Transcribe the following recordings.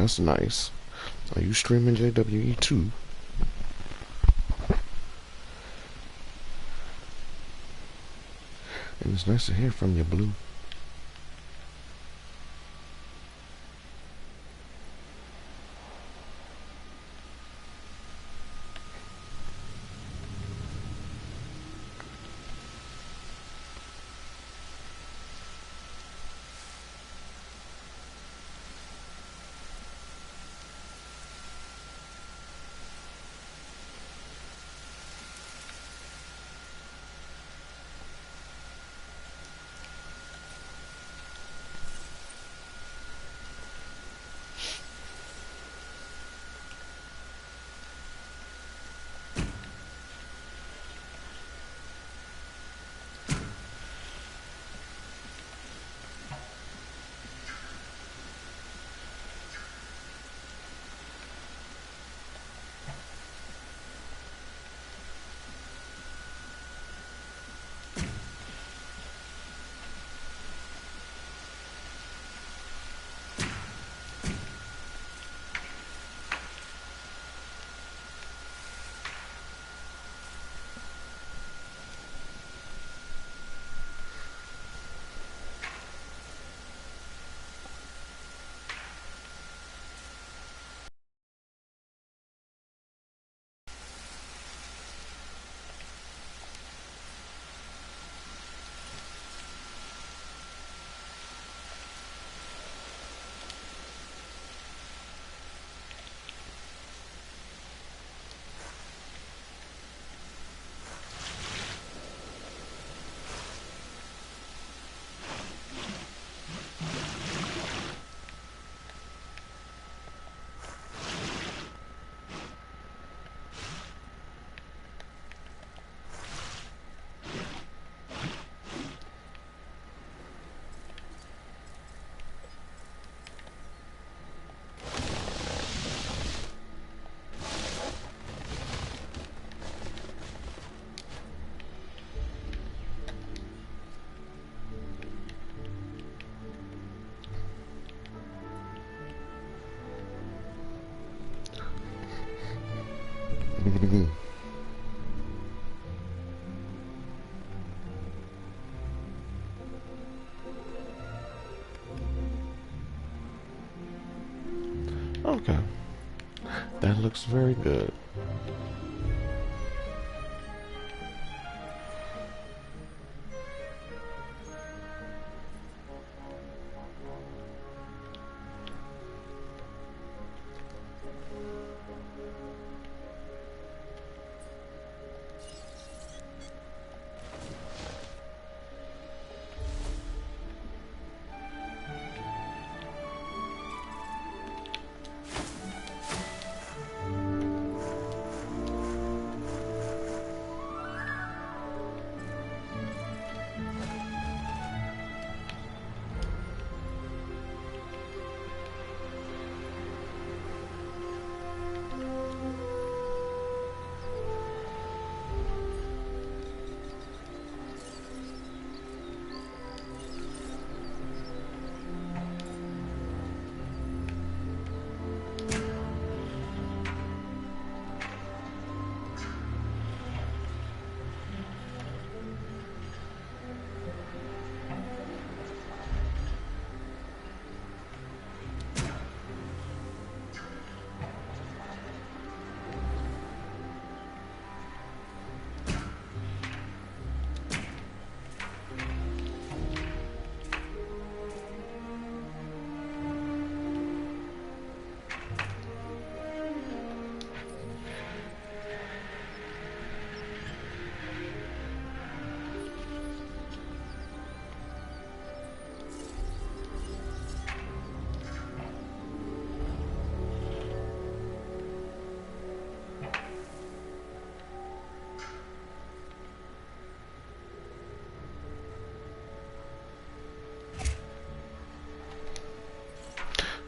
That's nice. Are you streaming JWE too? And it's nice to hear from you, Blue. Okay, that looks very good.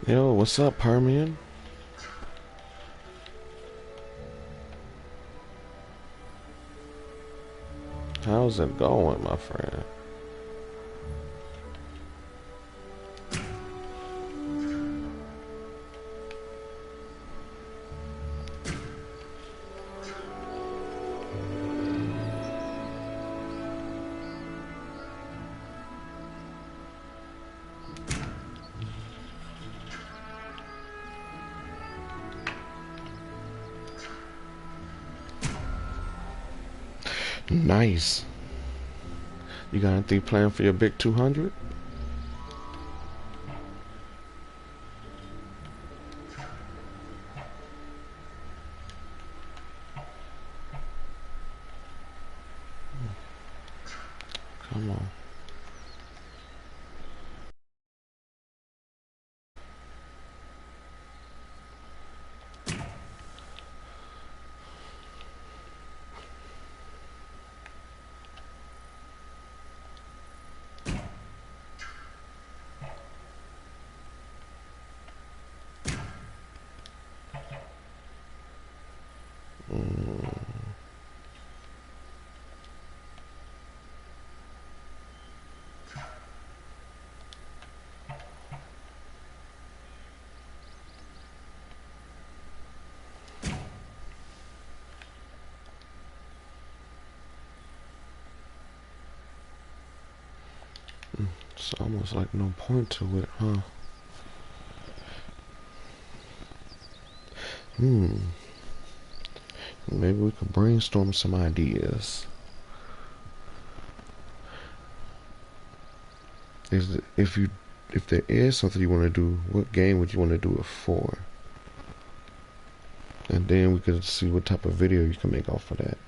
Yo, what's up, Permian? How's it going, my friend? Nice. You got anything planned for your big 200? Come on. It's almost like no point to it, huh? Maybe we could brainstorm some ideas. If there is something you want to do, what game would you want to do it for? And then we could see what type of video you can make off of that.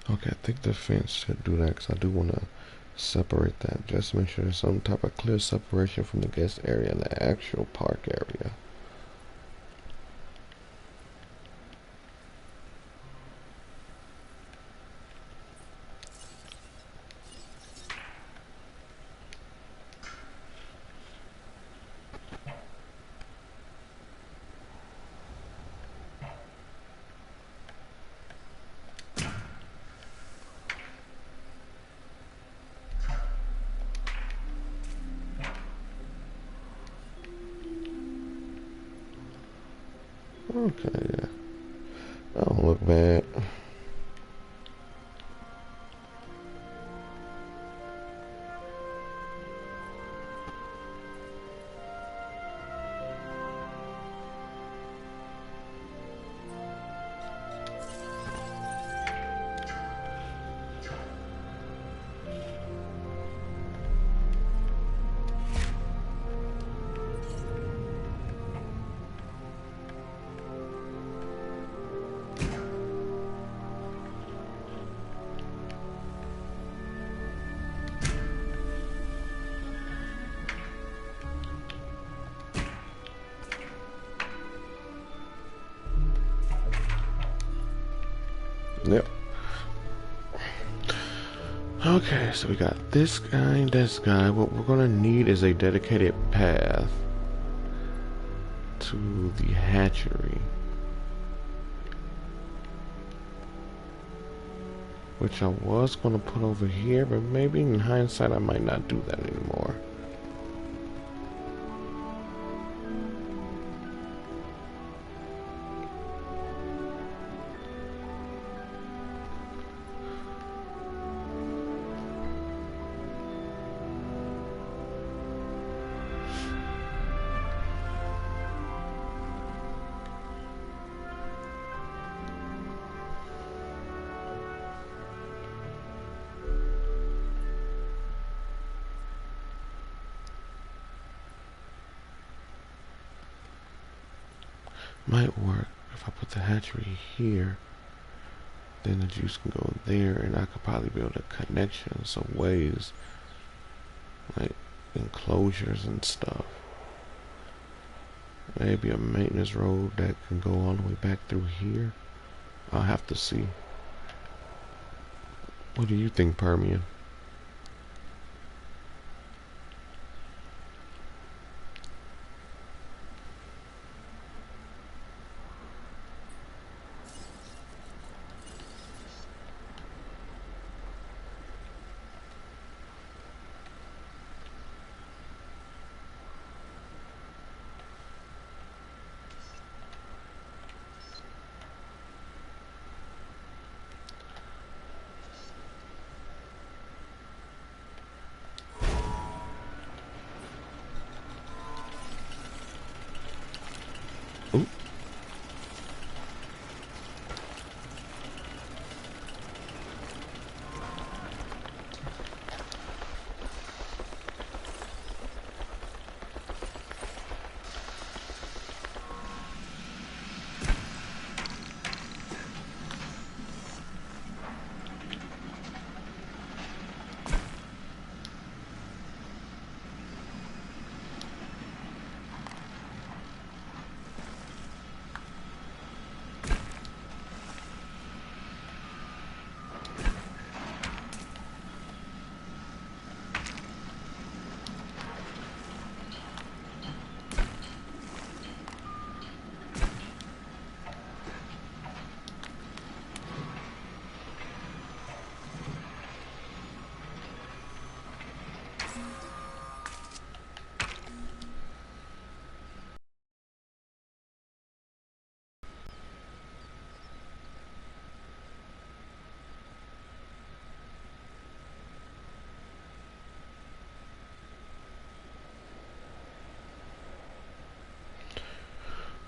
Okay, I think the fence should do that because I do want to separate that. Just make sure there's some type of clear separation from the guest area and the actual park area. Okay, yeah. That don't look bad. Yep. Okay, so we got this guy and this guy. What we're gonna need is a dedicated path to the hatchery, which I was gonna put over here, but maybe in hindsight I might not do that anymore. Might work if I put the hatchery here, then the juice can go there, and I could probably build a connection some ways, like enclosures and stuff. Maybe a maintenance road that can go all the way back through here. I'll have to see. What do you think, Permian?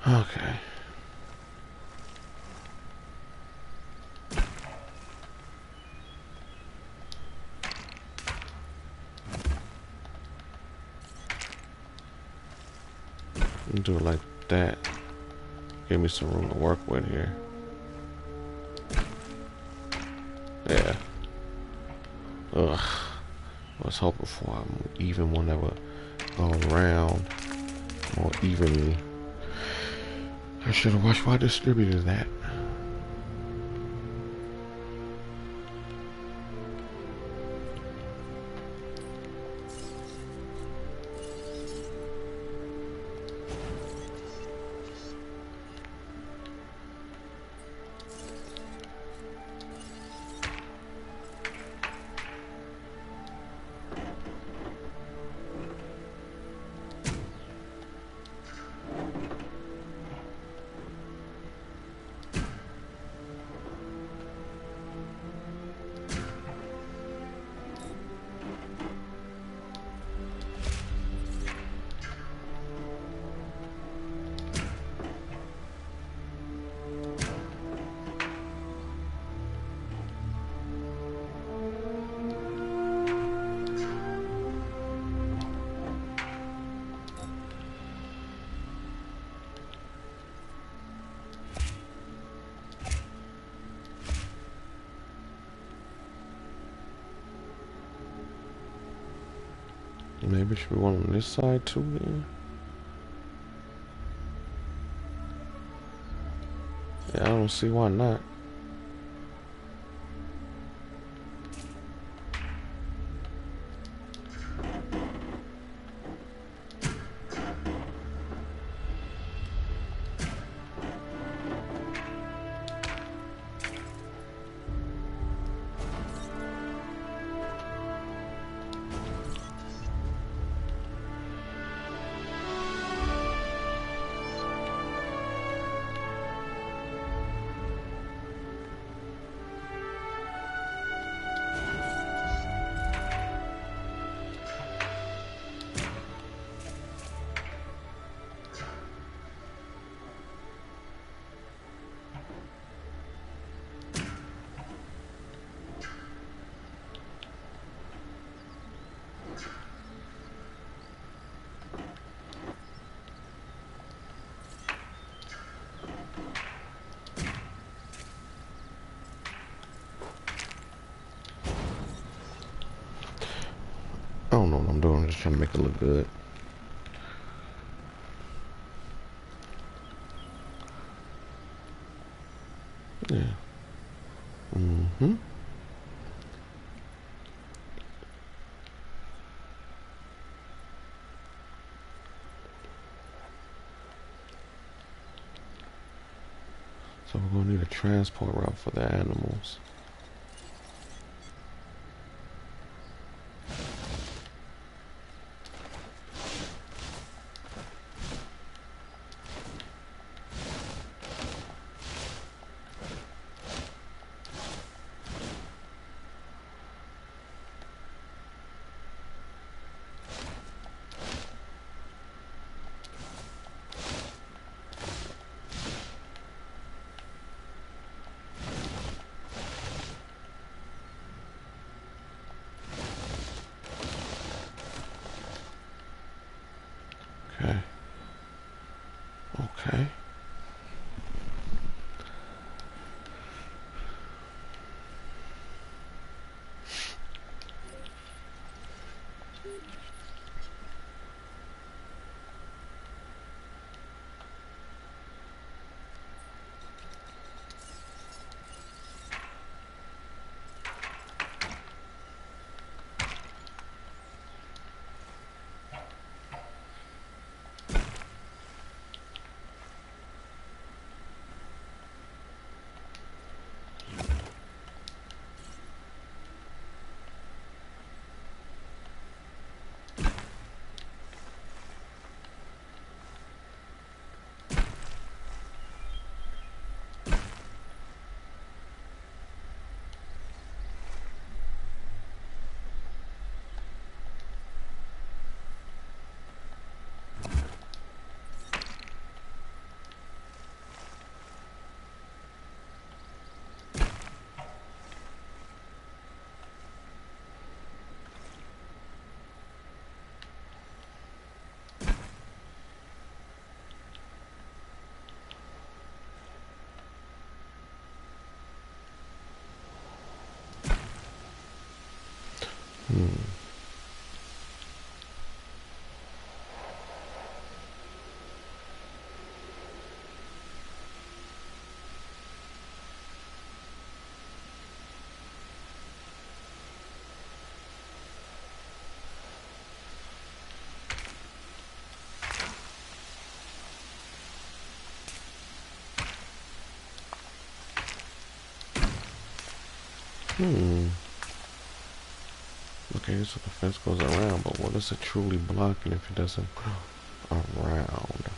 Okay. Do it like that. Give me some room to work with here. Yeah. Ugh. I was hoping for an even one that would go around more evenly. I should have watched why I distributed that. Maybe should be one on this side too then? Yeah, I don't see why not. I don't know what I'm doing, I'm just trying to make it look good. Yeah. Mm-hmm. So we're gonna need a transport route for the animals. Okay. Okay. Hmm. Hmm. Okay, so the fence goes around, but what is it truly blocking if it doesn't go around?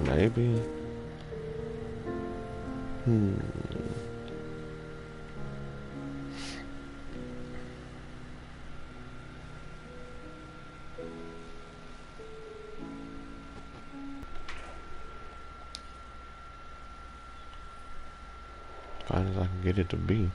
Maybe. Hmm. Fine as I can get it to be.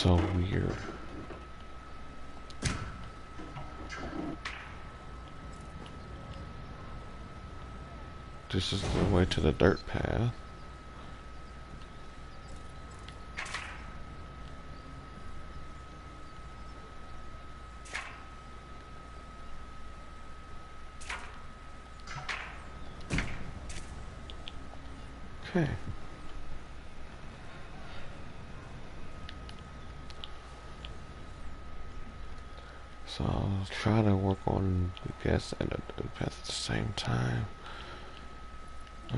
So weird. This is the way to the dirt path. Okay. So I'll try to work on the gas and the path at the same time. Uh,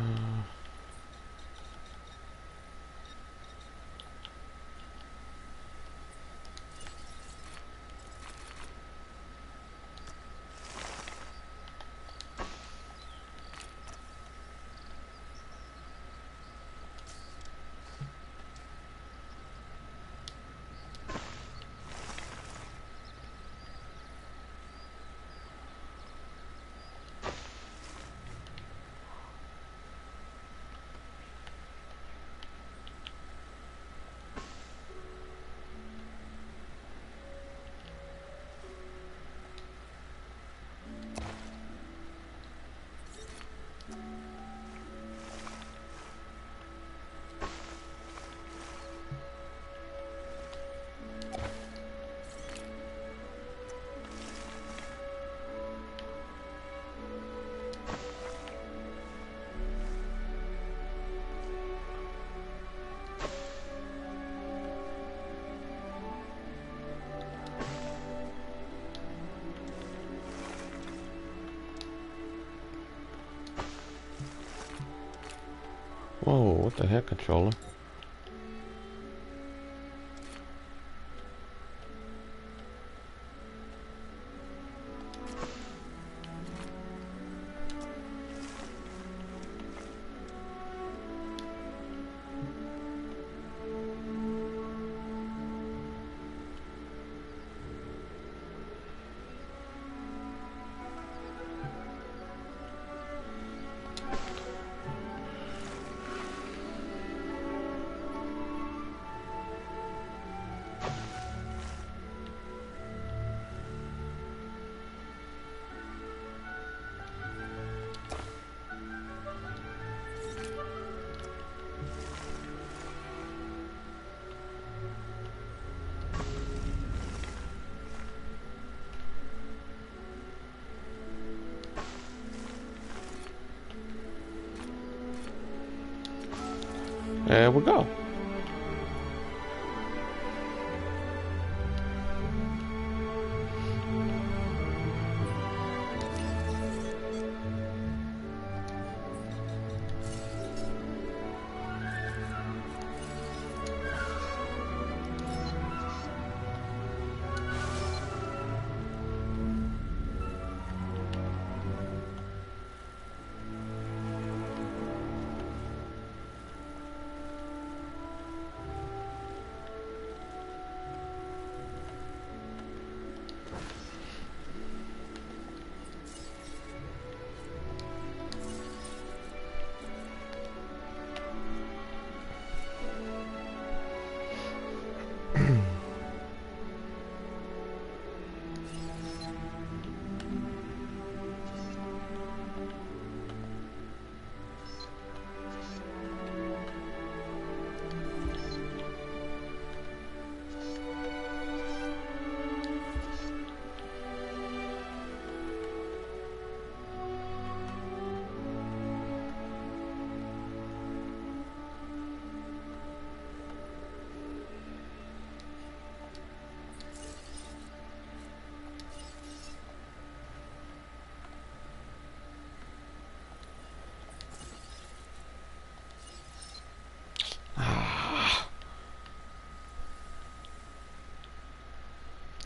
Whoa, what the heck, controller? There we go.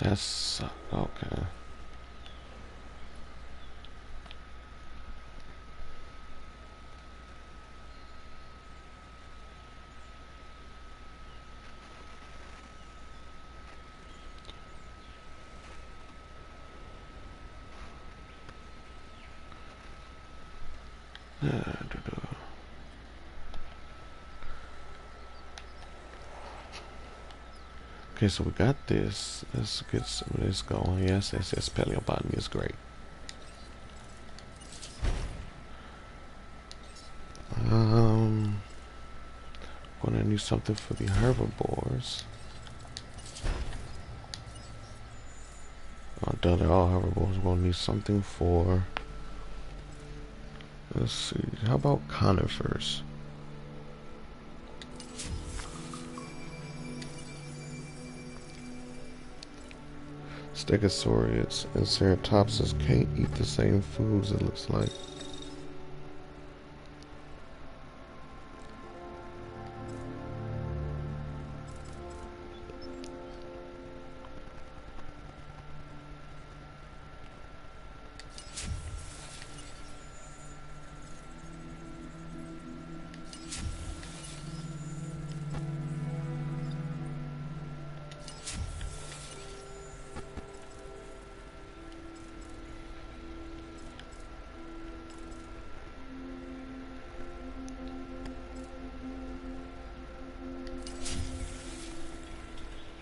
That's okay. Okay, so we got this. Let's get some of this going. Yes, paleobotany is great. Gonna need something for the herbivores. Oh, duh, they're all herbivores. We're gonna need something for. Let's see. How about conifers? Stegosaurus and Ceratopsis can't eat the same foods, it looks like.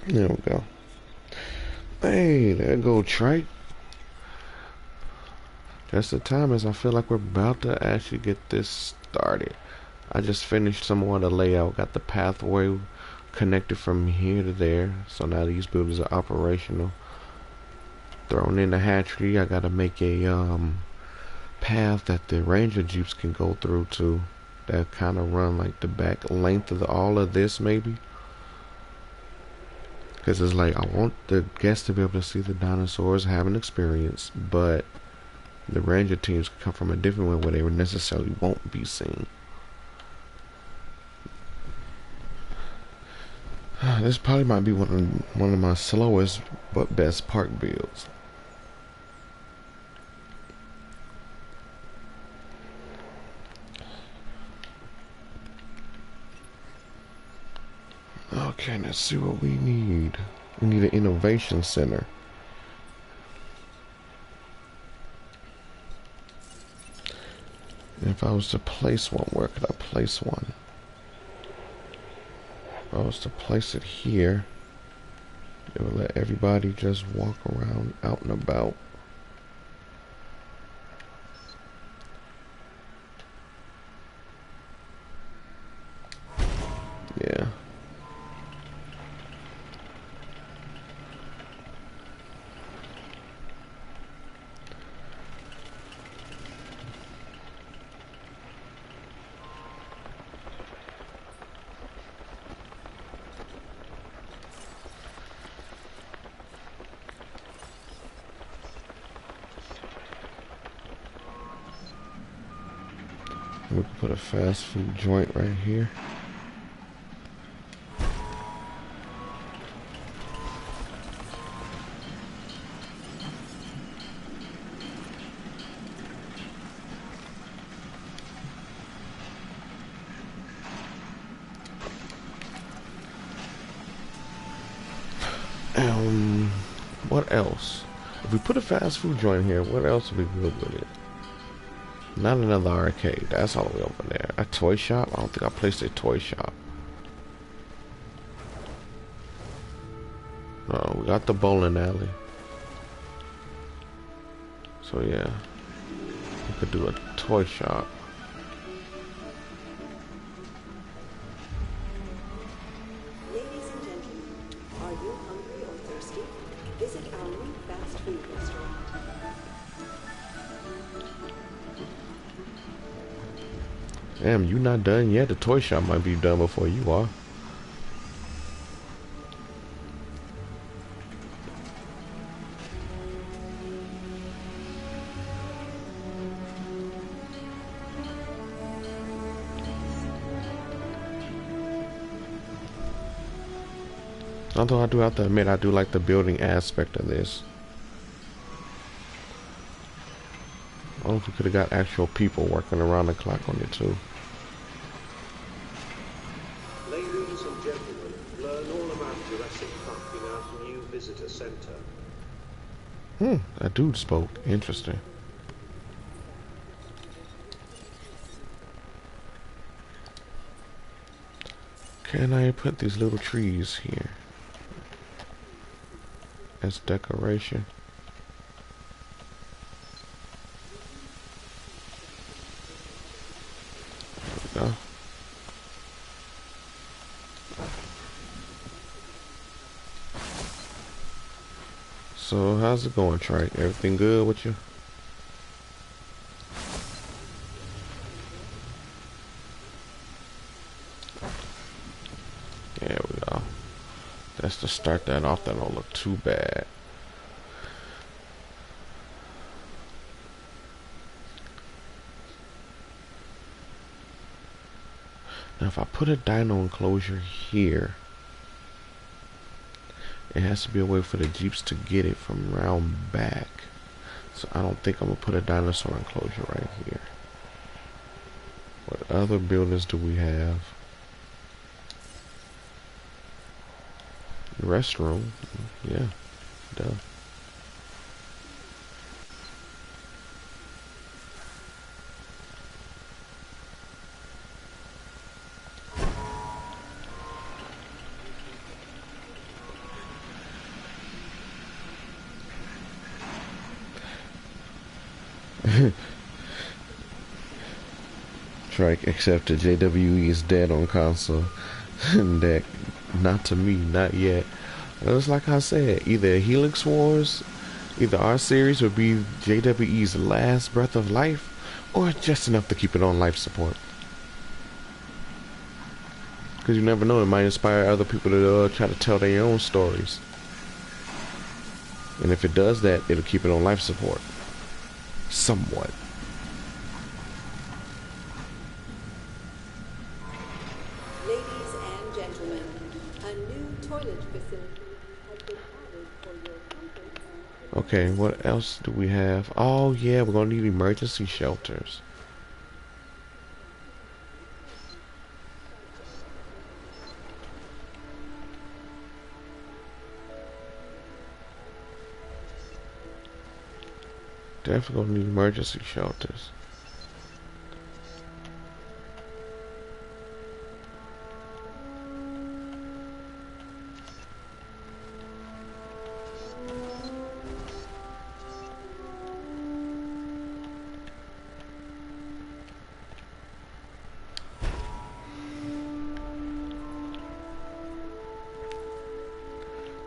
There we go. Hey, there go Trike. Just the time as I feel like we're about to actually get this started. I just finished some more of the layout. Got the pathway connected from here to there. So now these buildings are operational. Thrown in the hatchery. I gotta make a path that the ranger jeeps can go through to. That kind of run like the back length of all of this maybe. Because it's like, I want the guests to be able to see the dinosaurs, have an experience, but the ranger teams can come from a different way where they necessarily won't be seen. This probably might be one of my slowest but best park builds. Okay, let's see what we need. We need an innovation center. If I was to place one, where could I place one? If I was to place it here, it would let everybody just walk around out and about. Yeah. We could put a fast food joint right here. What else? If we put a fast food joint here, what else would be good with it? Not another arcade. That's all the way over there. A toy shop? I don't think I placed a toy shop. No, we got the bowling alley. So yeah, we could do a toy shop. Ladies and gentlemen, are you hungry or thirsty? Visit our new fast food restaurant. Damn, you not done yet? The toy shop might be done before you are. Although I do have to admit, I do like the building aspect of this. I don't know if we could have got actual people working around the clock on it too. Ladies and gentlemen, learn all about Jurassic Park in our new visitor center. That dude spoke. Interesting. Can I put these little trees here as decoration? There we go. So how's it going, Trey? Everything good with you? There we go. That's to start that off. That don't look too bad. Now if I put a dino enclosure here, it has to be a way for the Jeeps to get it from round back. So I don't think I'm gonna put a dinosaur enclosure right here. What other buildings do we have? Restroom. Yeah. Duh. Trike, except the JWE is dead on console. Deck. Not to me, not yet. It's like I said, either Helix Wars, either our series would be JWE's last breath of life, or just enough to keep it on life support. Because you never know, it might inspire other people to try to tell their own stories. And if it does that, it'll keep it on life support. Somewhat. Ladies and gentlemen, a new storage facility has been added for your comfort. Okay, what else do we have? Oh yeah, we're gonna need emergency shelters. Definitely gonna need emergency shelters.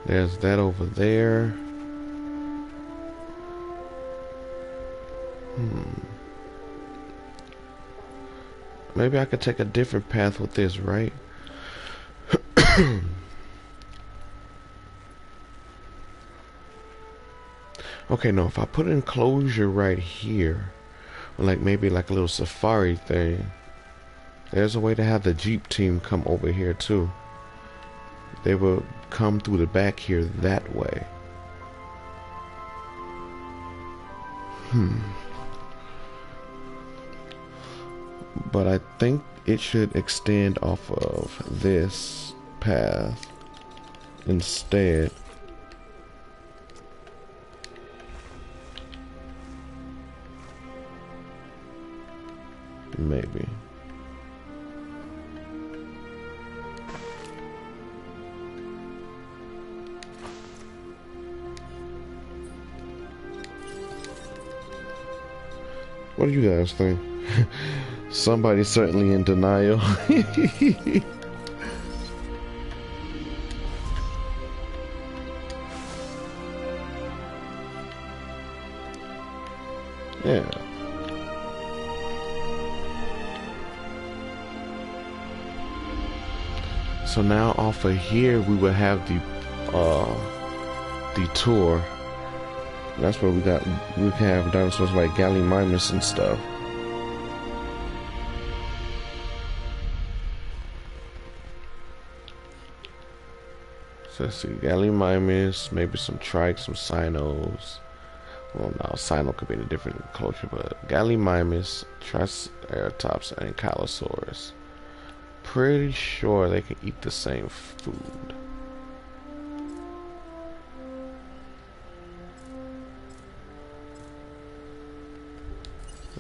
There's that over there. Maybe I could take a different path with this, right? Okay, no, if I put an enclosure right here, or like maybe like a little safari thing, there's a way to have the Jeep team come over here too. They will come through the back here that way. But I think it should extend off of this path instead. Maybe. What do you guys think? Somebody's certainly in denial. Yeah. So now off of here we will have the tour. That's where we can have dinosaurs like Gallimimus and stuff. So let's see, Gallimimus, maybe some Trikes, some Sinos. Well, no, Sino could be in a different enclosure, but Gallimimus, Triceratops, and Ankylosaurus. Pretty sure they can eat the same food.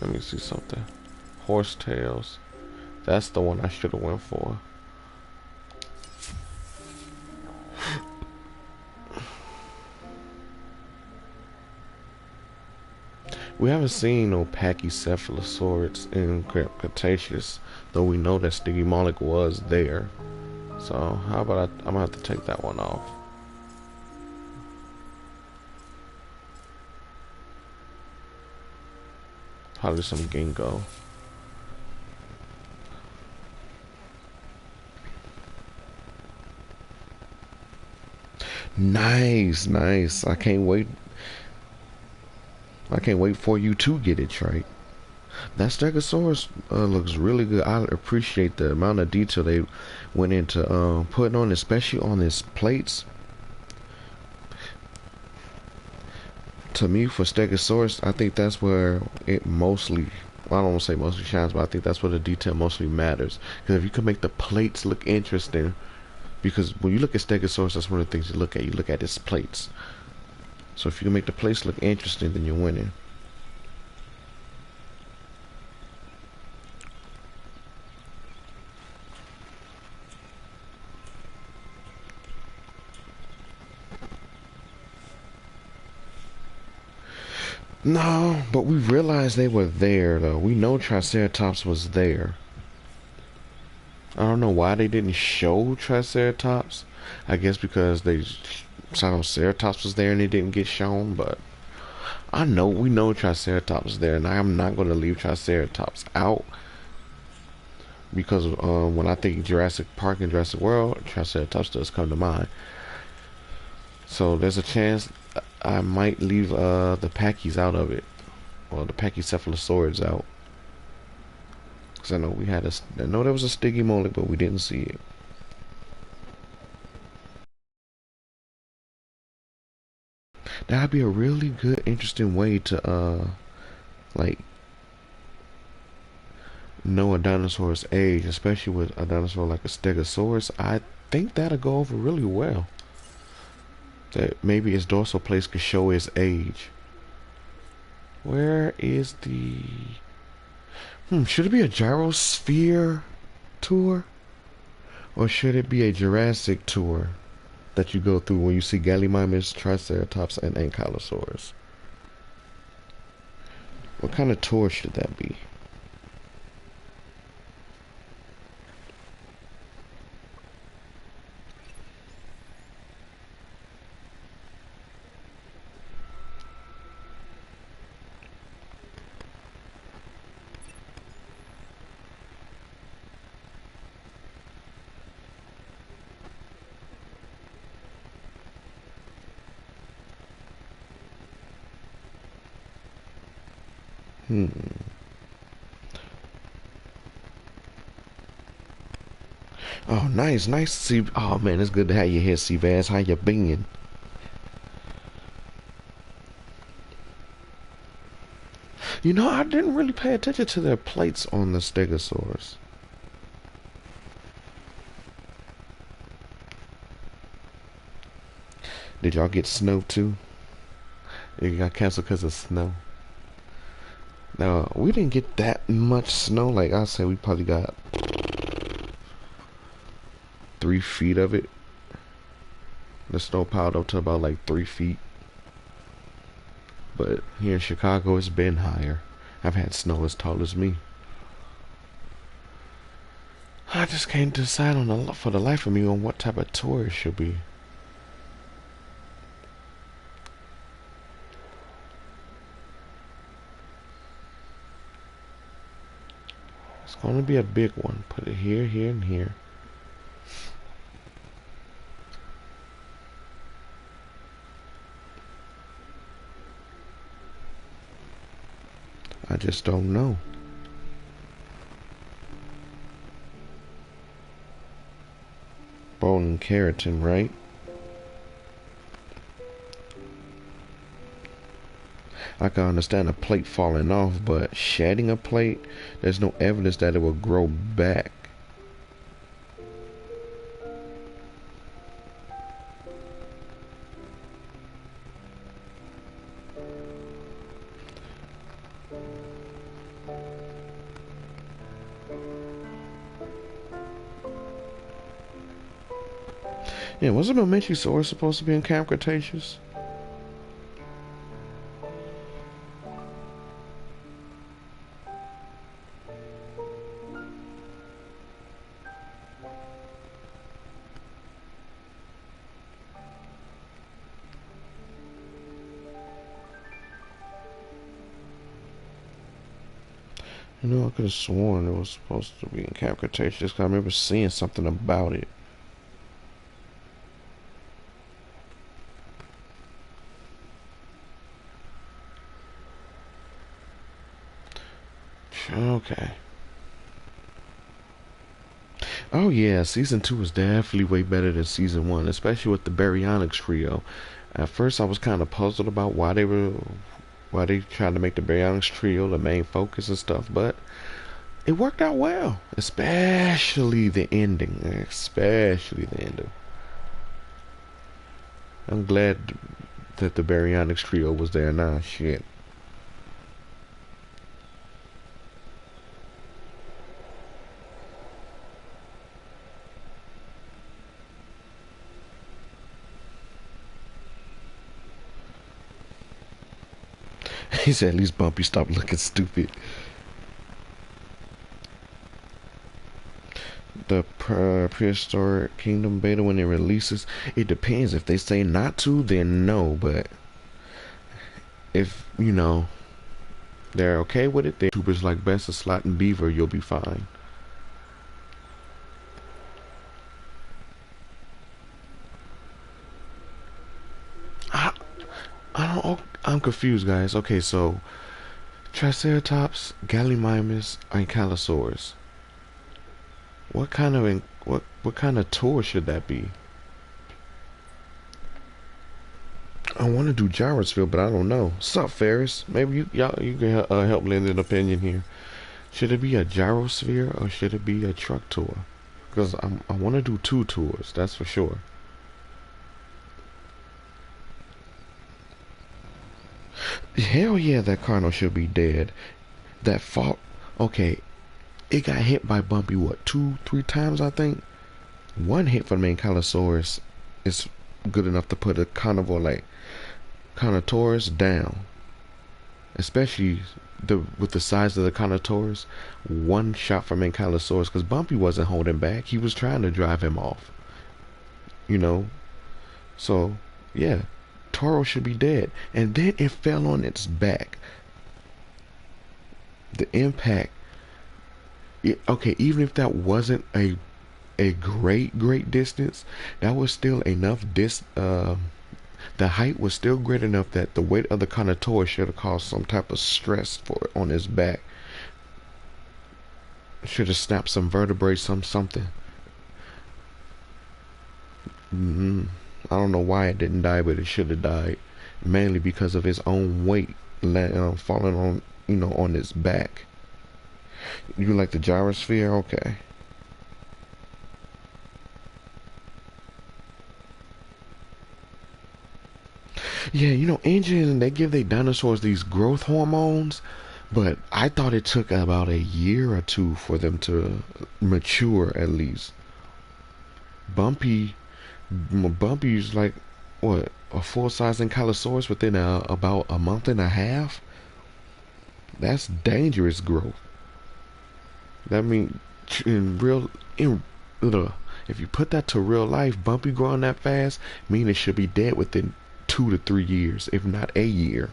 Let me see something. Horsetails. That's the one I should have went for. We haven't seen no Pachycephalosaurus in Cretaceous, though we know that Stygimoloch was there. So how about I'm gonna have to take that one off. Probably some ginkgo. Nice, nice. I can't wait. I can't wait for you to get it right. That Stegosaurus looks really good. I appreciate the amount of detail they went into putting on, especially on his plates. To me, for Stegosaurus, I think that's where it mostly, well, I don't want to say mostly shines, but I think that's where the detail mostly matters. Because if you can make the plates look interesting, because when you look at Stegosaurus, that's one of the things you look at. You look at its plates. So if you can make the plates look interesting, then you're winning. No, but we realized they were there, though. We know Triceratops was there. I don't know why they didn't show Triceratops. I guess because they Triceratops was there and it didn't get shown, but we know Triceratops was there, and I'm not going to leave Triceratops out because when I think Jurassic Park and Jurassic World, Triceratops does come to mind. So there's a chance I might leave the Pachys out of it, or the Pachycephalosaurids out, because I know I know there was a Stygimoloch, but we didn't see it. That'd be a really good, interesting way to like know a dinosaur's age, especially with a dinosaur like a Stegosaurus. I think that'll go over really well. That maybe its dorsal plates could show its age. Where is the... should it be a gyrosphere tour? Or should it be a Jurassic tour that you go through when you see Gallimimus, Triceratops, and Ankylosaurus? What kind of tour should that be? Hmm. Oh, nice, nice to see. Oh man, it's good to have you here, Seabass. How you been? You know, I didn't really pay attention to their plates on the Stegosaurus. Did y'all get snow too? It got canceled because of snow. Now, we didn't get that much snow. Like I said, we probably got 3 feet of it. The snow piled up to about like 3 feet. But here in Chicago, it's been higher. I've had snow as tall as me. I just can't decide for the life of me on what type of tour it should be. It's gonna be a big one. Put it here, here, and here. I just don't know. Bone and keratin, right? I can understand a plate falling off, but shedding a plate, there's no evidence that it will grow back. Yeah, wasn't Mamenchisaurus supposed to be in Camp Cretaceous? You know, I could have sworn it was supposed to be in Camp Cretaceous because I remember seeing something about it. Okay. Oh yeah, season 2 was definitely way better than season 1, especially with the Baryonyx trio. At first, I was kind of puzzled about why they tried to make the Baryonyx trio the main focus and stuff, but it worked out well, especially the ending. Especially the ending. I'm glad that the Baryonyx trio was there now. Shit. He said, at least Bumpy stop looking stupid. The prehistoric kingdom beta, when it releases, it depends. If they say not to, then no. But if, you know, they're okay with it, they're YouTubers like Best of Slot and Beaver, you'll be fine. I'm confused, guys. Okay, so Triceratops, Gallimimus, Ankylosaurus. What kind of tour should that be? I want to do Gyrosville, but I don't know. Sup, Ferris? Maybe you can help lend an opinion here. Should it be a gyrosphere or should it be a truck tour? Because I want to do two tours, that's for sure. Hell yeah, that Cardinal should be dead. That fault, okay, it got hit by Bumpy, what, 2, 3 times, I think? One hit from the main Ankylosaurus is good enough to put a carnivore like Carnotaurus down. Especially with the size of the Carnotaurus. One shot from Ankylosaurus, because Bumpy wasn't holding back. He was trying to drive him off. You know? So, yeah. Toro should be dead. And then it fell on its back. The impact. Okay, even if that wasn't a great distance, that was still enough the height was still great enough that the weight of the Carnotaurus should have caused some type of stress for it on his back. Should have snapped some vertebrae, something. I don't know why it didn't die, but it should have died. Mainly because of his own weight falling on, on his back. You like the gyrosphere? Okay. Yeah, Asians, they give their dinosaurs these growth hormones, but I thought it took about a year or two for them to mature at least. Bumpy's like, what, a full-size Ankylosaurus within about a month and a half? That's dangerous growth. That means if you put that to real life, Bumpy growing that fast, mean it should be dead within 2 to 3 years, if not a year.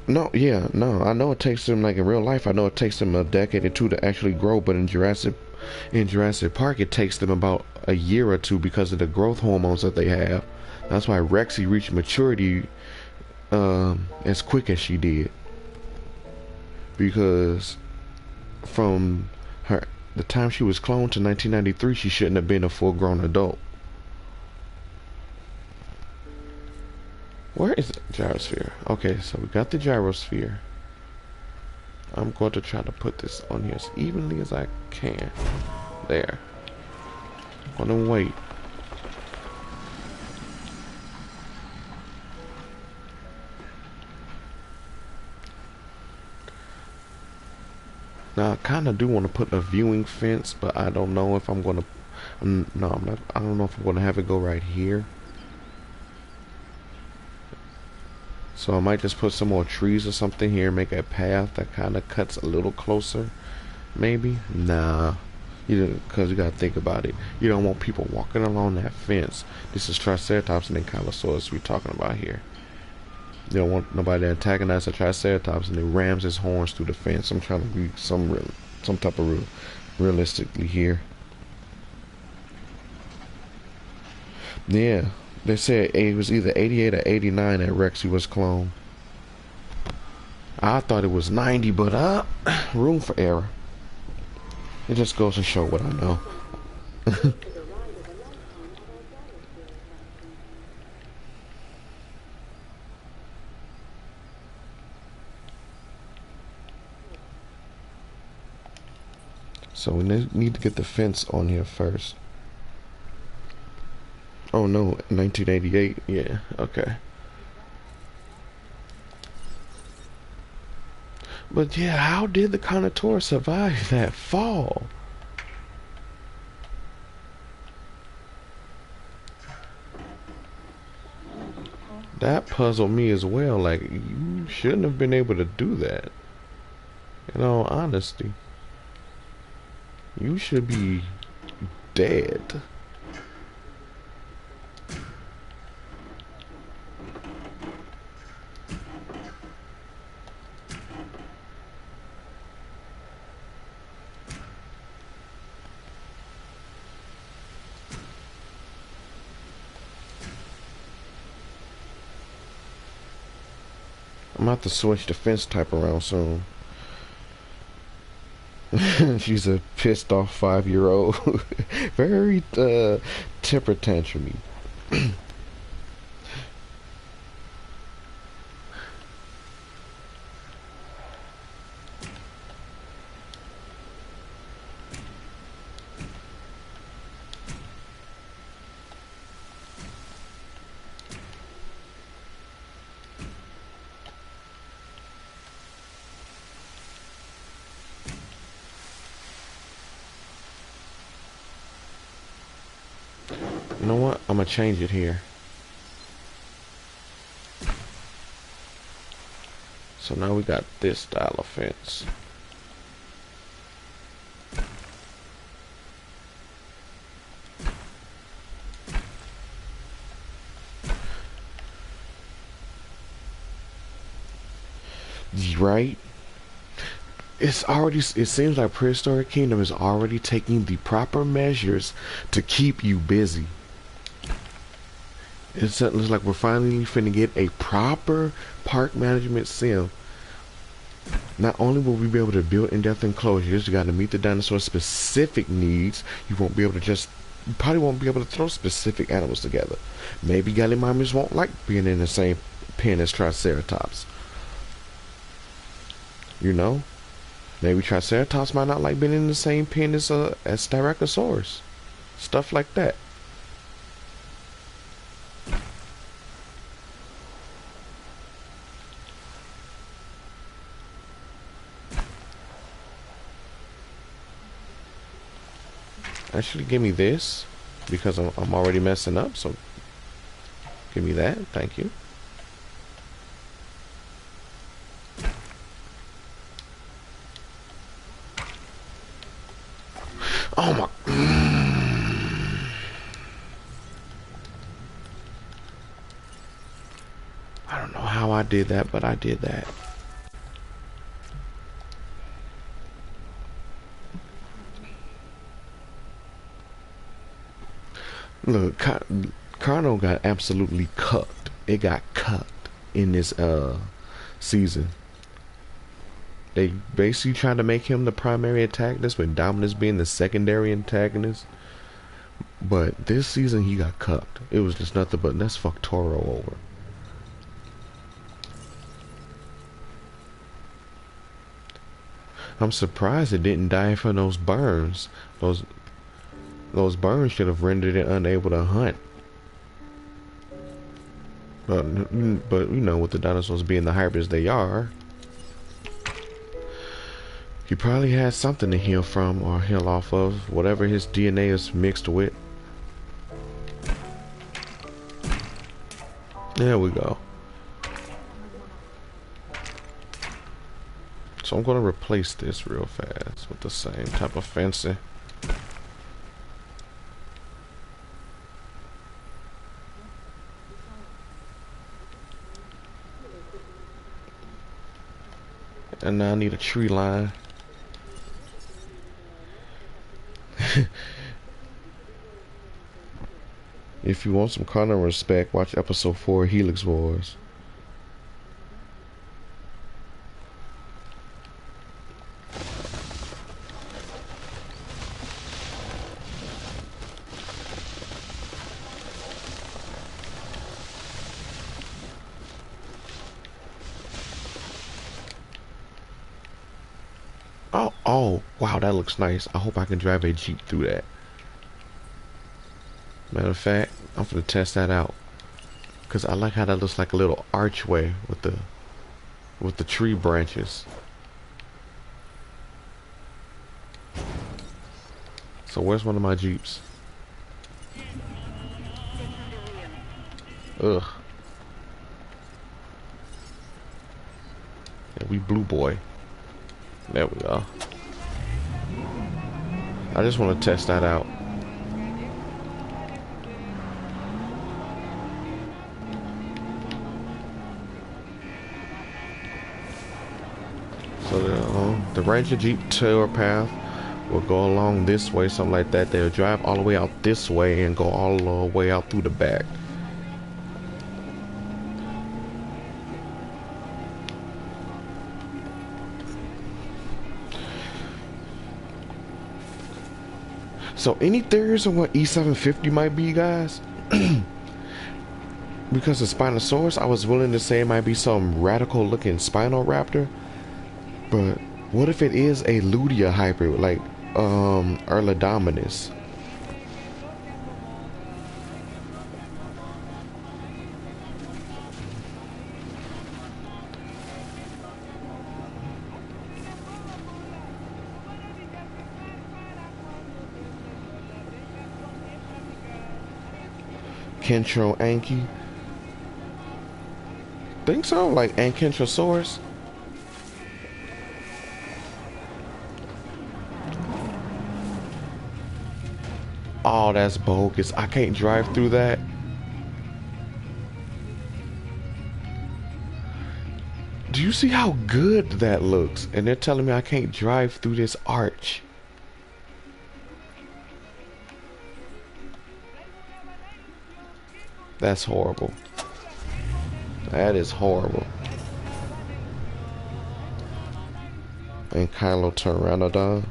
No. I know it takes them, like in real life, I know it takes them a decade or two to actually grow, but in Jurassic Park, it takes them about a year or two because of the growth hormones that they have. That's why Rexy reached maturity as quick as she did. Because from the time she was cloned to 1993, she shouldn't have been a full-grown adult. Where is the gyrosphere? Okay, so we got the gyrosphere. I'm going to try to put this on here as evenly as I can. There. I'm gonna wait. Now I kind of do want to put a viewing fence, but I don't know if I'm gonna. No, I'm not. I don't know if I'm gonna have it go right here. So I might just put some more trees or something here, make a path that kind of cuts a little closer. Maybe? Nah. Because you gotta think about it. You don't want people walking along that fence. This is Triceratops and Ankylosaurus we're talking about here. You don't want nobody to antagonize a Triceratops and then rams his horns through the fence. I'm trying to be some type of realistically here. Yeah. They said it was either 88 or 89 that Rexy was cloned. I thought it was 90, but room for error. It just goes to show what I know. So we need to get the fence on here first. Oh no, 1988. Yeah, okay. But yeah, how did the Carnotaurus survive that fall? That puzzled me as well. Like, you shouldn't have been able to do that. In all honesty, you should be dead. I'm about to switch the fence type around soon. She's a pissed off 5-year-old. Very temper tantrumy. You know what? I'm gonna change it here. So now we got this style of fence. Right? It seems like Prehistoric Kingdom is already taking the proper measures to keep you busy. It looks like we're finally finna get a proper park management sim. Not only will we be able to build in-depth enclosures, you gotta meet the dinosaur's specific needs. You probably won't be able to throw specific animals together. Maybe Gallimimus won't like being in the same pen as Triceratops. You know? Maybe Triceratops might not like being in the same pen as Styracosaurus. Stuff like that. Actually, give me this because I'm already messing up. So give me that. Thank you. Oh my. I don't know how I did that, but I did that. Look, Carno got absolutely cucked. It got cucked in this season. They basically tried to make him the primary antagonist, with Dominus being the secondary antagonist. But this season he got cucked. It was just nothing but let's fuck Toro over. I'm surprised it didn't die from those burns. Those burns should have rendered it unable to hunt. But you know, with the dinosaurs being the hybrids they are, he probably has something to heal from or heal off of, whatever his DNA is mixed with. There we go. So I'm gonna replace this real fast with the same type of fencing. And now I need a tree line. If you want some carnal respect, watch episode 4 Helix Wars. Oh, wow, that looks nice. I hope I can drive a Jeep through that. Matter of fact, I'm gonna test that out. Cause I like how that looks like a little archway with the tree branches. So where's one of my Jeeps? Ugh. Yeah, we blue boy. There we go. I just want to test that out. So the Ranger Jeep tour path will go along this way, something like that. They'll drive all the way out this way and go all the way out through the back. So any theories on what E750 might be, guys? Because of Spinosaurus, I was willing to say it might be some radical looking Spino Raptor. But what if it is a Ludia hybrid, like Erlodominus? Kentro Anki? Think so? Like Ankylosaurus? Oh, that's bogus. I can't drive through that. Do you see how good that looks? And they're telling me I can't drive through this arch. That's horrible. That is horrible. And Kylo Pteranodon.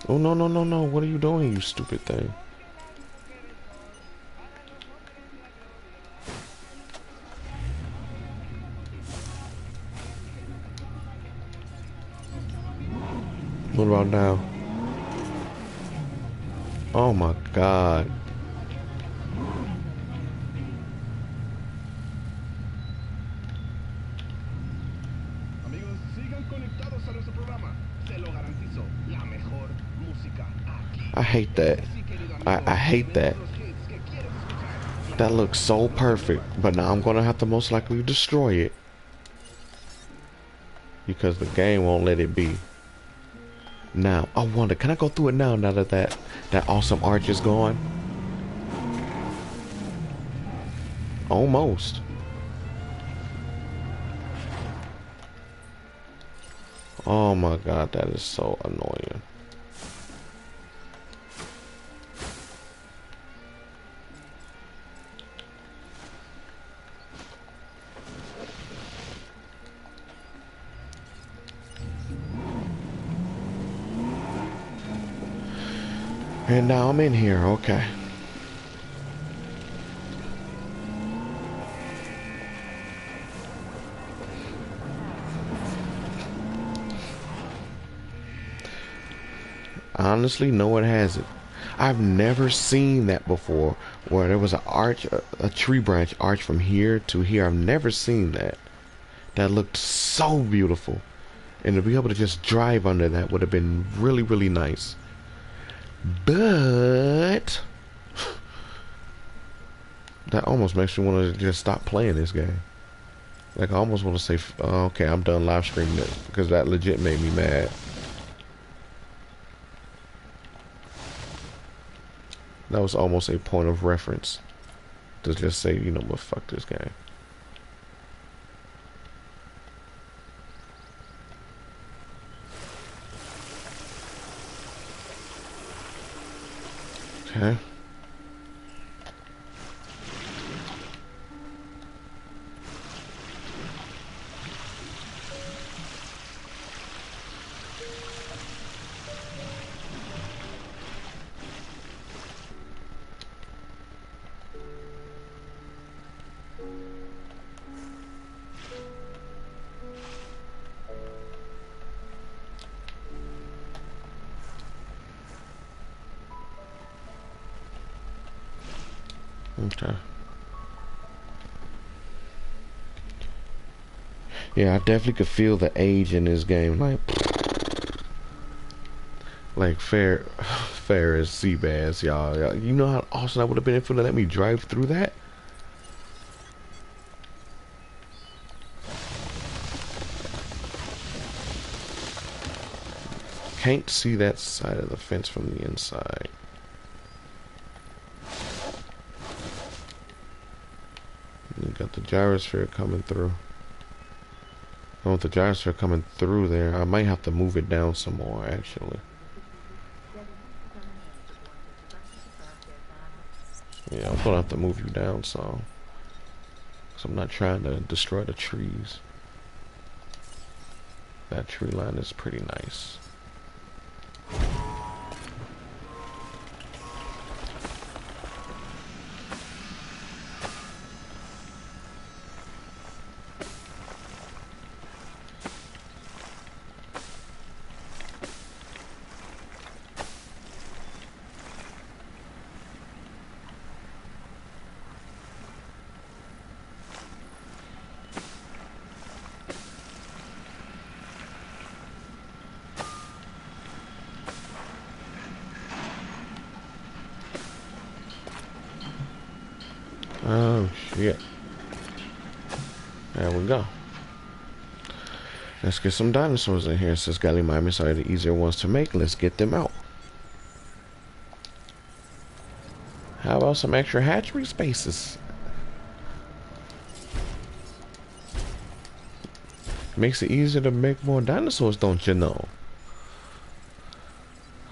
Oh, no, no, no, no. What are you doing, you stupid thing? What about now? Oh my god. Amigos, sigan conectados a nuestro programa. Se lo garantizo, la mejor música aquí. I hate that. I hate that. That looks so perfect. But now I'm gonna have to most likely destroy it. Because the game won't let it be. Now, I wonder, can I go through it now that that awesome arch is gone? Almost. Oh my god, that is so annoying. And now I'm in here, okay. Honestly, no one has it. I've never seen that before, where there was an arch, a tree branch arch from here to here. I've never seen that. That looked so beautiful. And to be able to just drive under that would have been really, really nice. But that almost makes me want to just stop playing this game. Like, I almost want to say, okay, I'm done live streaming it, because that legit made me mad. That was almost a point of reference to just say, you know what, fuck this game. Okay. Okay. Yeah, I definitely could feel the age in this game. Like fair as sea bass, y'all. You know how awesome that would have been if it let me drive through that? Can't see that side of the fence from the inside. You got the gyrosphere coming through. Oh, with the gyrosphere coming through there, I might have to move it down some more, actually. Yeah, I'm gonna have to move you down some. Cause I'm not trying to destroy the trees. That tree line is pretty nice. Oh shit. There we go. Let's get some dinosaurs in here. Since Gallimimus are the easier ones to make, let's get them out. How about some extra hatchery spaces? Makes it easier to make more dinosaurs, don't you know?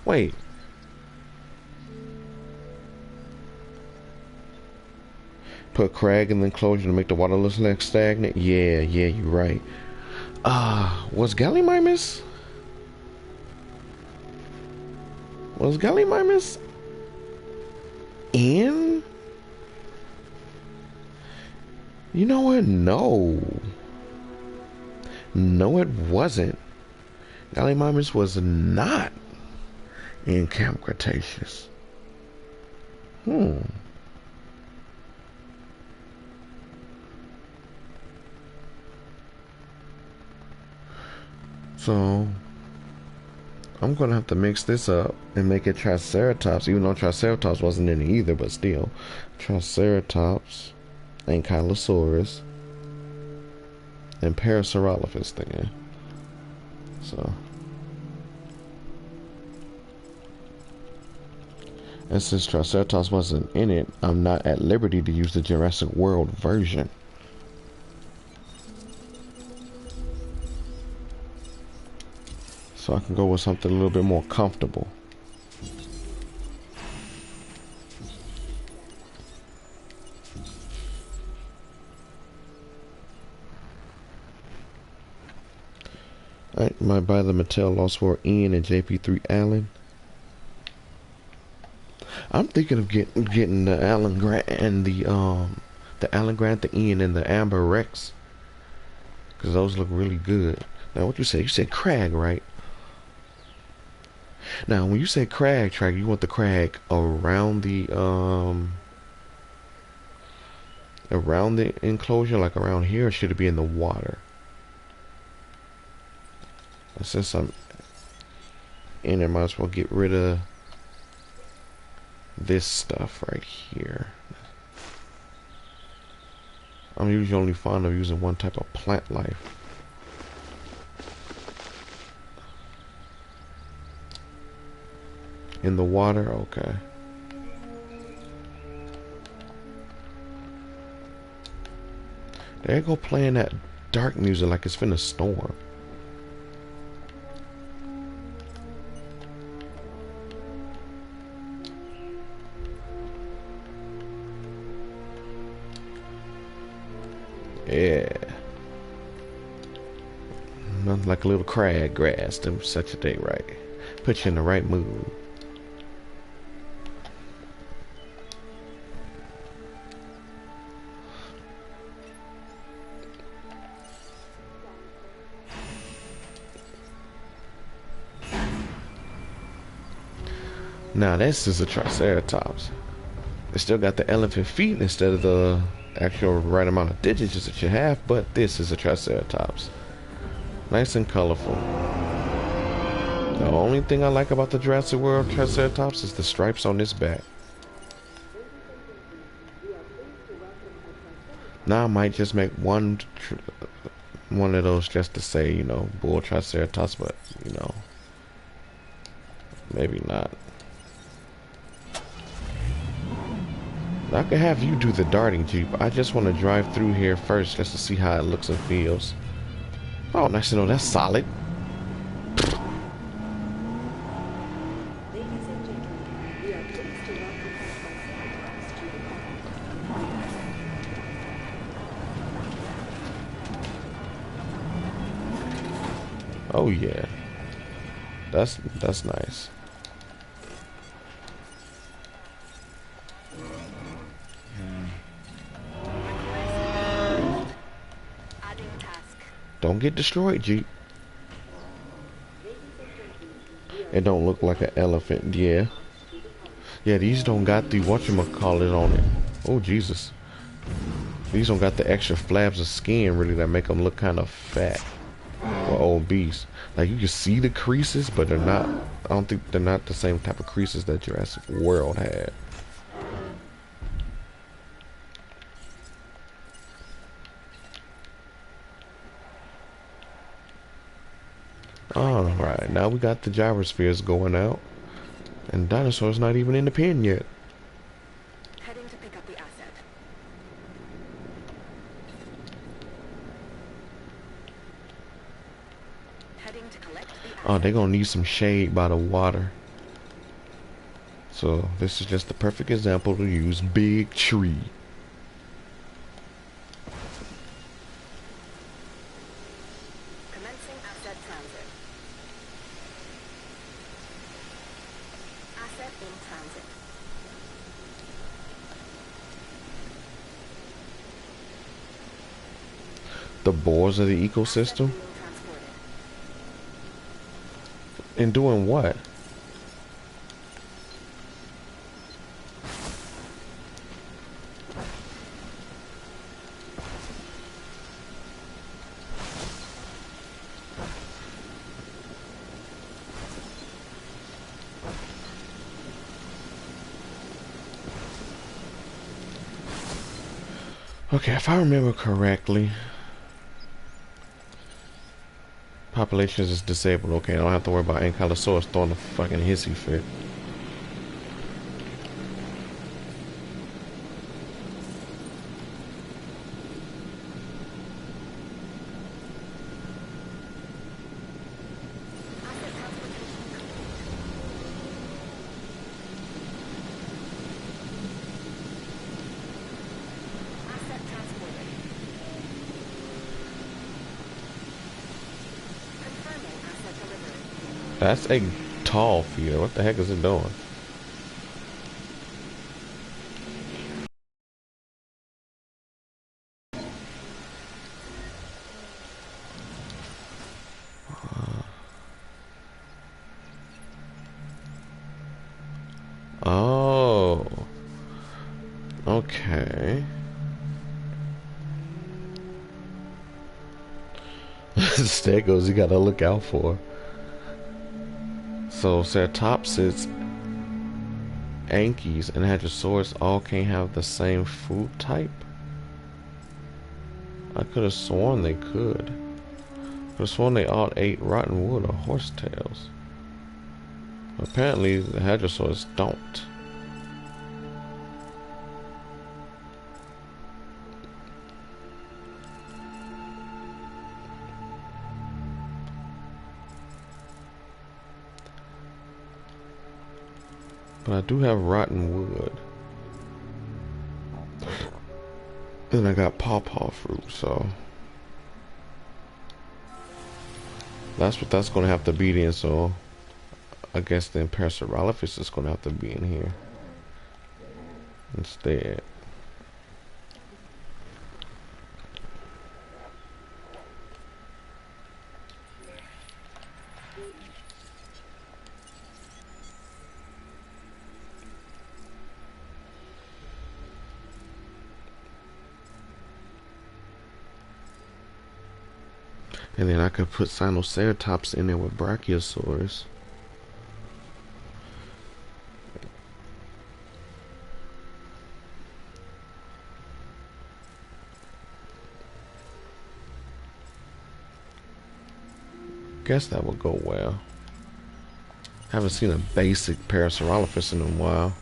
Wait. Put crag in the enclosure to make the water look less stagnant? Yeah, you're right. Was Gallimimus? Was Gallimimus in? You know what? No. No, it wasn't. Gallimimus was not in Camp Cretaceous. So I'm gonna have to mix this up and make it Triceratops, even though Triceratops wasn't in it either, but still. Triceratops, Ankylosaurus, and Parasaurolophus thing. So, and since Triceratops wasn't in it, I'm not at liberty to use the Jurassic World version. So I can go with something a little bit more comfortable. I might buy the Mattel Lost for Ian and JP3 Allen. I'm thinking of getting the Allen Grant and the Allen Grant, the Ian, and the Amber Rex, because those look really good. Now, what you say? You said crag, right? Now, when you say crag track, you want the crag around the enclosure, like around here, or should it be in the water? Since I'm in there, might as well get rid of this stuff right here. I'm usually only fond of using one type of plant life. In the water, okay. There you go, playing that dark music like it's finna storm. Yeah. Nothing like a little crag grass to set your day right. Put you in the right mood. Now this is a Triceratops. It still got the elephant feet instead of the actual right amount of digits that you have, but this is a Triceratops. Nice and colorful. The only thing I like about the Jurassic World Triceratops is the stripes on this back. Now I might just make one of those just to say, you know, bull Triceratops, but you know, maybe not. I could have you do the darting Jeep. I just want to drive through here first just to see how it looks and feels. Oh, nice to know that's solid. Ladies and gentlemen, we are pleased to welcome Triceratops to the park. Oh yeah, that's nice. Adding task. Don't get destroyed, Jeep. It don't look like an elephant, yeah. Yeah, these don't got the whatchamacallit on it. Oh Jesus. These don't got the extra flabs of skin really that make them look kind of fat or obese. Like you can see the creases, but they're not. I don't think they're not the same type of creases that Jurassic World had. Alright, now we got the gyrospheres going out. And dinosaur's not even in the pen yet. Heading to pick up the asset. Heading to collect the asset. Oh, they're gonna need some shade by the water. So this is just the perfect example to use big tree. Commencing asset transit. Asset in transit. The boars of the ecosystem. Being transported. And doing what? Okay, if I remember correctly, populations is disabled. Okay, I don't have to worry about Ankylosaurus throwing a fucking hissy fit. Asset transportation complete. Asset transported. Confirming asset delivery. That's a tall feeder. What the heck is it doing? Oh, okay. Stegos you gotta look out for. So Ceratopsids, Ankies, and Hadrosaurus all can't have the same food type? I could have sworn they could. Could have sworn they all ate rotten wood or horsetails. Apparently the Hadrosaurus don't. But I do have rotten wood. And I got pawpaw fruit, so that's what that's gonna have to be then, so I guess then Parasaurolophus is gonna have to be in here instead. And then I could put Sinoceratops in there with Brachiosaurus. Guess that would go well. Haven't seen a basic Parasaurolophus in a while.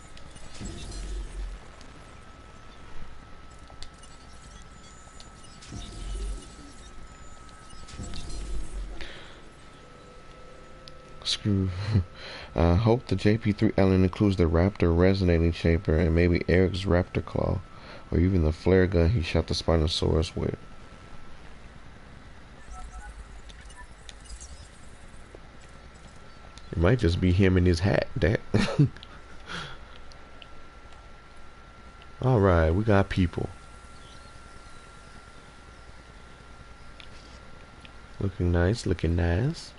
Screw. I hope the JP3 Allen includes the Raptor resonating chamber and maybe Eric's Raptor Claw, or even the flare gun he shot the Spinosaurus with. It might just be him in his hat. That. All right, we got people. Looking nice, looking nice.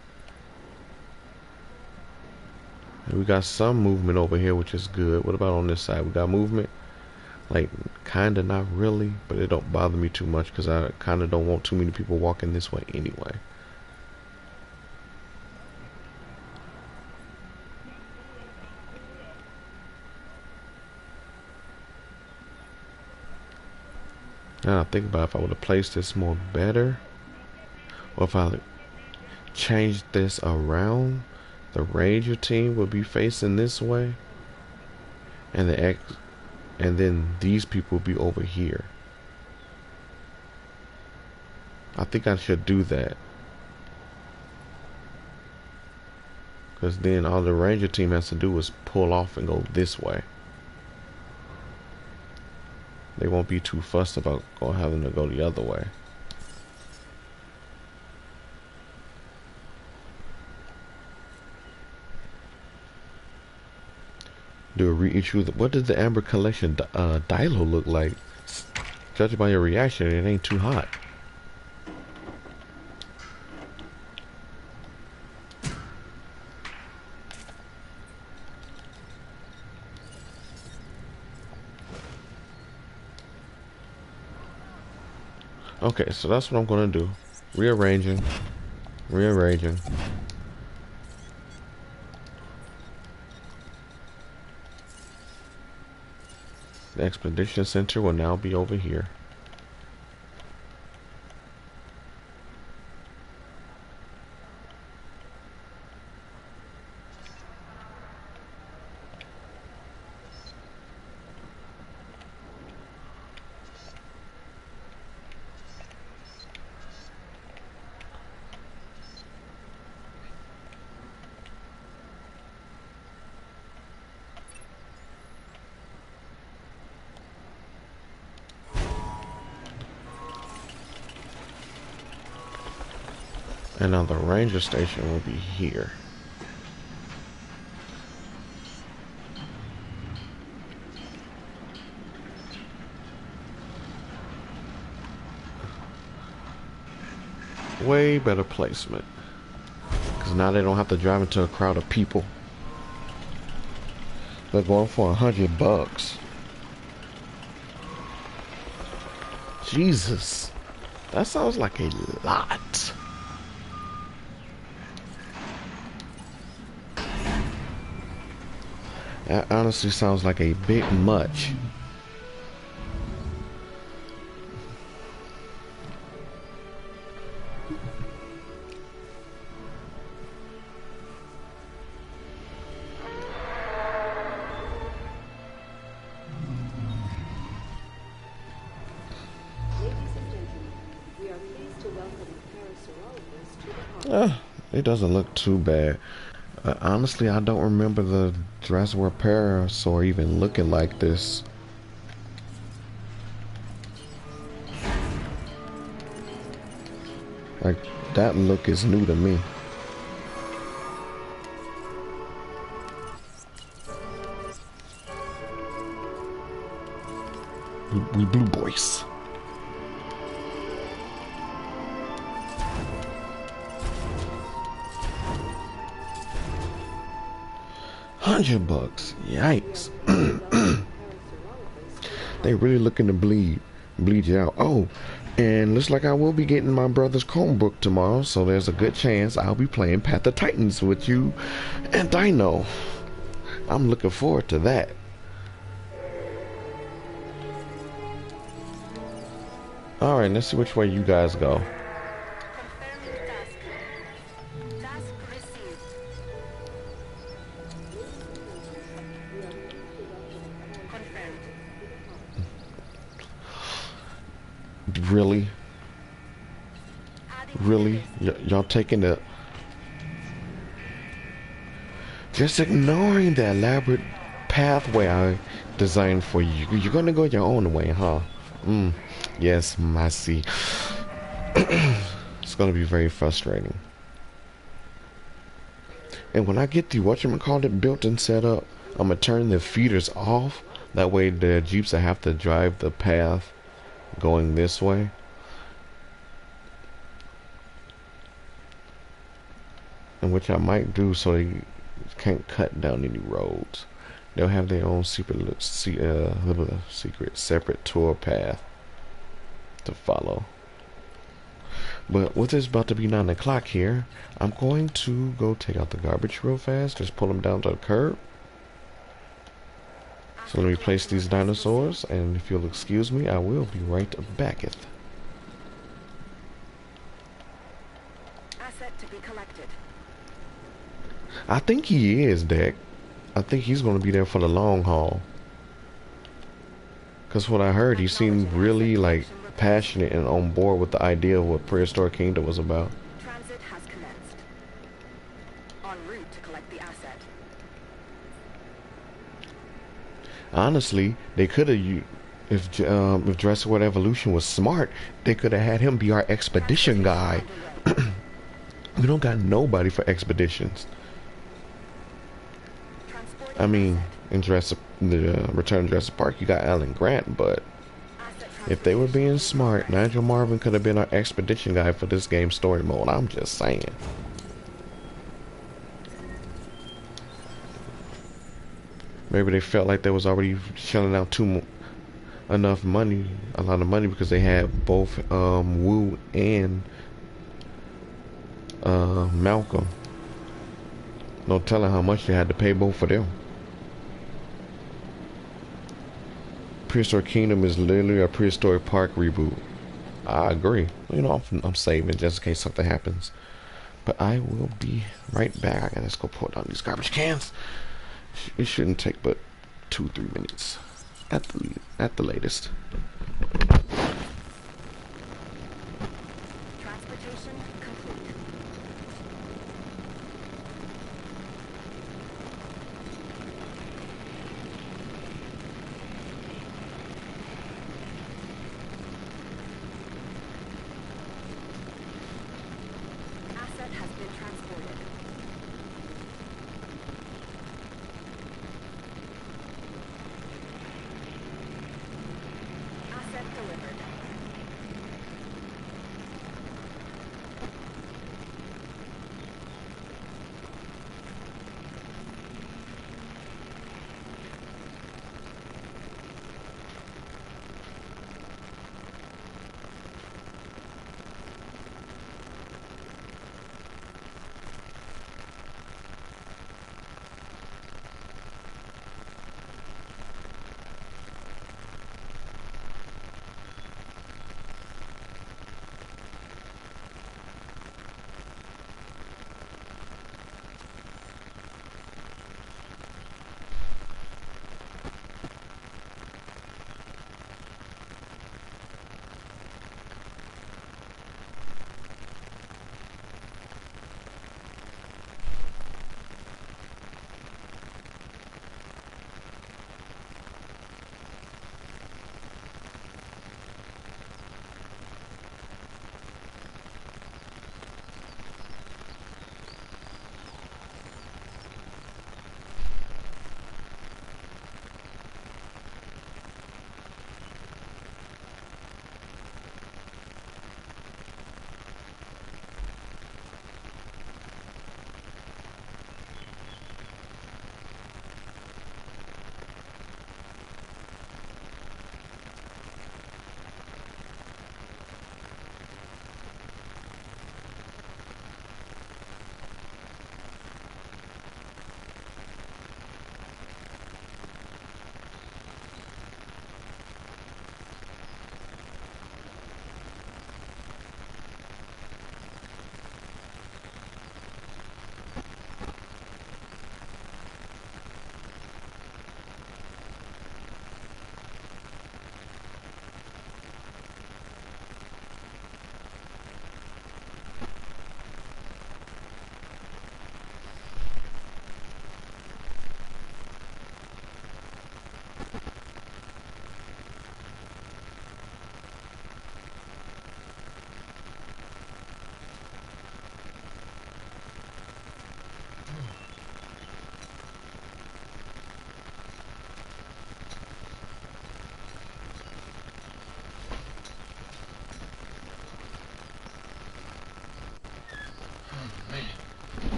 And we got some movement over here, which is good. What about on this side? We got movement. Like, kinda, not really, but it don't bother me too much because I kinda don't want too many people walking this way anyway. Now I think about if I would have placed this more better, or if I changed this around, the ranger team would be facing this way, and and then these people would be over here. I think I should do that, because then all the ranger team has to do is pull off and go this way. They won't be too fussed about having to go the other way. Do a reissue. What does the Amber Collection Dilo look like? Judging by your reaction, it ain't too hot. Okay, so that's what I'm gonna do. Rearranging. Rearranging. The Expedition Center will now be over here. And now the ranger station will be here. Way better placement. Because now they don't have to drive into a crowd of people. They're going for $100. Jesus. That sounds like a lot. That honestly sounds like a bit much. It doesn't look too bad. Honestly, I don't remember the Jurassic World Parasaur even looking like this. Like, that look is new to me. We blue boys. $100. Yikes. They really looking to bleed you out. Oh, and looks like I will be getting my brother's Chromebook tomorrow, so there's a good chance I'll be playing Path of Titans with you and Dino. I'm looking forward to that. Alright, let's see which way you guys go. Really? Really? Y'all taking the... Just ignoring the elaborate pathway I designed for you. You're gonna go your own way, huh? Yes, I see. It's gonna be very frustrating. And when I get the whatchamacallit built and set up, I'm gonna turn the feeders off. That way the Jeeps that have to drive the path going this way. And which I might do so they can't cut down any roads. They'll have their own secret separate tour path to follow. But with it's about to be 9 o'clock here, I'm going to go take out the garbage real fast. Just pull them down to the curb. So let me place these dinosaurs, and if you'll excuse me, I will be right back. Asset to be collected. I think he is, Deck. I think he's going to be there for the long haul. Because what I heard, he seemed really like passionate and on board with the idea of what Prehistoric Kingdom was about. Transit has commenced. En route to collect the asset. Honestly, they could have, if Jurassic World Evolution was smart, they could have had him be our expedition guy. We don't got nobody for expeditions. I mean, in the Return of Jurassic Park, you got Alan Grant, but if they were being smart, Nigel Marvin could have been our expedition guy for this game story mode. I'm just saying. Maybe they felt like they was already shelling out enough money, a lot of money, because they had both Wu and Malcolm. No telling how much they had to pay both of them. Prehistoric Kingdom is literally a Prehistoric Park reboot. I agree. You know, I'm saving just in case something happens. But I will be right back. I gotta just go pour down these garbage cans. It shouldn't take but 2-3 minutes at the latest. Transportation complete. Asset has been transported. Asset delivered.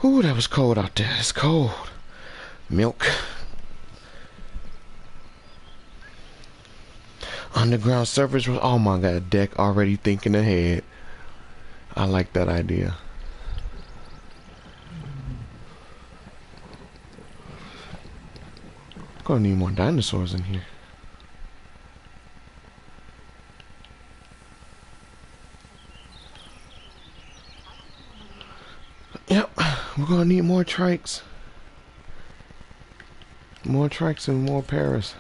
Ooh, that was cold out there. It's cold. Milk. Underground servers was, oh my god, deck already thinking ahead. I like that idea. Gonna need more dinosaurs in here. Yep, we're gonna need more trikes. More trikes and more Paris.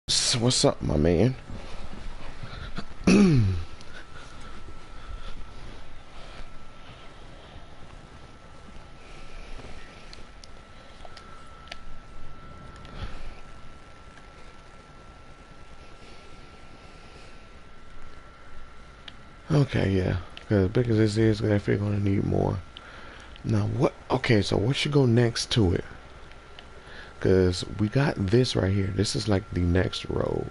So what's up, my man? Okay, yeah. Because as big as this is, I feel gonna need more. Now what? Okay, so what should go next to it? Because we got this right here. This is like the next road.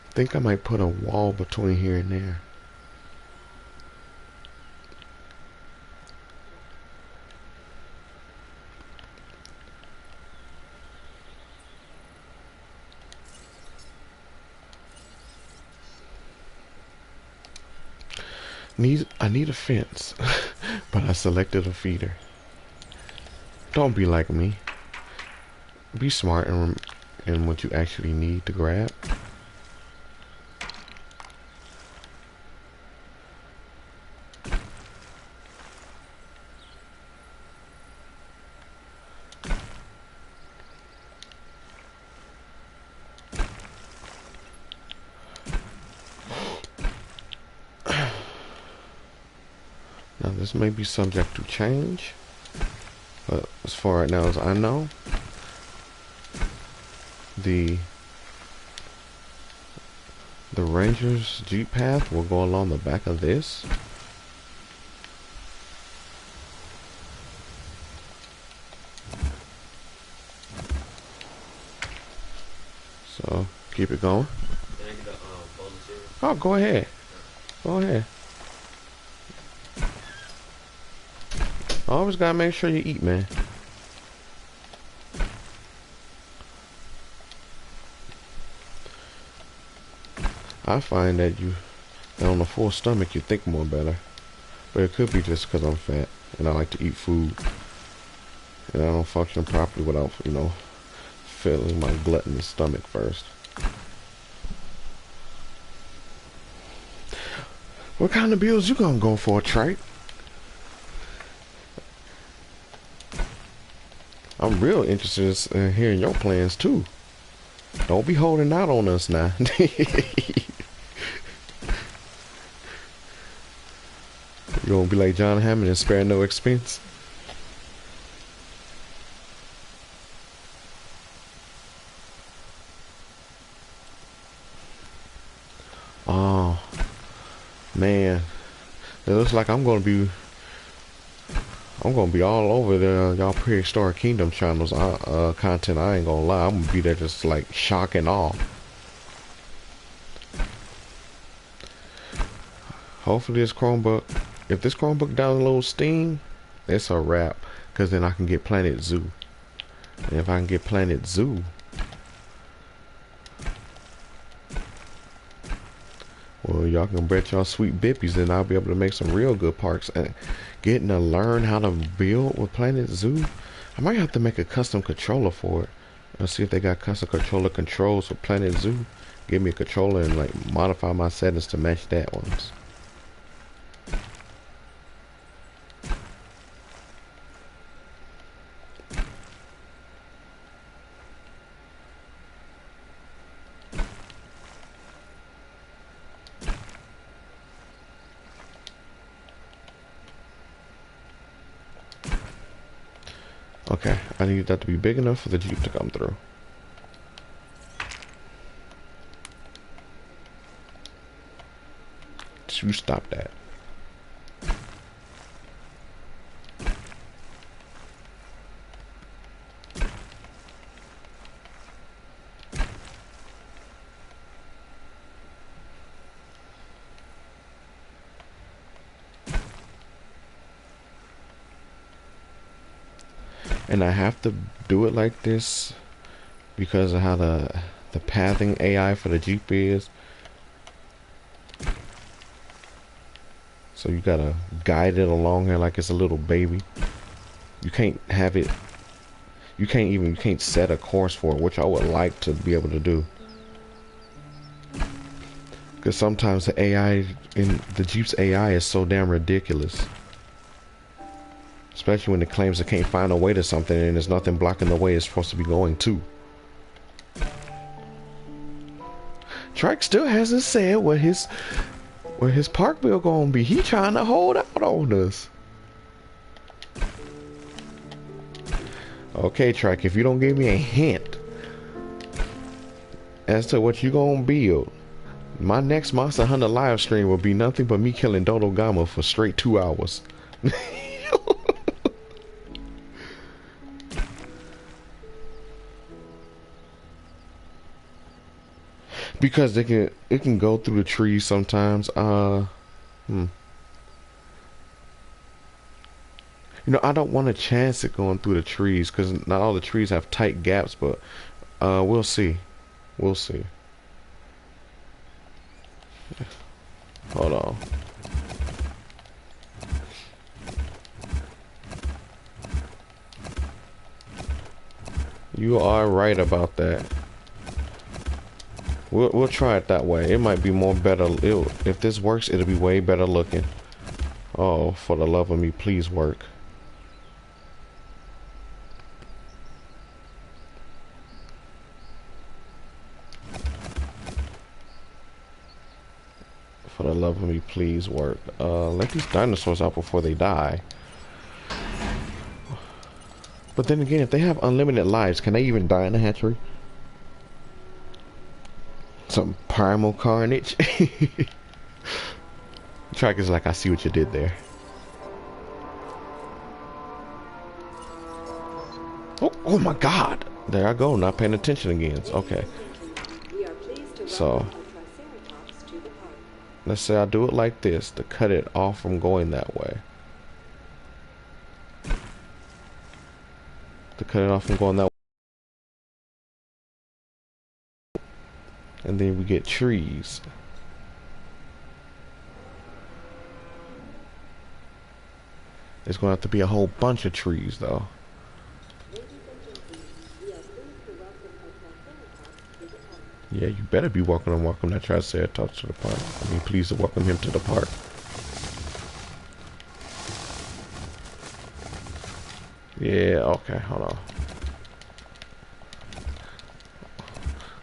I think I might put a wall between here and there. I need a fence, but I selected a feeder. Don't be like me. Be smart in what you actually need to grab. Now this may be subject to change, but as far right now as I know, the Ranger's Jeep path will go along the back of this. So keep it going. Can I get a volunteer? Oh, go ahead. Go ahead. Always gotta make sure you eat, man. I find that on a full stomach, you think more better. But it could be just because I'm fat and I like to eat food. And I don't function properly without, filling my gluttonous stomach first. What kind of bills you gonna go for, Trite? I'm real interested in hearing your plans too. Don't be holding out on us now. You gonna be like John Hammond and spare no expense? Oh man, it looks like I'm gonna be all over the y'all prehistoric kingdom channels content. I ain't gonna lie, I'm gonna be there just like shock and awe. Hopefully this Chromebook, if this Chromebook downloads Steam, it's a wrap. Cause then I can get Planet Zoo. And if I can get Planet Zoo, well, y'all can bet y'all sweet bippies, then I'll be able to make some real good parks. And getting to learn how to build with Planet Zoo, I might have to make a custom controller for it. Let's see if they got custom controller controls for Planet Zoo. Give me a controller and like modify my settings to match that ones. Okay, I need that to be big enough for the Jeep to come through. You stop that. And I have to do it like this because of how the pathing AI for the Jeep is. So you gotta guide it along here like it's a little baby. You can't have it, you can't set a course for it, which I would like to be able to do. Because sometimes the AI in the Jeep's AI is so damn ridiculous. Especially when it claims it can't find a way to something and there's nothing blocking the way it's supposed to be going to. Trike still hasn't said what his park bill gonna be. He trying to hold out on us. Okay, Trike, if you don't give me a hint as to what you gonna build, my next Monster Hunter live stream will be nothing but me killing Dodo Gama for straight 2 hours. Because it can go through the trees sometimes. You know, I don't want to chance it going through the trees because not all the trees have tight gaps, but we'll see. We'll see. Hold on. You are right about that. We'll try it that way. It might be more better. If this works, it'll be way better looking. Oh, for the love of me, please work. For the love of me, please work. Let these dinosaurs out before they die. But then again, if they have unlimited lives, can they even die in a hatchery? Some primal carnage. Track is like, I see what you did there. Oh my God! There I go, not paying attention again. Okay. So let's say I do it like this to cut it off from going that way. To cut it off from going that way. And then we get trees. There's going to have to be a whole bunch of trees, though. Yeah, you better be welcome that Triceratops to the park. I mean, please welcome him to the park. Yeah, okay, hold on.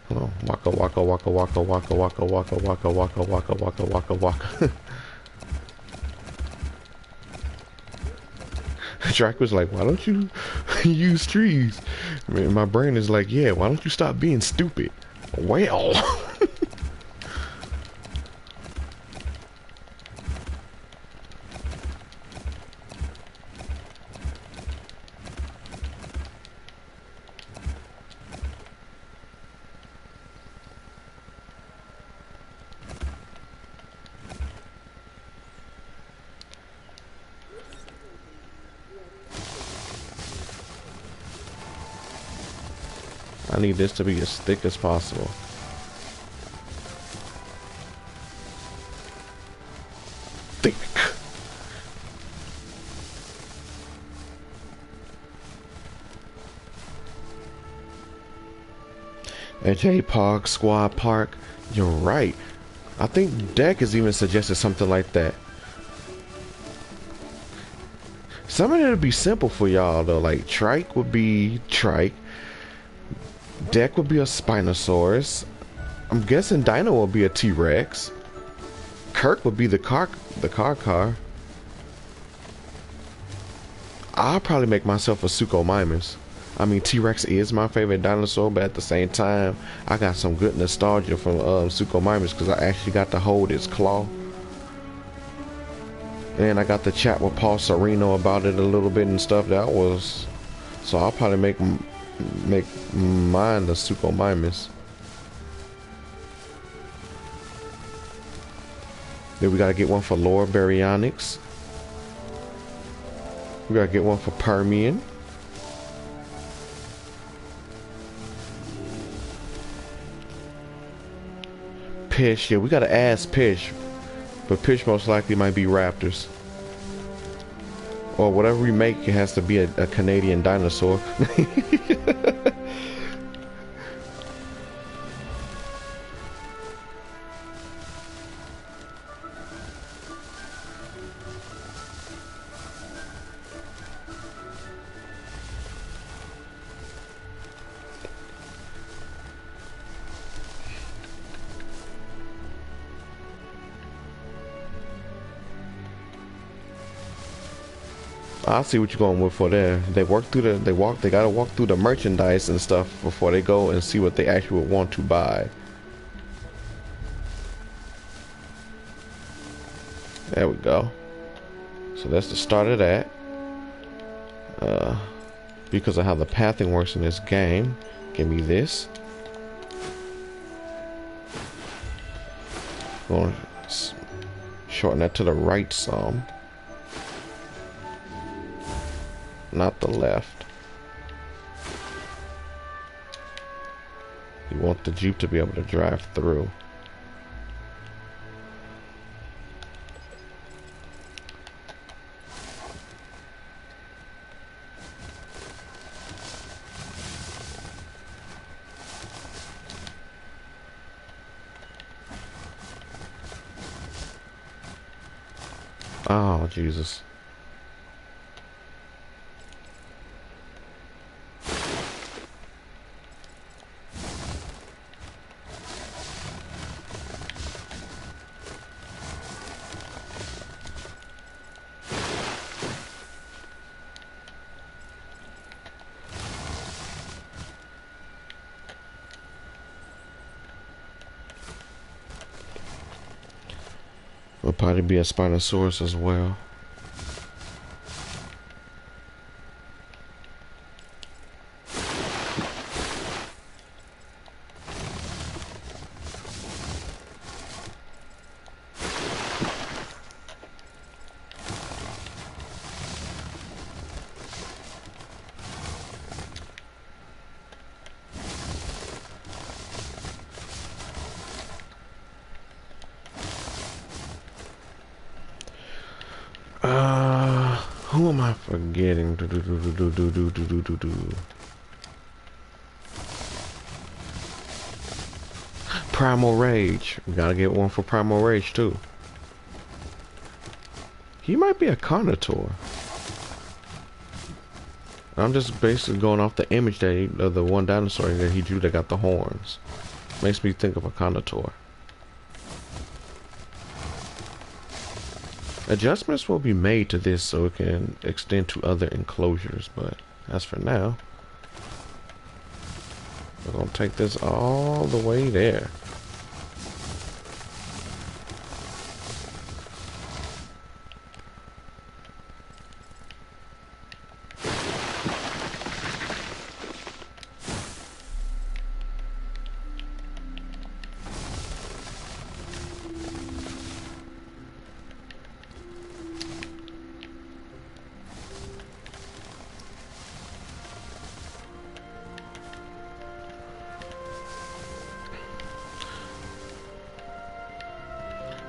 Hold on. Waka waka waka waka waka waka waka waka waka waka waka waka waka. Drac was like, why don't you use trees? I mean, my brain is like, yeah, why don't you stop being stupid? Well. I need this to be as thick as possible. Thick. At J-Pog Squad Park, you're right. I think Deck has even suggested something like that. Something that'll be simple for y'all though, like Trike would be Trike. Deck would be a Spinosaurus. I'm guessing Dino will be a T-Rex. Kirk would be the car. I'll probably make myself a Suchomimus. I mean, T-Rex is my favorite dinosaur, but at the same time, I got some good nostalgia from Suchomimus because I actually got to hold its claw. And I got to chat with Paul Sereno about it a little bit and stuff. That was... So I'll probably make mine the Suchomimus. Then we gotta get one for Lower Baryonyx. We gotta get one for Permian. Pish, yeah, we gotta ask Pish. But Pish most likely might be Raptors. Or whatever we make, it has to be a Canadian dinosaur. I see what you're going with for there. They gotta walk through the merchandise and stuff before they go and see what they actually would want to buy. There we go. So that's the start of that. Because of how the pathing works in this game, give me this. Going to shorten that to the right some. Not the left. You want the Jeep to be able to drive through. Oh, Jesus. Will probably be a Spinosaurus as well. Who am I forgetting? Primal Rage. We gotta get one for Primal Rage too. He might be a Carnotaur. I'm just basically going off the image that of the one dinosaur that he drew that got the horns. Makes me think of a Carnotaur. Adjustments will be made to this so it can extend to other enclosures, but as for now, we're gonna take this all the way there.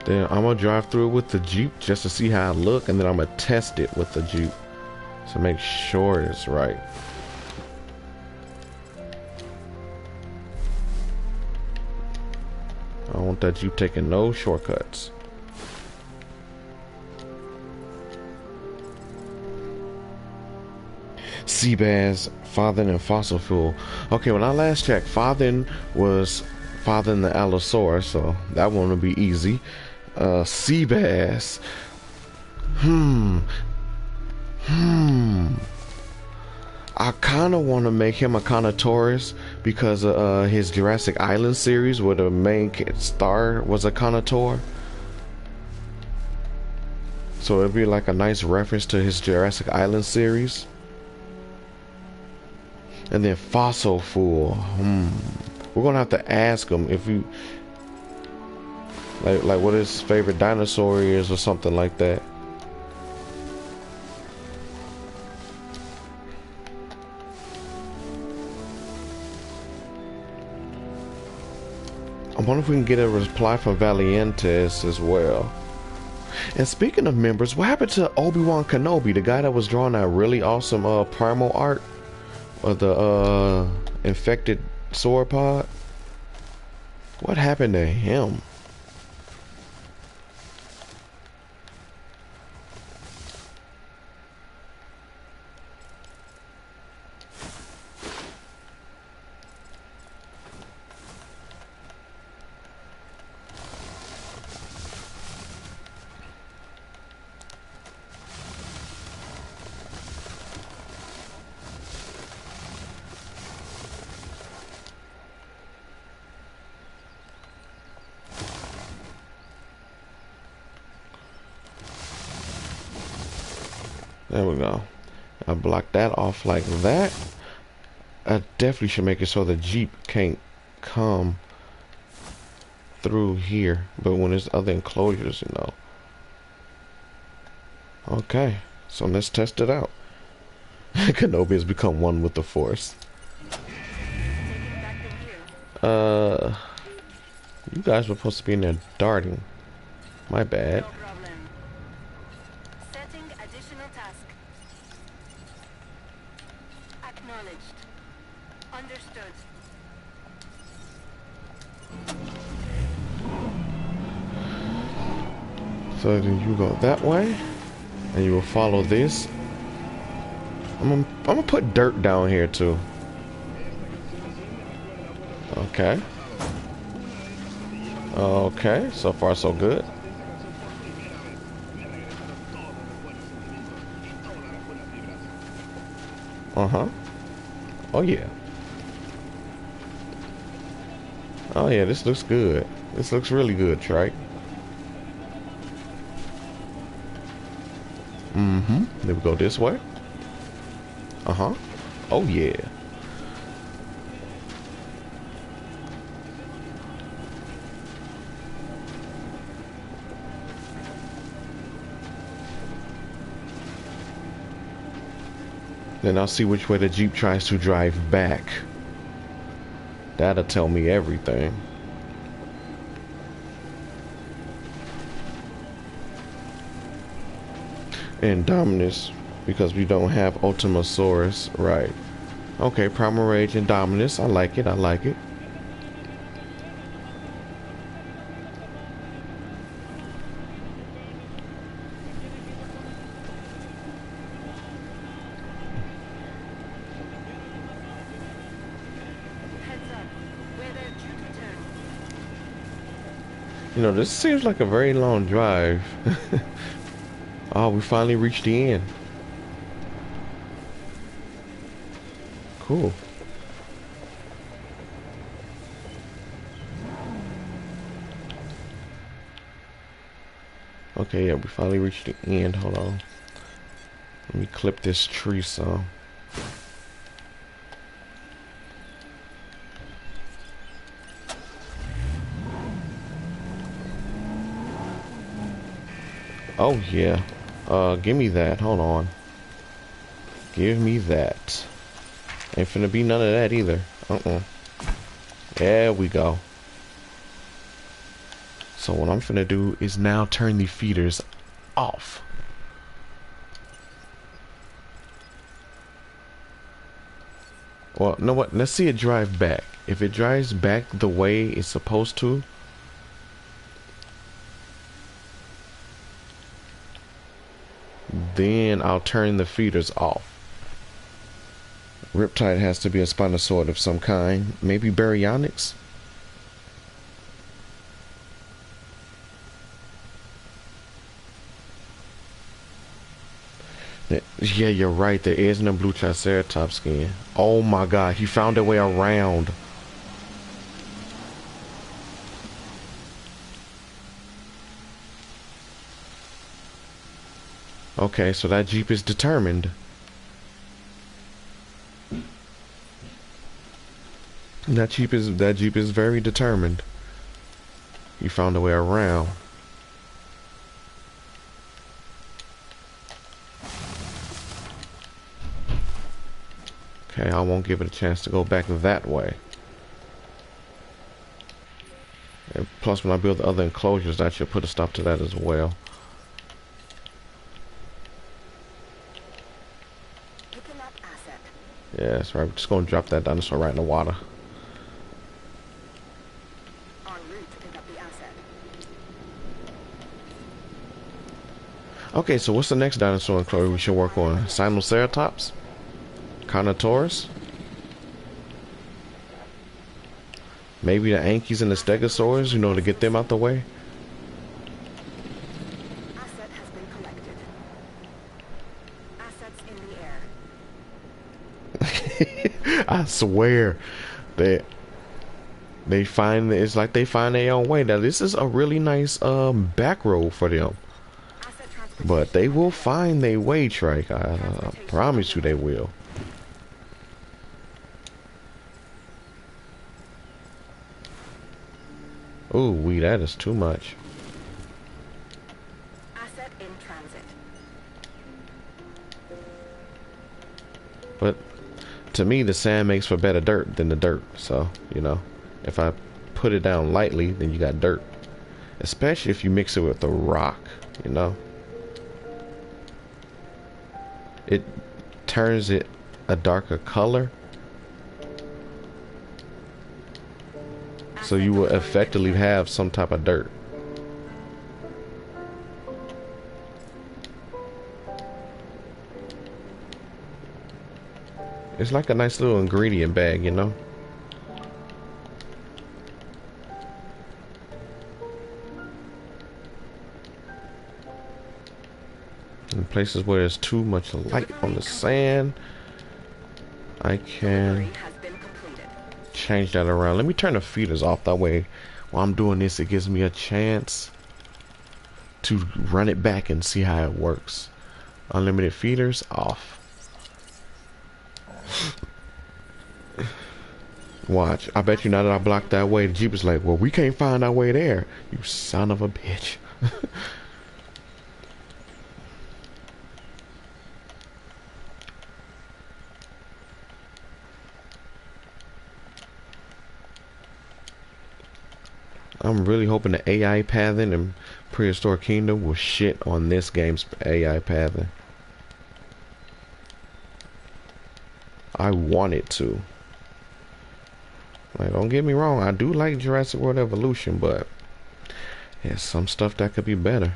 Then I'm gonna drive through it with the Jeep just to see how I look, and then I'm gonna test it with the Jeep to make sure it's right. I don't want that Jeep taking no shortcuts. Sea bass, Fathin, and fossil fuel. Okay, when I last checked, Fathin was Fathin the Allosaurus, so that one will be easy. Sea bass. Hmm. I kind of want to make him a Carnotaurus because of his Jurassic Island series, where the main star was a Carnotaur. So it'd be like a nice reference to his Jurassic Island series. And then Fossil Fool. We're gonna have to ask him if you like what his favorite dinosaur is or something like that. I wonder if we can get a reply from Valientes as well. And speaking of members, what happened to Obi-Wan Kenobi, the guy that was drawing that really awesome primal art of the infected sauropod? What happened to him? There we go. I blocked that off like that. I definitely should make it so the Jeep can't come through here. But when there's other enclosures, you know. Okay, so let's test it out. Kenobi has become one with the Force. You guys were supposed to be in there darting. My bad. So then you go that way, and you will follow this. I'm gonna put dirt down here too. Okay. Okay, so far so good. Uh-huh. Oh yeah. Oh yeah, this looks good. This looks really good, Trike. Then we go this way. Uh-huh. Oh yeah. Then I'll see which way the Jeep tries to drive back. That'll tell me everything. And Dominus, because we don't have Ultimasaurus, right? Okay, Primal Rage and Dominus. I like it. I like it. You know, this seems like a very long drive. Oh, we finally reached the end. Cool. Okay, yeah, we finally reached the end. Hold on. Let me clip this tree some. Oh, yeah. Give me that. Hold on. Give me that. Ain't finna be none of that either. There we go. So what I'm finna do is now turn the feeders off. Well, you know what? Let's see it drive back. If it drives back the way it's supposed to, then I'll turn the feeders off. Riptide has to be a Spinosaurus of some kind. Maybe Baryonyx? Yeah, you're right. There isn't a blue Triceratops skin. Oh my god, he found a way around. Okay, so that Jeep is determined. That Jeep is very determined. He found a way around. Okay, I won't give it a chance to go back that way. And plus, when I build the other enclosures, that should put a stop to that as well. Picking up asset. Yeah, that's right. We're just gonna drop that dinosaur right in the water. En route to pick up the asset. Okay, so what's the next dinosaur enclosure we should work on? Sinoceratops? Carnotaurus? Maybe the Ankies and the Stegosaurs, you know, to get them out the way? Asset has been collected. Assets in the air. I swear they find, it's like they find their own way. Now this is a really nice back road for them, Asset transportation. but they will find their way, Trike. I promise you they will. Ooh, that is too much. Asset in transit. But to me, the sand makes for better dirt than the dirt. So, you know, if I put it down lightly, then you got dirt. Especially if you mix it with the rock, you know. It turns it a darker color. So you will effectively have some type of dirt. It's like a nice little ingredient bag, you know. In places where there's too much light on the sand, I can Delivery has been completed. change that around. Let me turn the feeders off. That way, while I'm doing this, it gives me a chance to run it back and see how it works. Unlimited feeders off. Watch. I bet you now that I blocked that way, the Jeep is like, well, we can't find our way there. You son of a bitch. I'm really hoping the AI pathing and Prehistoric Kingdom will shit on this game's AI pathing. I want it to. Like, don't get me wrong, I do like Jurassic World Evolution, but there's some stuff that could be better.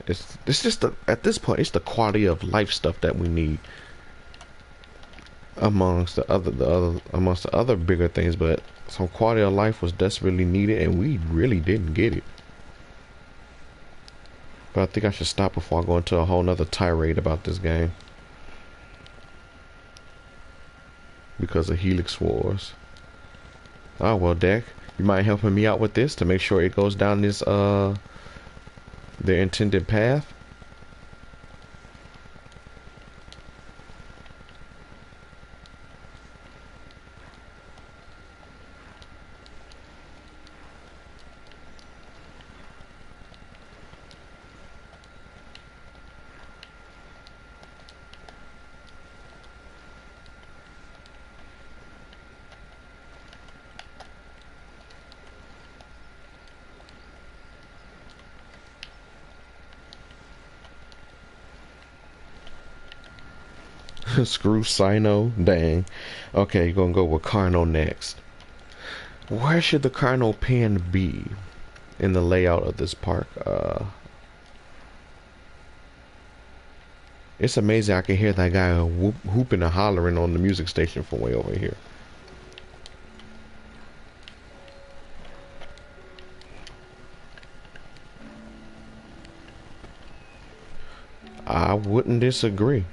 It's just at this point, it's the quality of life stuff that we need amongst the other bigger things, but some quality of life was desperately needed, and we really didn't get it. But I think I should stop before I go into a whole nother tirade about this game because of Helix Wars. Oh well, Deck, you mind helping me out with this to make sure it goes down this the intended path? Screw Sino, dang. Okay, you're gonna go with Carno next. Where should the Carno pen be in the layout of this park? It's amazing I can hear that guy hooping and hollering on the music station from way over here. I wouldn't disagree.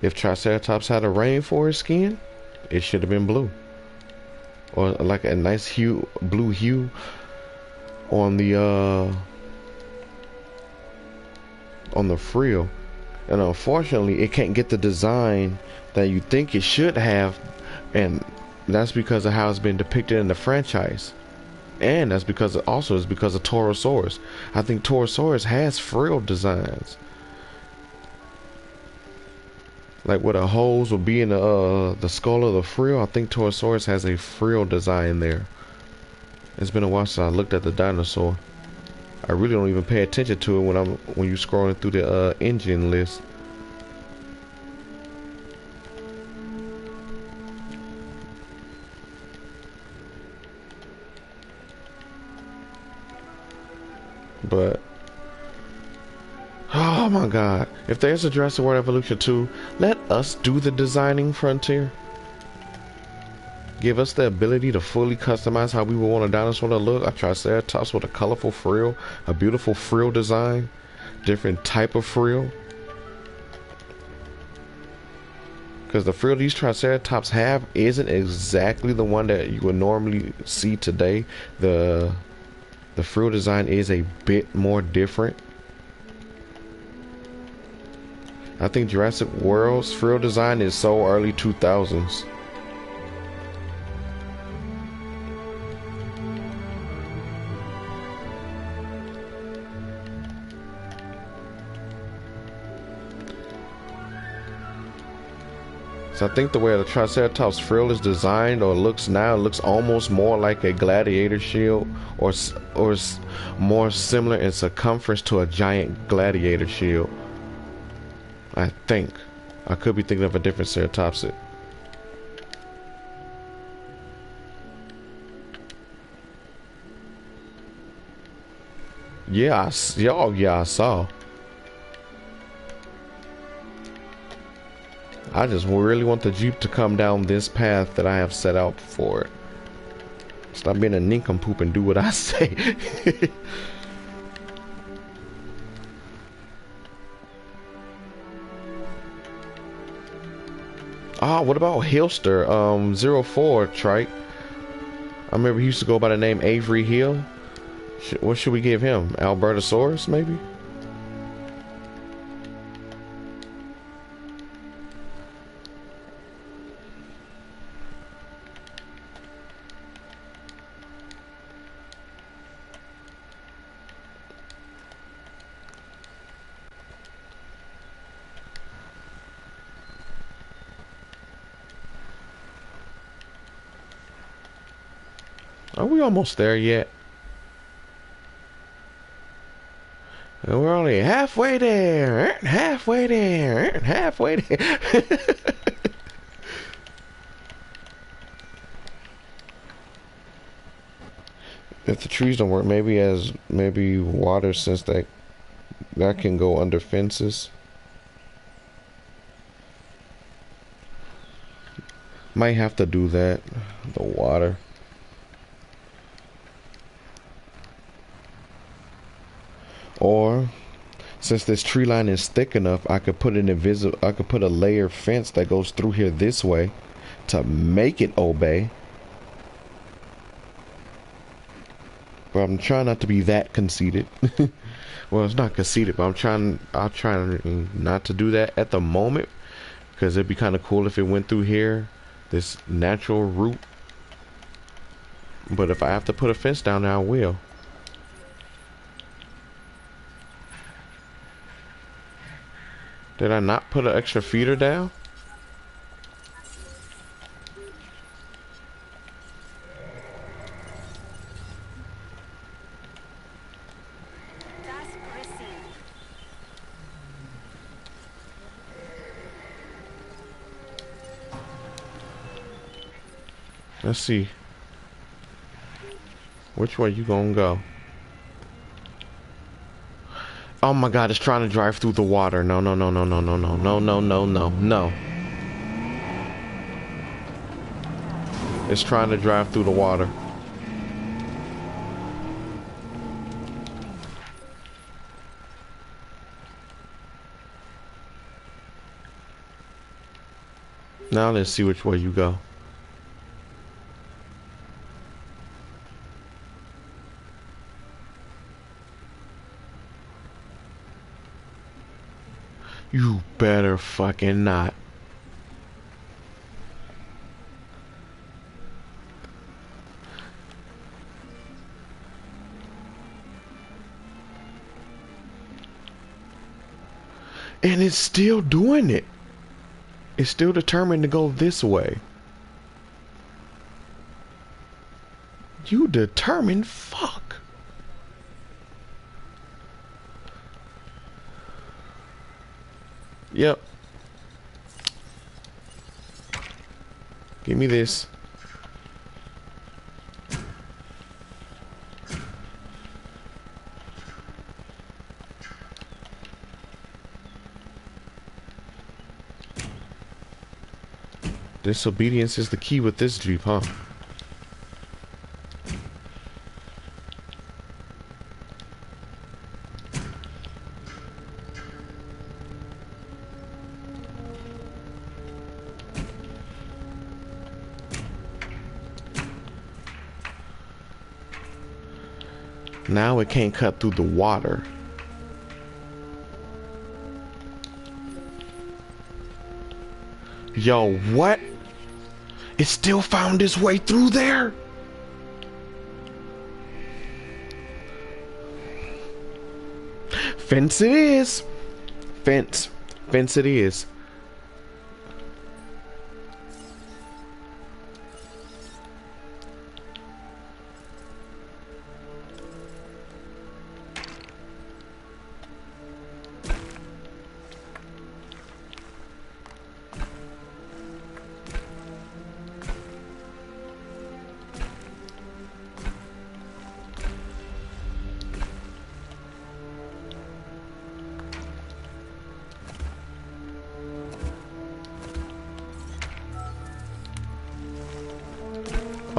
If Triceratops had a rainforest skin, it should have been blue. Or like a nice hue, blue hue on the frill. And unfortunately, it can't get the design that you think it should have, and that's because of how it's been depicted in the franchise. And that's because it's because of Torosaurus. I think Torosaurus has frill designs, like where the holes will be in the skull of the frill. I think Torosaurus has a frill design there. It's been a while since I looked at the dinosaur. I really don't even pay attention to it when you're scrolling through the engine list. But oh my god, if there's a Jurassic World Evolution 2, let us do the designing frontier. Give us the ability to fully customize how we would want a dinosaur to look. A Triceratops with a colorful frill, a beautiful frill design, different type of frill. Because the frill these Triceratops have isn't exactly the one that you would normally see today. The frill design is a bit more different. I think Jurassic World's frill design is so early 2000s. So I think the way the Triceratops frill is designed or looks now, it looks almost more like a gladiator shield, or more similar in circumference to a giant gladiator shield. I think. I could be thinking of a different Ceratops. Yeah, I saw. I just really want the Jeep to come down this path that I have set out for it. Stop being a nincompoop and do what I say. Ah, what about Hillster? 04 trike. I remember he used to go by the name Avery Hill. What should we give him? Albertosaurus, maybe? Are we almost there yet? And we're only halfway there. Halfway there. Halfway there. If the trees don't work, maybe water, since that can go under fences. Might have to do that. The water. Or since this tree line is thick enough, I could put a layer fence that goes through here this way to make it obey. But I'm trying not to be that conceited. Well, it's not conceited, but I'll try not to do that at the moment, because it'd be kind of cool if it went through here, this natural route. But if I have to put a fence down there, I will. Did I not put an extra feeder down? Let's see. Which way you gonna go? Oh my god, it's trying to drive through the water. No, no, no, no, no, no, no, no, no, no, no, no. It's trying to drive through the water. Now let's see which way you go. You better fucking not. And it's still doing it. It's still determined to go this way. You determined fuck. Yep. Give me this. Disobedience is the key with this Jeep, huh? Now it can't cut through the water. Yo, what? It still found its way through there? Fence it is. Fence. Fence it is.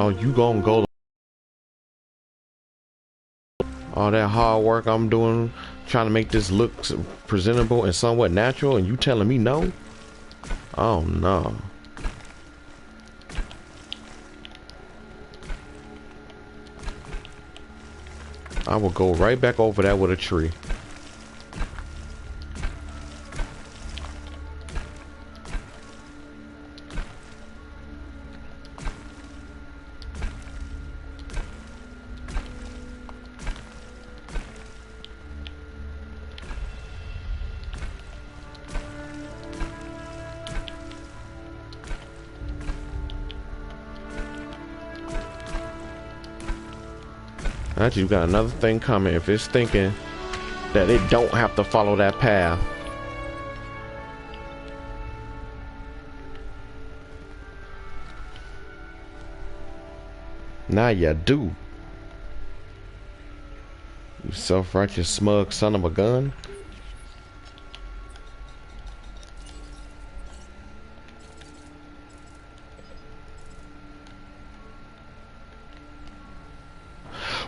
Oh, you gonna go all that hard work I'm doing trying to make this look presentable and somewhat natural, and you telling me no? Oh no. I will go right back over that with a tree. Actually, you got another thing coming if it's thinking that it don't have to follow that path. Now you do. You self-righteous smug son of a gun.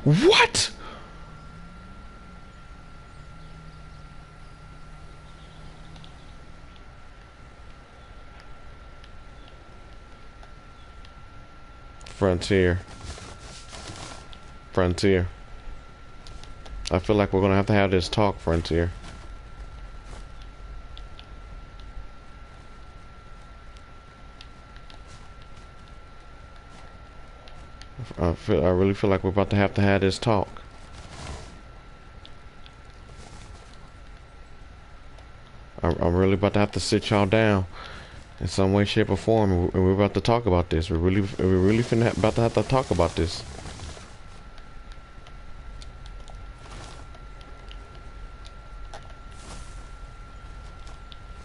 What? Frontier. Frontier. I feel like we're gonna have to have this talk, Frontier. I really feel like we're about to have this talk. I'm really about to have to sit y'all down in some way, shape, or form, and we're about to talk about this. We're really about to have to talk about this.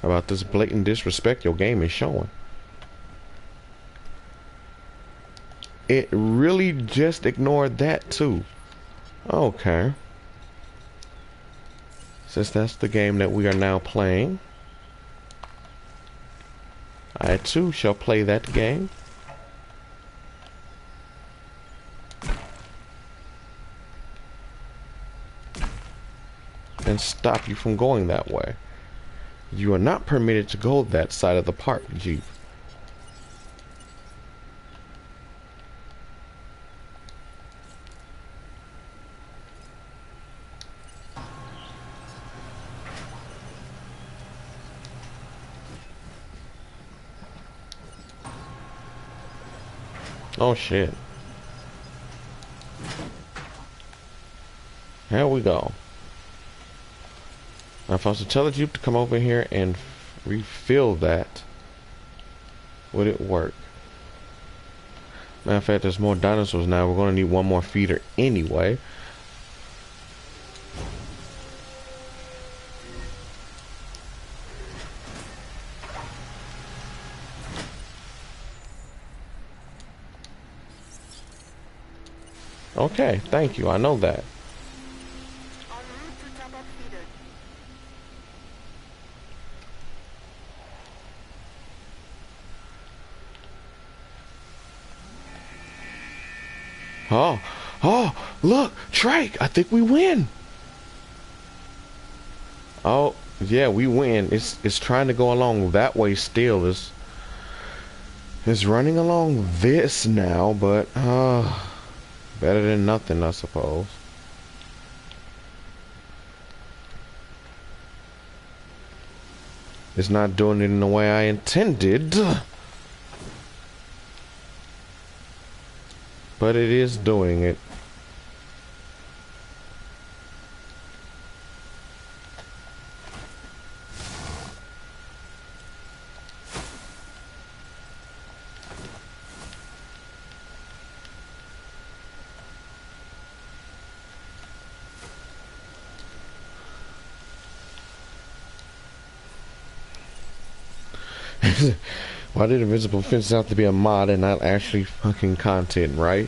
About this blatant disrespect your game is showing. It really just ignored that too. Okay. Since that's the game that we are now playing, I too shall play that game. And stop you from going that way. You are not permitted to go that side of the park, Jeep. Oh shit. Here we go. Now if I was to tell the Jeep to come over here and refill that, would it work? Matter of fact, there's more dinosaurs now. We're gonna need one more feeder anyway. Okay, thank you. I know that. En route to top up feeder. Oh, oh, look, Trike, I think we win. Oh, yeah, we win. It's trying to go along that way still. It's running along this now, but better than nothing, I suppose. It's not doing it in the way I intended. But it is doing it. Why did Invisible Fence have to be a mod and not actually fucking content, right?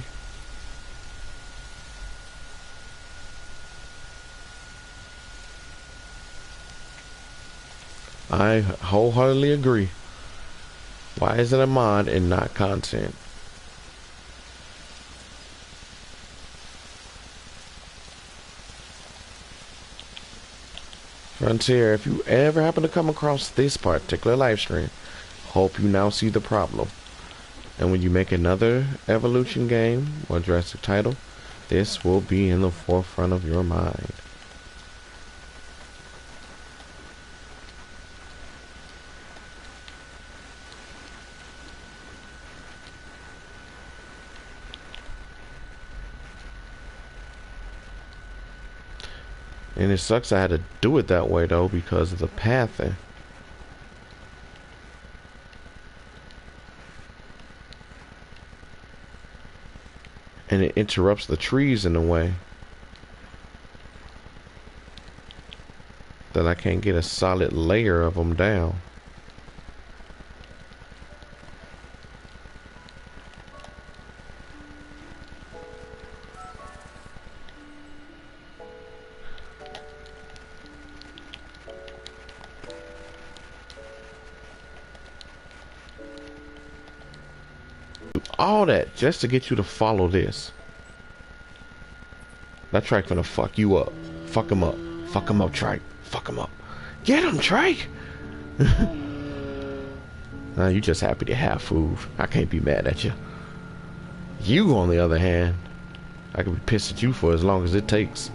I wholeheartedly agree. Why is it a mod and not content? Frontier, if you ever happen to come across this particular live stream, hope you now see the problem. And when you make another Evolution game or Jurassic title, this will be in the forefront of your mind. And it sucks I had to do it that way though because of the pathing. And it interrupts the trees in a way that I can't get a solid layer of them down. All that just to get you to follow this. That track gonna fuck you up. Fuck him up. Fuck him up, Trike. Fuck him up. Get him, Trike! Nah, you just happy to have food. I can't be mad at you. You, on the other hand, I can be pissed at you for as long as it takes.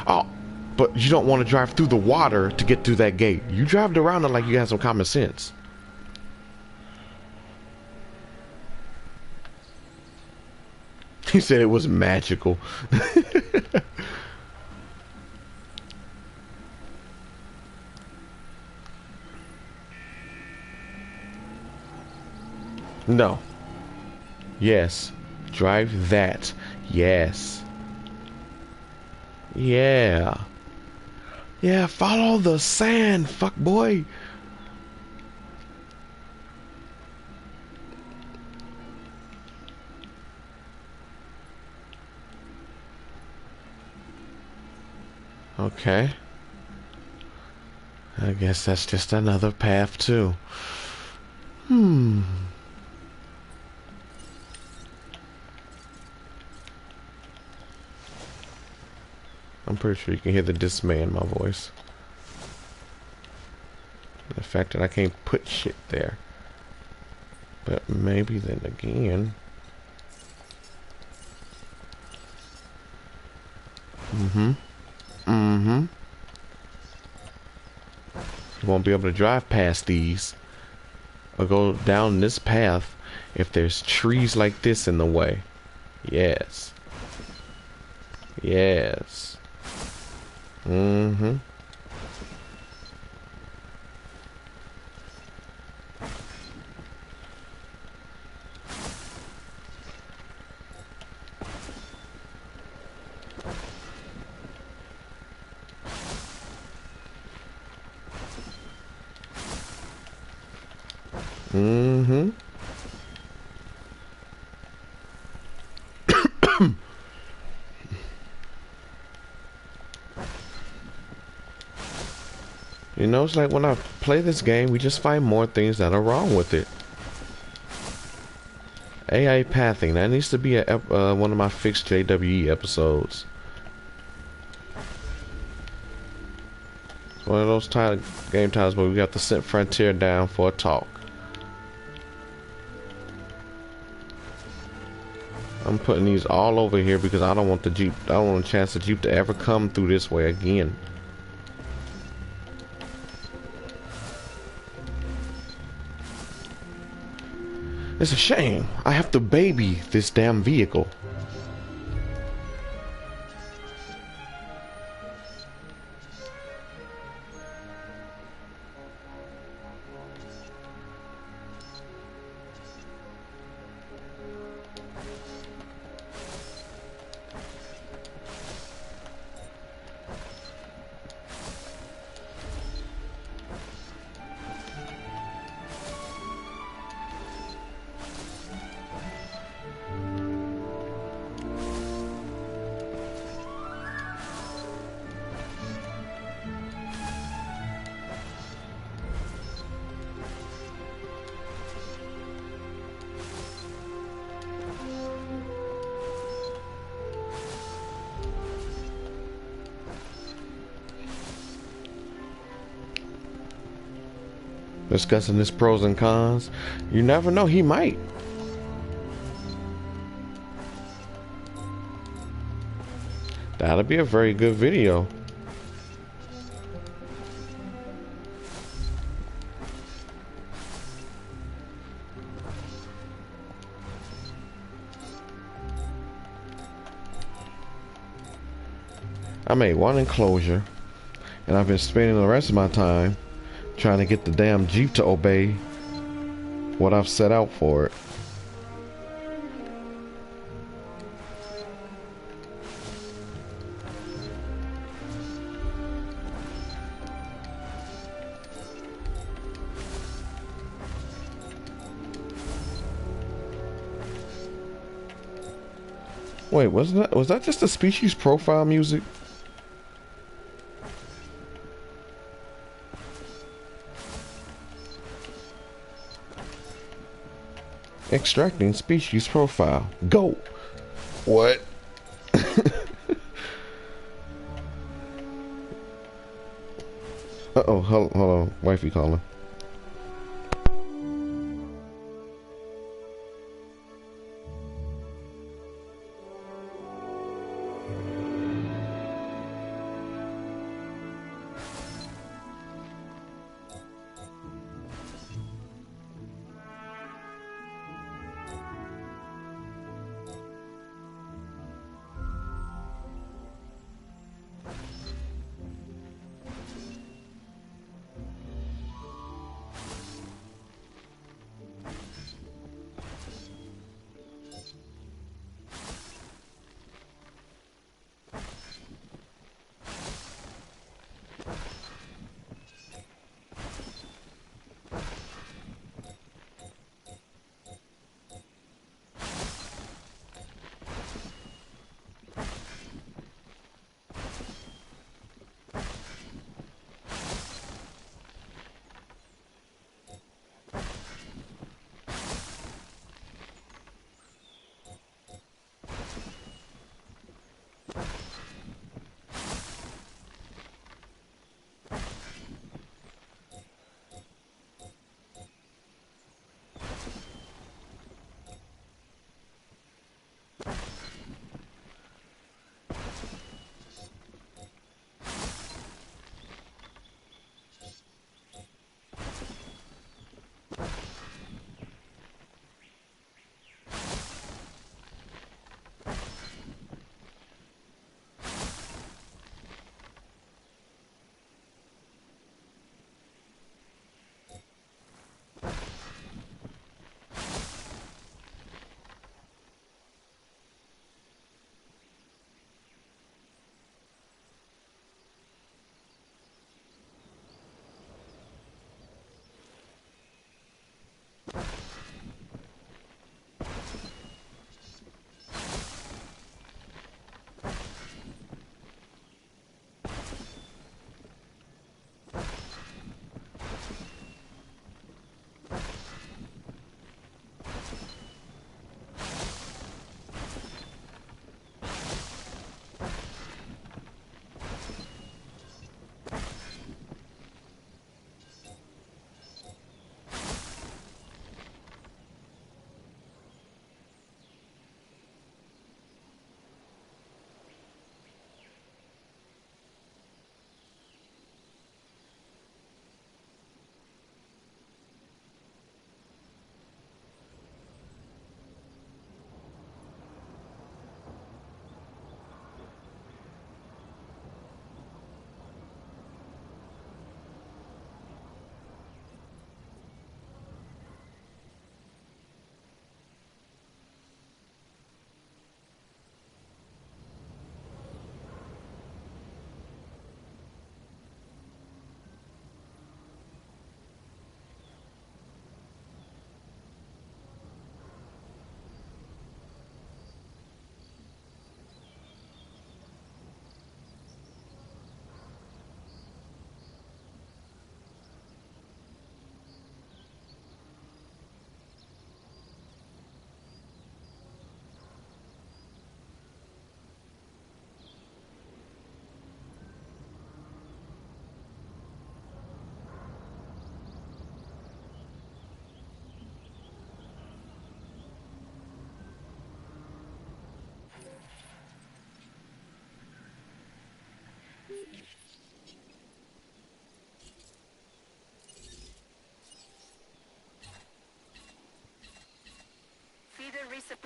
Oh, but you don't want to drive through the water to get through that gate. You drive around it like you have some common sense. He said it was magical. No. Yes. Drive that. Yes. Yeah. Yeah, follow the sand, fuck boy. Okay. I guess that's just another path too. I'm pretty sure you can hear the dismay in my voice. The fact that I can't put shit there. But maybe then again. You won't be able to drive past these. or go down this path if there's trees like this in the way. Yes. Yes. Mm-hmm. Mm-hmm. You know, it's like when I play this game, we just find more things that are wrong with it. AI pathing. That needs to be one of my fixed JWE episodes. It's one of those game titles where we got to send Frontier down for a talk. I'm putting these all over here because I don't want the Jeep. I don't want a chance the Jeep to ever come through this way again. It's a shame. I have to baby this damn vehicle. Discussing his pros and cons. You never know, he might. That'll be a very good video. I made one enclosure, and I've been spending the rest of my time trying to get the damn Jeep to obey what I've set out for it. Wait, was that just the species profile music? Extracting species profile. Go. What? Uh-oh, hold on. Wifey calling.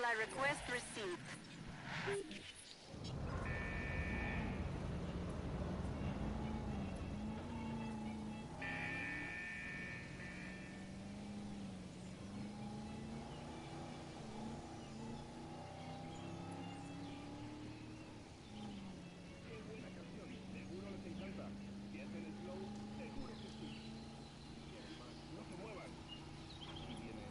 Try request received. Qué buena canción. Seguro les encanta. ¿Sienten el flow? Seguro que sí. ¿Quieren más? No se muevan. Aquí viene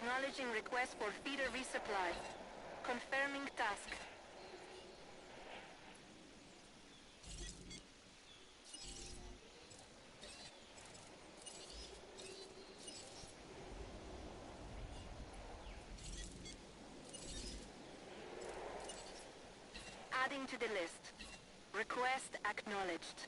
Acknowledging request for feeder resupply. Confirming task. Adding to the list. Request acknowledged.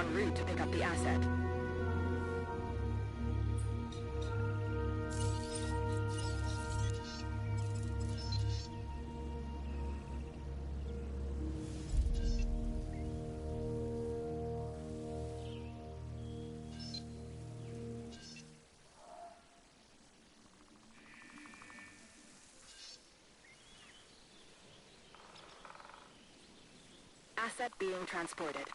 en route to pick up the asset. Asset being transported.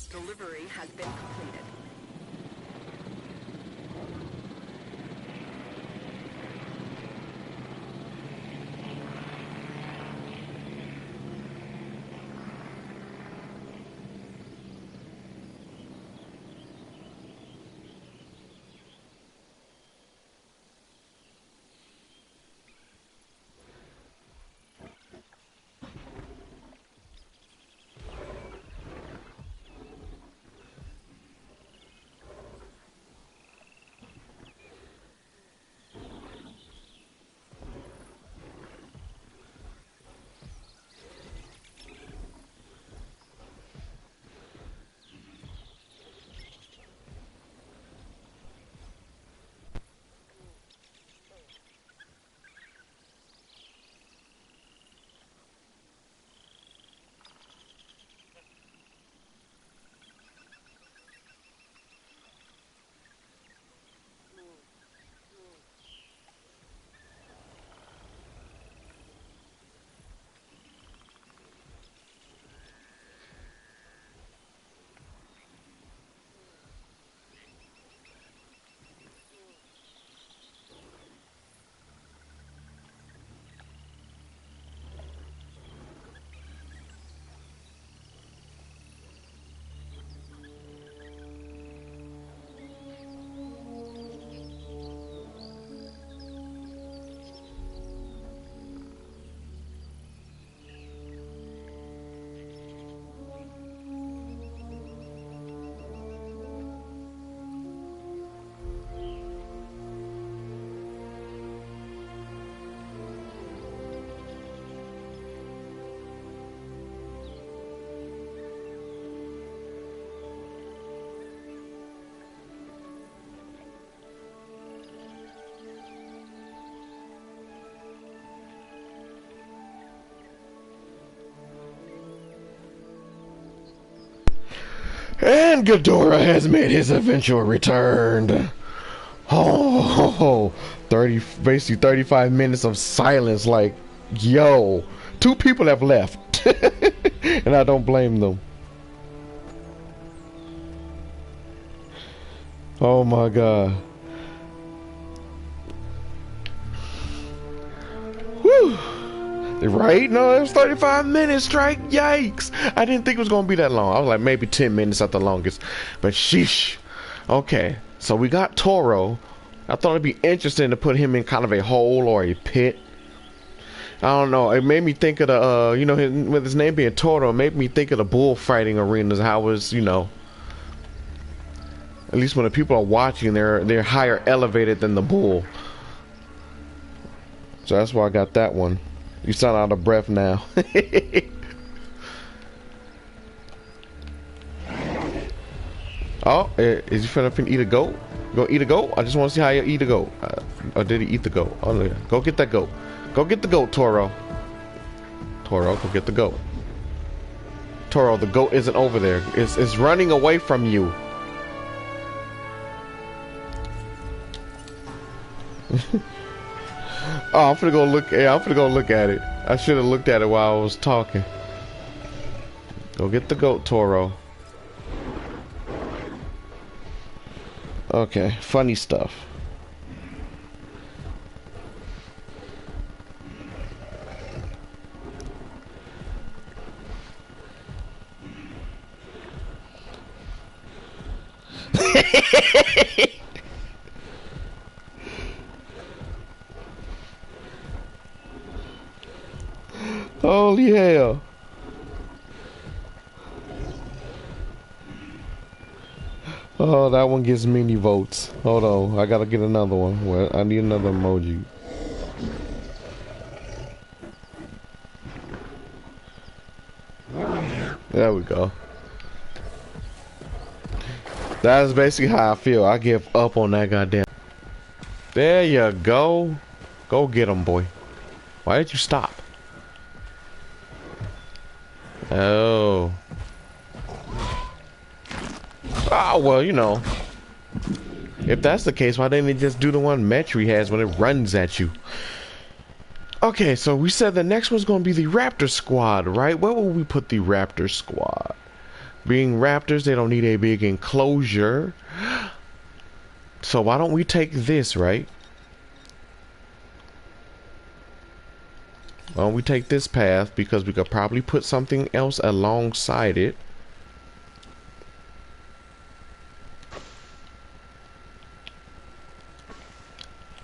Delivery has been completed. And Ghidorah has made his eventual return. Oh, 30, basically 35 minutes of silence. Like, yo, two people have left, and I don't blame them. Oh my god. Whew. Right? No, it was 35 minutes straight. Yikes. I didn't think it was going to be that long. I was like maybe 10 minutes at the longest. But sheesh. Okay. So we got Toro. I thought it'd be interesting to put him in kind of a hole or a pit. I don't know. It made me think of the, you know, with his name being Toro, it made me think of the bullfighting arenas. How it was, you know, At least when the people are watching, they're higher elevated than the bull. So that's why I got that one. You sound out of breath now. Oh, is you finna eat a goat? Go eat a goat? I just want to see how you eat a goat. Or did he eat the goat? Oh, yeah. Go get that goat. Go get the goat, Toro. Toro, go get the goat. Toro, the goat isn't over there. It's running away from you. Oh, I'm finna go look. Yeah, I'm finna go look at it. I should have looked at it while I was talking. Go get the goat, Toro. Okay, funny stuff. Holy hell. Oh, that one gets many votes. Hold on, I gotta get another one. Well, I need another emoji. There we go. That's basically how I feel. I give up on that goddamn. There you go. Go get him, boy. Why did you stop? Oh. Oh, well, you know. If that's the case, why didn't they just do the one Metri has when it runs at you? Okay, so we said the next one's going to be the Raptor Squad, right? Where will we put the Raptor Squad? Being raptors, they don't need a big enclosure. So why don't we take this, right? Why don't we take this path? Because we could probably put something else alongside it.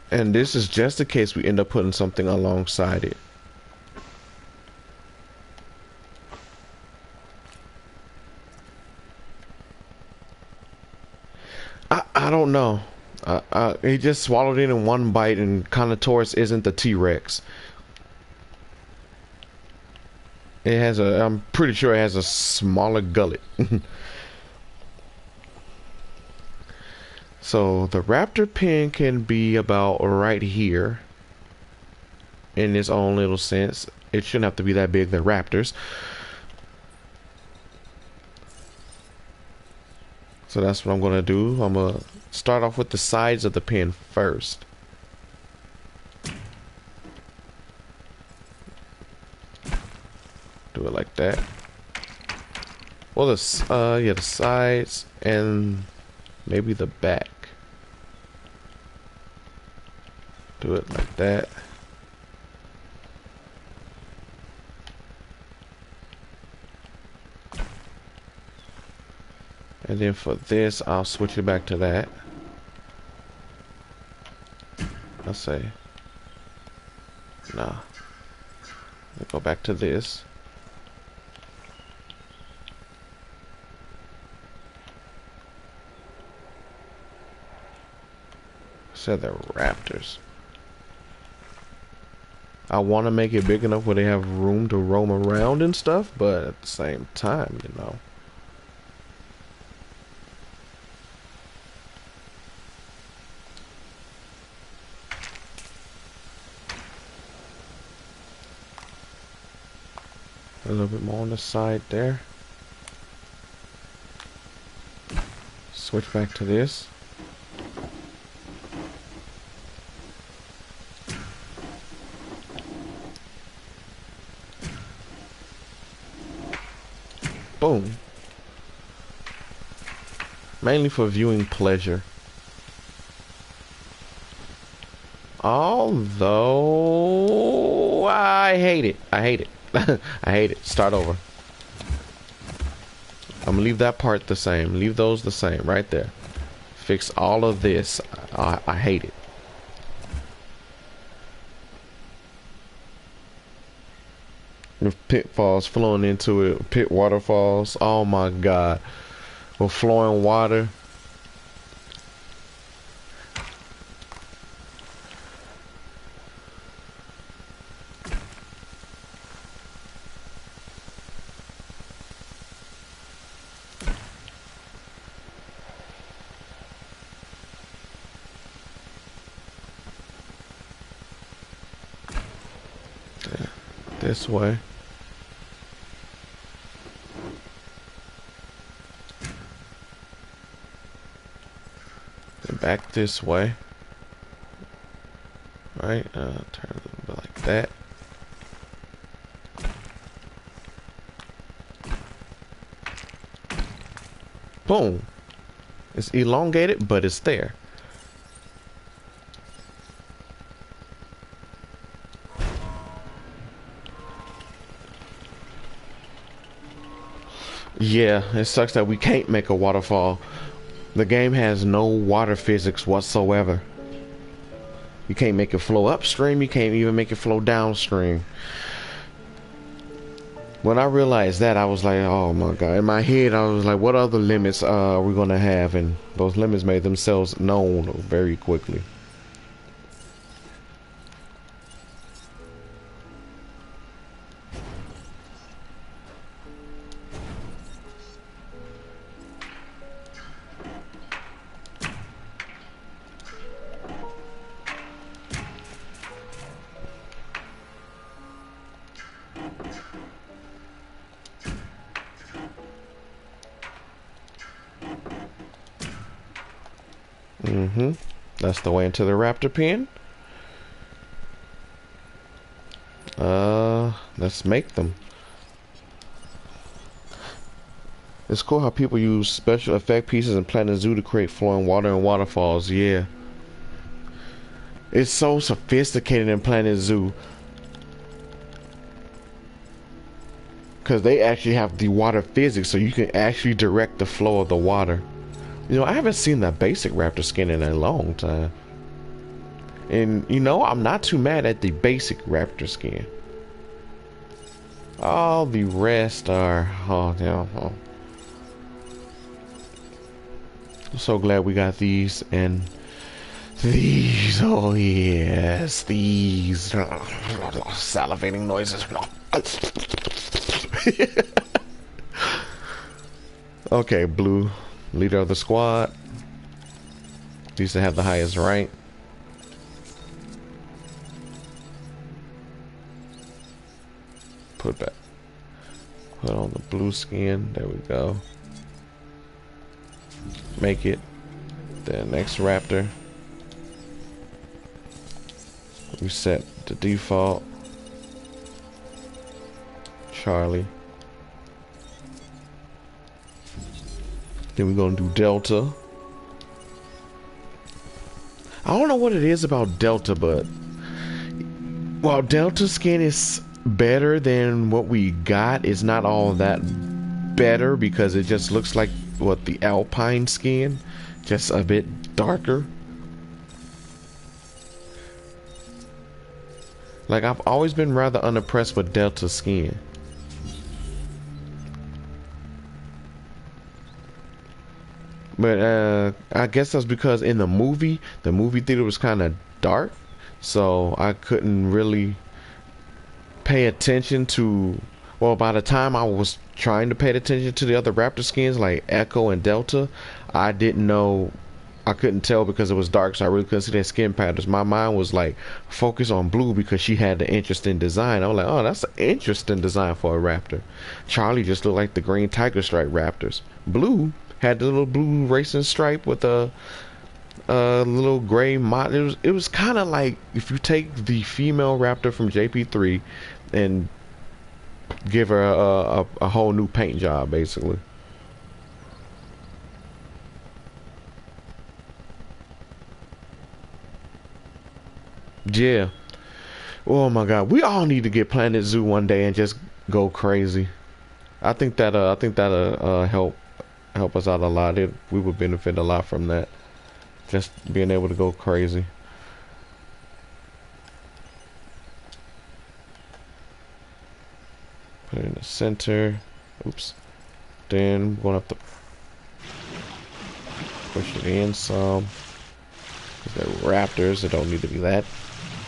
And this is just in case we end up putting something alongside it. I don't know. He just swallowed it in one bite, and Carnotaurus isn't the T-Rex. It has a, I'm pretty sure it has a smaller gullet. So the raptor pen can be about right here in its own little sense. It shouldn't have to be that big. They're raptors. So that's what I'm gonna do. I'm gonna start off with the sides of the pen first. Do it like that. Well, the sides and maybe the back. Do it like that. And then for this, I'll switch it back to that. I'll say, nah. I'll go back to this. Said they're raptors. I want to make it big enough where they have room to roam around and stuff, but at the same time, you know. A little bit more on the side there. Switch back to this. Boom. Mainly for viewing pleasure. Although I hate it. I hate it. I hate it. Start over. I'm gonna leave that part the same. Leave those the same right there. Fix all of this. I hate it. With pitfalls flowing into it, pit waterfalls. Oh my god. With flowing water. this way. Then back this way. Right, turn it a little bit like that. Boom. It's elongated, but it's there. Yeah, it sucks that we can't make a waterfall. The game has no water physics whatsoever. You can't make it flow upstream, you can't even make it flow downstream. When I realized that, I was like, oh my god. In my head, I was like, what other limits are we gonna have? And those limits made themselves known very quickly. That's the way into the raptor pen. Let's make them. It's cool how people use special effect pieces in Planet Zoo to create flowing water and waterfalls. Yeah. It's so sophisticated in Planet Zoo. Because they actually have the water physics, so you can actually direct the flow of the water. You know, I haven't seen that basic raptor skin in a long time. And, you know, I'm not too mad at the basic raptor skin. All the rest are... Oh, yeah. Oh. I'm so glad we got these and... These. Oh, yes. These. Salivating noises. Okay, Blue. Leader of the squad. Used to have the highest rank. Put back. Put on the blue skin. There we go. Make it. The next raptor. Reset the default. Charlie. Then we're gonna do Delta. I don't know what it is about Delta, but while Delta skin is better than what we got, it's not all that better because it just looks like what the Alpine skin, just a bit darker. Like, I've always been rather unimpressed with Delta skin. But I guess that's because in the movie theater was kind of dark, so I couldn't really pay attention to, well, by the time I was trying to pay attention to the other raptor skins like Echo and Delta, I didn't know, I couldn't tell because it was dark, so I really couldn't see their skin patterns. My mind was like focused on Blue because she had the interesting design. I was like, oh, that's an interesting design for a raptor. Charlie just looked like the green tiger stripe raptors. Blue had the little blue racing stripe with a little gray mod. It was kind of like if you take the female raptor from JP3 and give her a whole new paint job, basically. Yeah. Oh my God, we all need to get Planet Zoo one day and just go crazy. I think that'll help us out a lot. We would benefit a lot from that. Just being able to go crazy. Put it in the center. Oops. Then we're gonna have to push it in some. They're raptors. They don't need to be that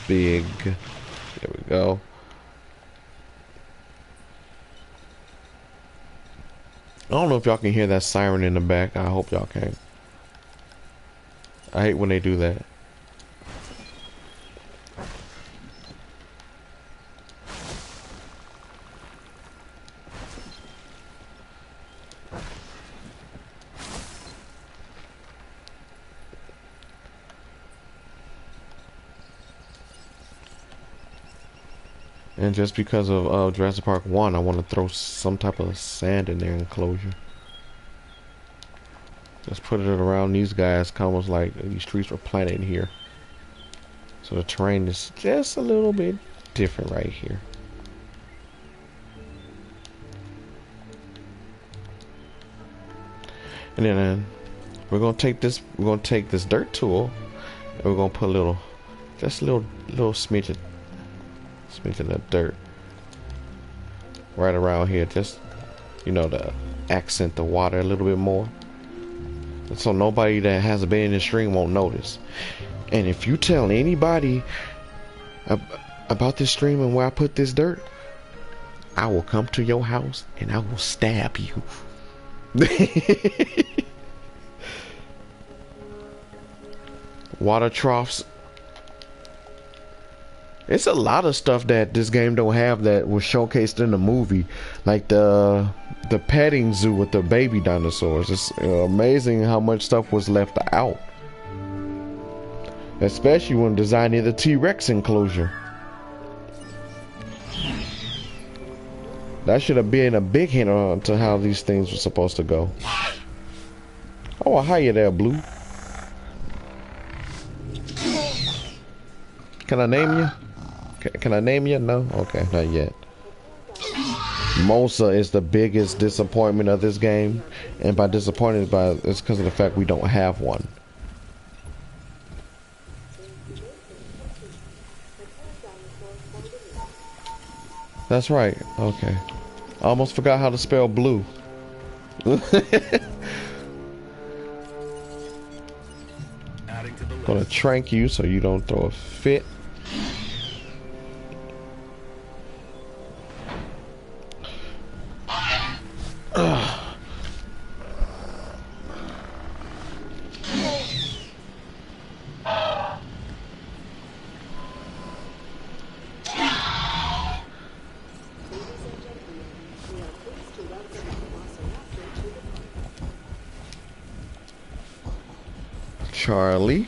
big. There we go. I don't know if y'all can hear that siren in the back. I hope y'all can. I hate when they do that. And just because of Jurassic Park 1, I want to throw some type of sand in their enclosure. Just put it around these guys, almost like these trees were planted here. So the terrain is just a little bit different right here. And then we're gonna take this dirt tool and we're gonna put just a little smidgen of dirt right around here, just to accent the water a little bit more, so nobody that hasn't been in the stream won't notice. And if you tell anybody about this stream and where I put this dirt, I will come to your house and I will stab you. Water troughs. It's a lot of stuff that this game don't have that was showcased in the movie, like the petting zoo with the baby dinosaurs. It's amazing how much stuff was left out, especially when designing the T-Rex enclosure. That should have been a big hint on to how these things were supposed to go. Oh, well, hiya there, Blue. Can I name you? Can I name you? No? Okay, not yet. Mosa is the biggest disappointment of this game. And by disappointed, it's because of the fact we don't have one. That's right. Okay. I almost forgot how to spell blue. Gonna trank you so you don't throw a fit. Charlie.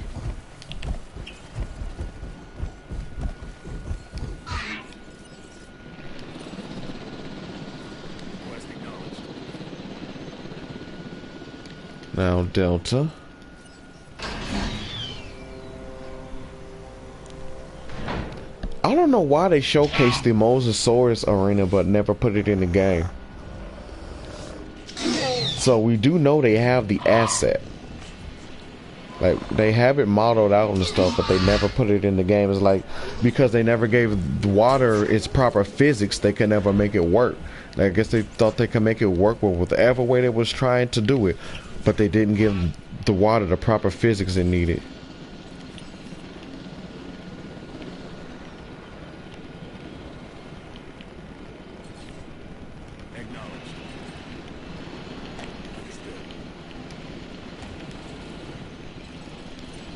Now Delta. I don't know why they showcased the Mosasaurus arena but never put it in the game. So we do know they have the asset. Like, they have it modeled out and stuff, but they never put it in the game. It's like, because they never gave water its proper physics, they can never make it work. I guess they thought they could make it work with whatever way they was trying to do it, but they didn't give the water the proper physics it needed.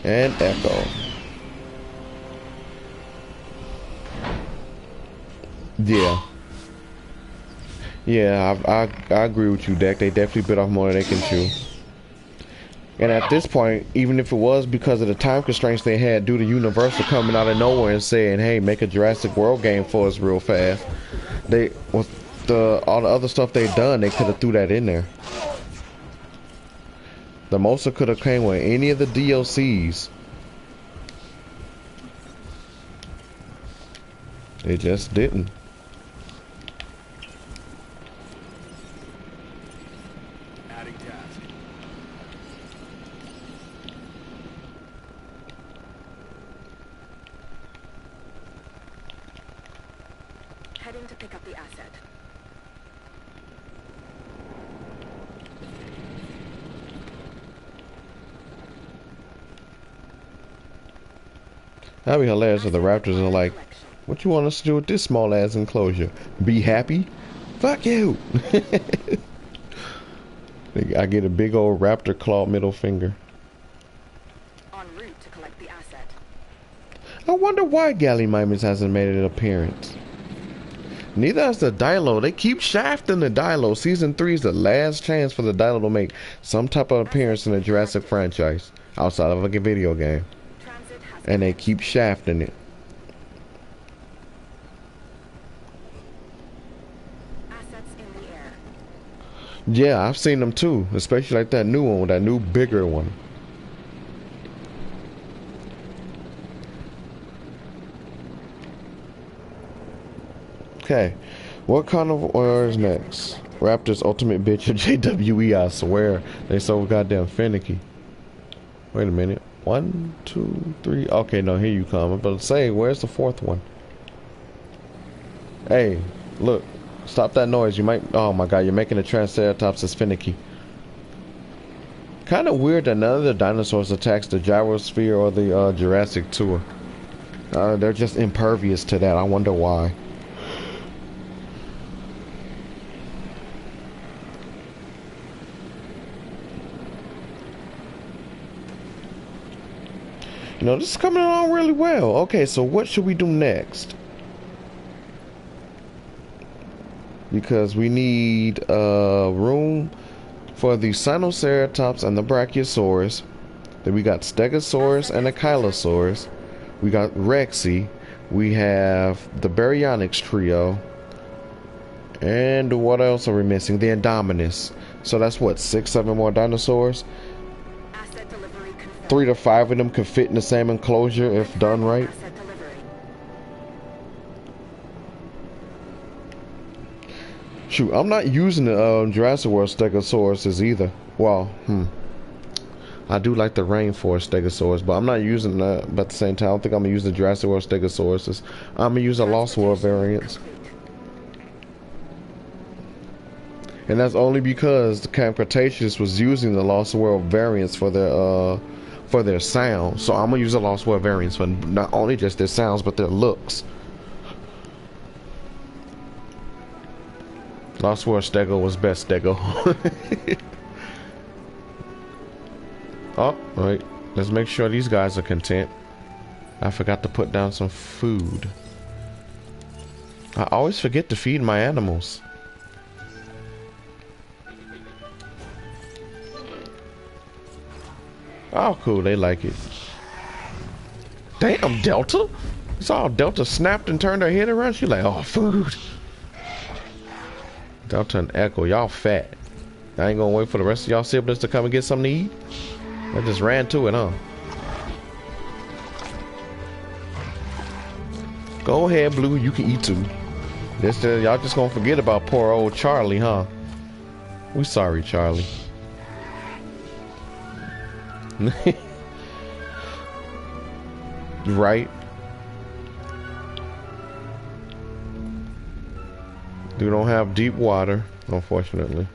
And echo. Yeah, I agree with you, Deck. They definitely bit off more than they can chew. And at this point, even if it was because of the time constraints they had due to Universal coming out of nowhere and saying, hey, make a Jurassic World game for us real fast, they, with all the other stuff they've done, they could have threw that in there. The Mosa could have came with any of the DLCs. They just didn't. Adding task. Heading to pick up the asset. That'd be hilarious if the Raptors are like, what you want us to do with this small ass enclosure? Be happy? Fuck you! I get a big old raptor claw middle finger. En route to collect the asset. I wonder why Gallimimus hasn't made an appearance. Neither has the Dilo. They keep shafting the Dilo. Season 3 is the last chance for the Dilo to make some type of appearance in the Jurassic franchise outside of like a video game. And they keep shafting it. Yeah, I've seen them too, especially like that new one, that new bigger one. Okay, what carnivore is next? Raptors, ultimate bitch, or JWE, I swear. They so goddamn finicky. Wait a minute. 1, 2, 3. Okay, no, here you come. I'm about to say, where's the fourth one? Hey, look. Stop that noise. You might... Oh my god, you're making the Triceratops as finicky. Kind of weird that none of the dinosaurs attacks the gyrosphere or the Jurassic tour. They're just impervious to that. I wonder why. You know, this is coming along really well. Okay, so what should we do next? Because we need room for the Sinoceratops and the Brachiosaurus. Then we got Stegosaurus and the Kylosaurus. We got Rexy. We have the Baryonyx trio. And what else are we missing? The Indominus. So that's what, 6, 7 more dinosaurs? 3 to 5 of them could fit in the same enclosure if done right. Shoot, I'm not using the Jurassic World Stegosauruses either. Well, I do like the Rainforest Stegosaurus, but I'm not using that. But at the same time, I don't think I'm gonna use the Jurassic World Stegosauruses. I'm gonna use the Lost World variants. And that's only because the Camp Cretaceous was using the Lost World variants for their sound. So I'm gonna use the Lost World variants for not only just their sounds but their looks. Lost World Stego was best Stego. Oh, wait. Let's make sure these guys are content. I forgot to put down some food. I always forget to feed my animals. Oh, cool. They like it. Damn, Delta. You saw Delta snapped and turned her head around. She like, oh, food. Delta and Echo, y'all fat. I ain't gonna wait for the rest of y'all siblings to come and get something to eat. I just ran to it, huh? Go ahead, Blue. You can eat too. Y'all just gonna forget about poor old Charlie, huh? We sorry, Charlie. Right? We don't have deep water, unfortunately.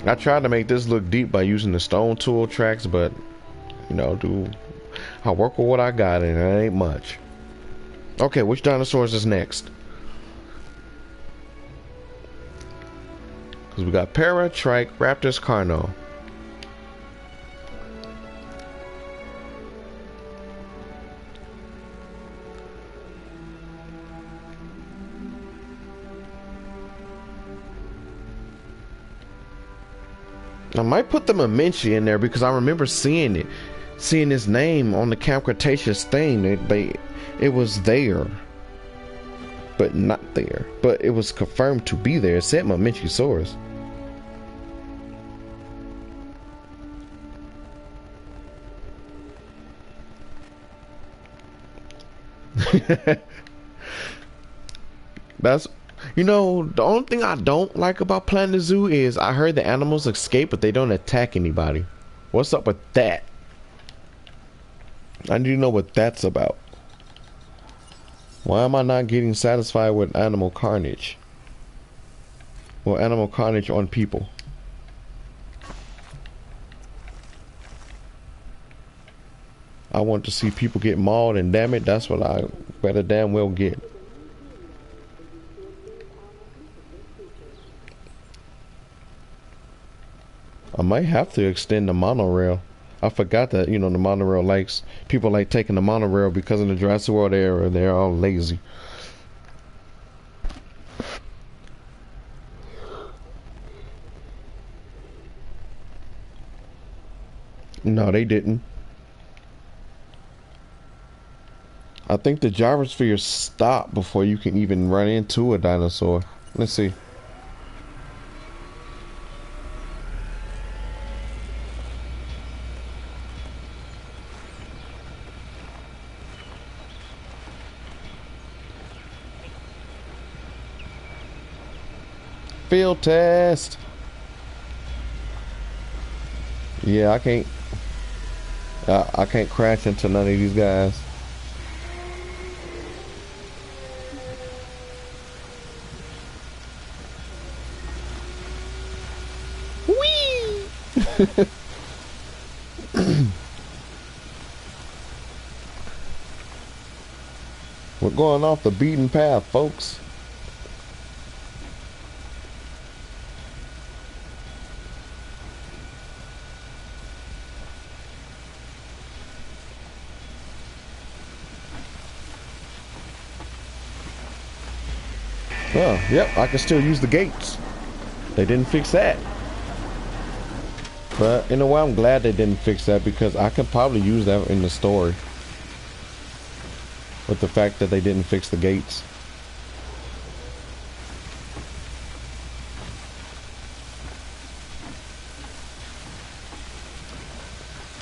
I tried to make this look deep by using the stone tool tracks, but you know, I work with what I got and it ain't much. Okay, which dinosaurs is next? Because we got Para, Trike, Raptors, Carno. I might put the Mamenchi in there because I remember seeing his name on the Camp Cretaceous thing. It was there, but not there. But it was confirmed to be there. It said Mamenchisaurus. That's, you know, the only thing I don't like about Planet Zoo is I heard the animals escape, but they don't attack anybody. What's up with that? I need to know what that's about. Why am I not getting satisfied with animal carnage? Well, animal carnage on people. I want to see people get mauled and damaged. That's what I better damn well get. I might have to extend the monorail. I forgot that, you know, the monorail likes, people like taking the monorail because in the Jurassic World era, they're all lazy. No, they didn't. I think the gyrosphere stopped before you can even run into a dinosaur. Let's see. Field test. Yeah, I can't crash into none of these guys. Whee! We're going off the beaten path, folks. Oh, yep, I can still use the gates. They didn't fix that. But in a way, I'm glad they didn't fix that because I could probably use that in the story. With the fact that they didn't fix the gates.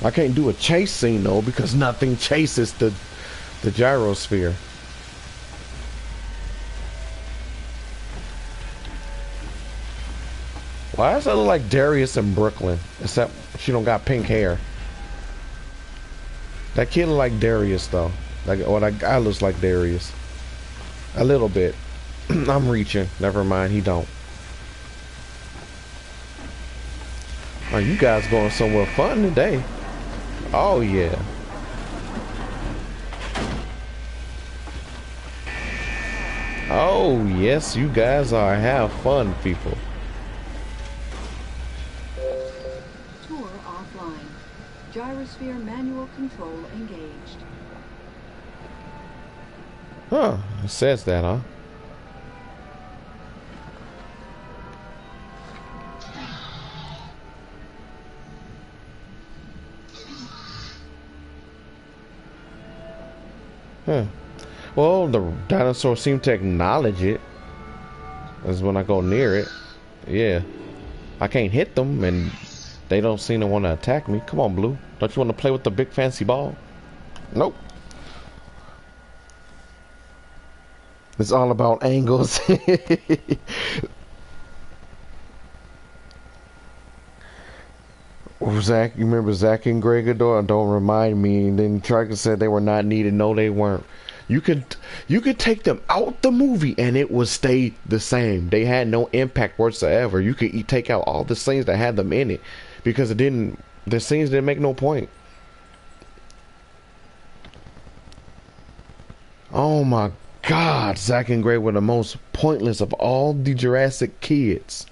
I can't do a chase scene though because nothing chases the gyrosphere. Why does that look like Darius in Brooklyn? Except she don't got pink hair. That kid look like Darius though. That guy looks like Darius. A little bit. I'm reaching. Never mind, he don't. Oh, you guys going somewhere fun today. Oh yeah. Oh yes, you guys are. Have fun, people. Tour offline. Gyrosphere manual control engaged. Huh, it says that, huh? Huh. Well, the dinosaurs seem to acknowledge it. That's when I go near it. Yeah. I can't hit them, and they don't seem to want to attack me. Come on, Blue. Don't you want to play with the big fancy ball? Nope. It's all about angles. Zach, you remember Zach and Ghidorah? Don't remind me. And then Trigger said they were not needed. No, they weren't. You could take them out the movie and it would stay the same. They had no impact whatsoever. You could take out all the scenes that had them in it because the scenes didn't make no point. Oh my God, Zach and Gray were the most pointless of all the Jurassic kids.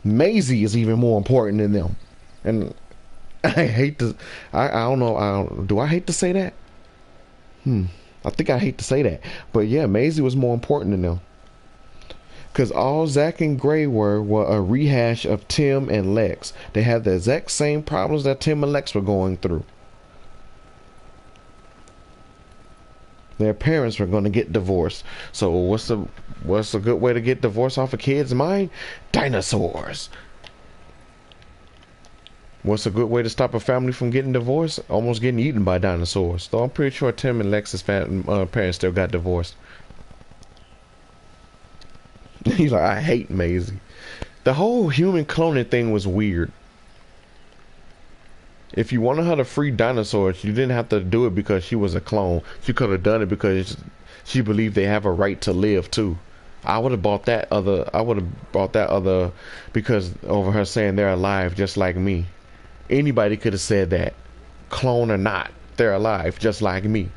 Maisie is even more important than them. And I hate to, I don't know, do I hate to say that? I think I hate to say that. But yeah, Maisie was more important than them. Because all Zach and Gray were a rehash of Tim and Lex. They had the exact same problems that Tim and Lex were going through. Their parents were going to get divorced. So what's a good way to get divorced off a kid's mind? Dinosaurs. What's a good way to stop a family from getting divorced? Almost getting eaten by dinosaurs. Though I'm pretty sure Tim and Lex's parents still got divorced. He's like, I hate Maisie. The whole human cloning thing was weird. If you wanted her to free dinosaurs, you didn't have to do it because she was a clone. She could have done it because she believed they have a right to live too. I would have bought that other because over her saying they're alive just like me. Anybody could have said that, clone or not, they're alive just like me.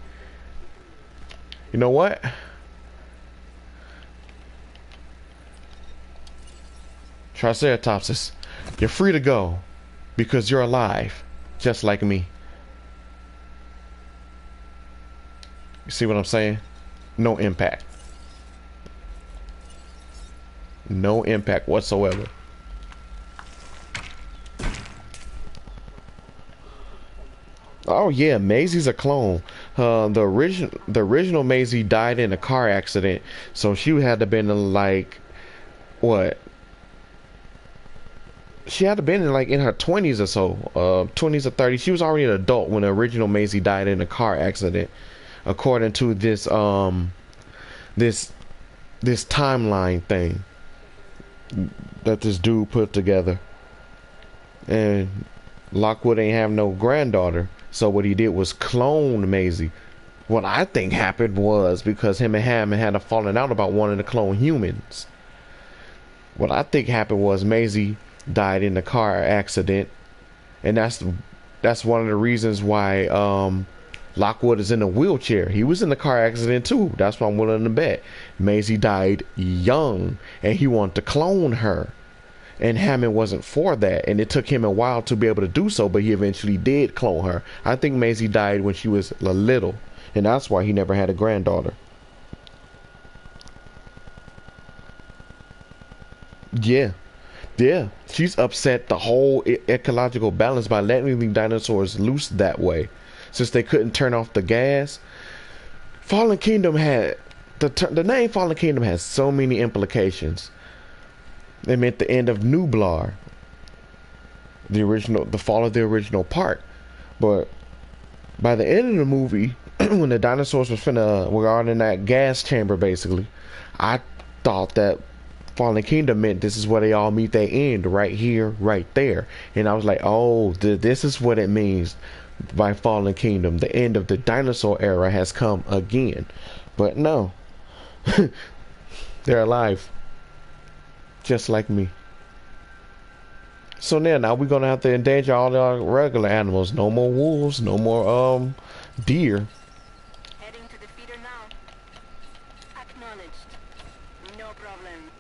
You know what? Triceratopsis, you're free to go because you're alive just like me. You see what I'm saying? No impact. No impact whatsoever. Oh yeah, Maisie's a clone. The original Maisie died in a car accident, so she had to been like, what? She had to been in her 20s or so, 20s or 30s. She was already an adult when the original Maisie died in a car accident, according to this this timeline thing. that this dude put together. And Lockwood ain't have no granddaughter, so what he did was clone Maisie. What I think happened was because him and Hammond had a falling out about wanting to clone humans. What I think happened was Maisie died in a car accident, and that's one of the reasons why Lockwood is in a wheelchair. He was in a car accident too. That's why I'm willing to bet. Maisie died young, and he wanted to clone her. And Hammond wasn't for that, and it took him a while to be able to do so, but he eventually did clone her. I think Maisie died when she was little, and that's why he never had a granddaughter. Yeah. She's upset the whole ecological balance by letting the dinosaurs loose that way, since they couldn't turn off the gas. Fallen Kingdom had the name Fallen Kingdom has so many implications. It meant the end of Nublar, the fall of the original park. But by the end of the movie, when the dinosaurs were all in that gas chamber, basically, I thought that Fallen Kingdom meant this is where they all meet their end, right here, right there. And I was like, oh, this is what it means by Fallen Kingdom. The end of the dinosaur era has come again. But no, they're alive. Just like me. So now we're gonna have to endanger all our regular animals. No more wolves, no more deer. Heading to the feeder now. Acknowledged. No problem.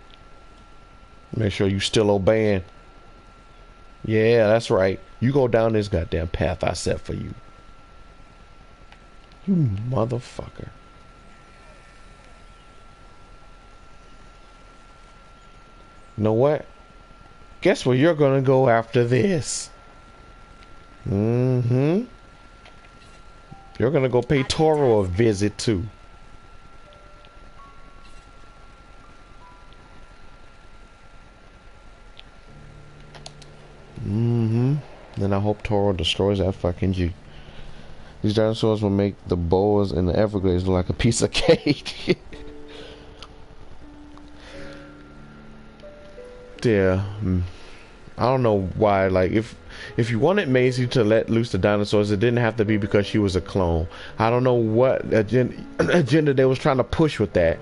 Make sure you still obeying. Yeah, that's right. You go down this goddamn path I set for you. You motherfucker. You know what? Guess where you're gonna go after this? You're gonna go pay Toro a visit too. Then I hope Toro destroys that fucking Jeep. These dinosaurs will make the boas and the Everglades look like a piece of cake. Yeah, I don't know why. Like, if you wanted Maisie to let loose the dinosaurs, it didn't have to be because she was a clone. I don't know what agenda they was trying to push with that,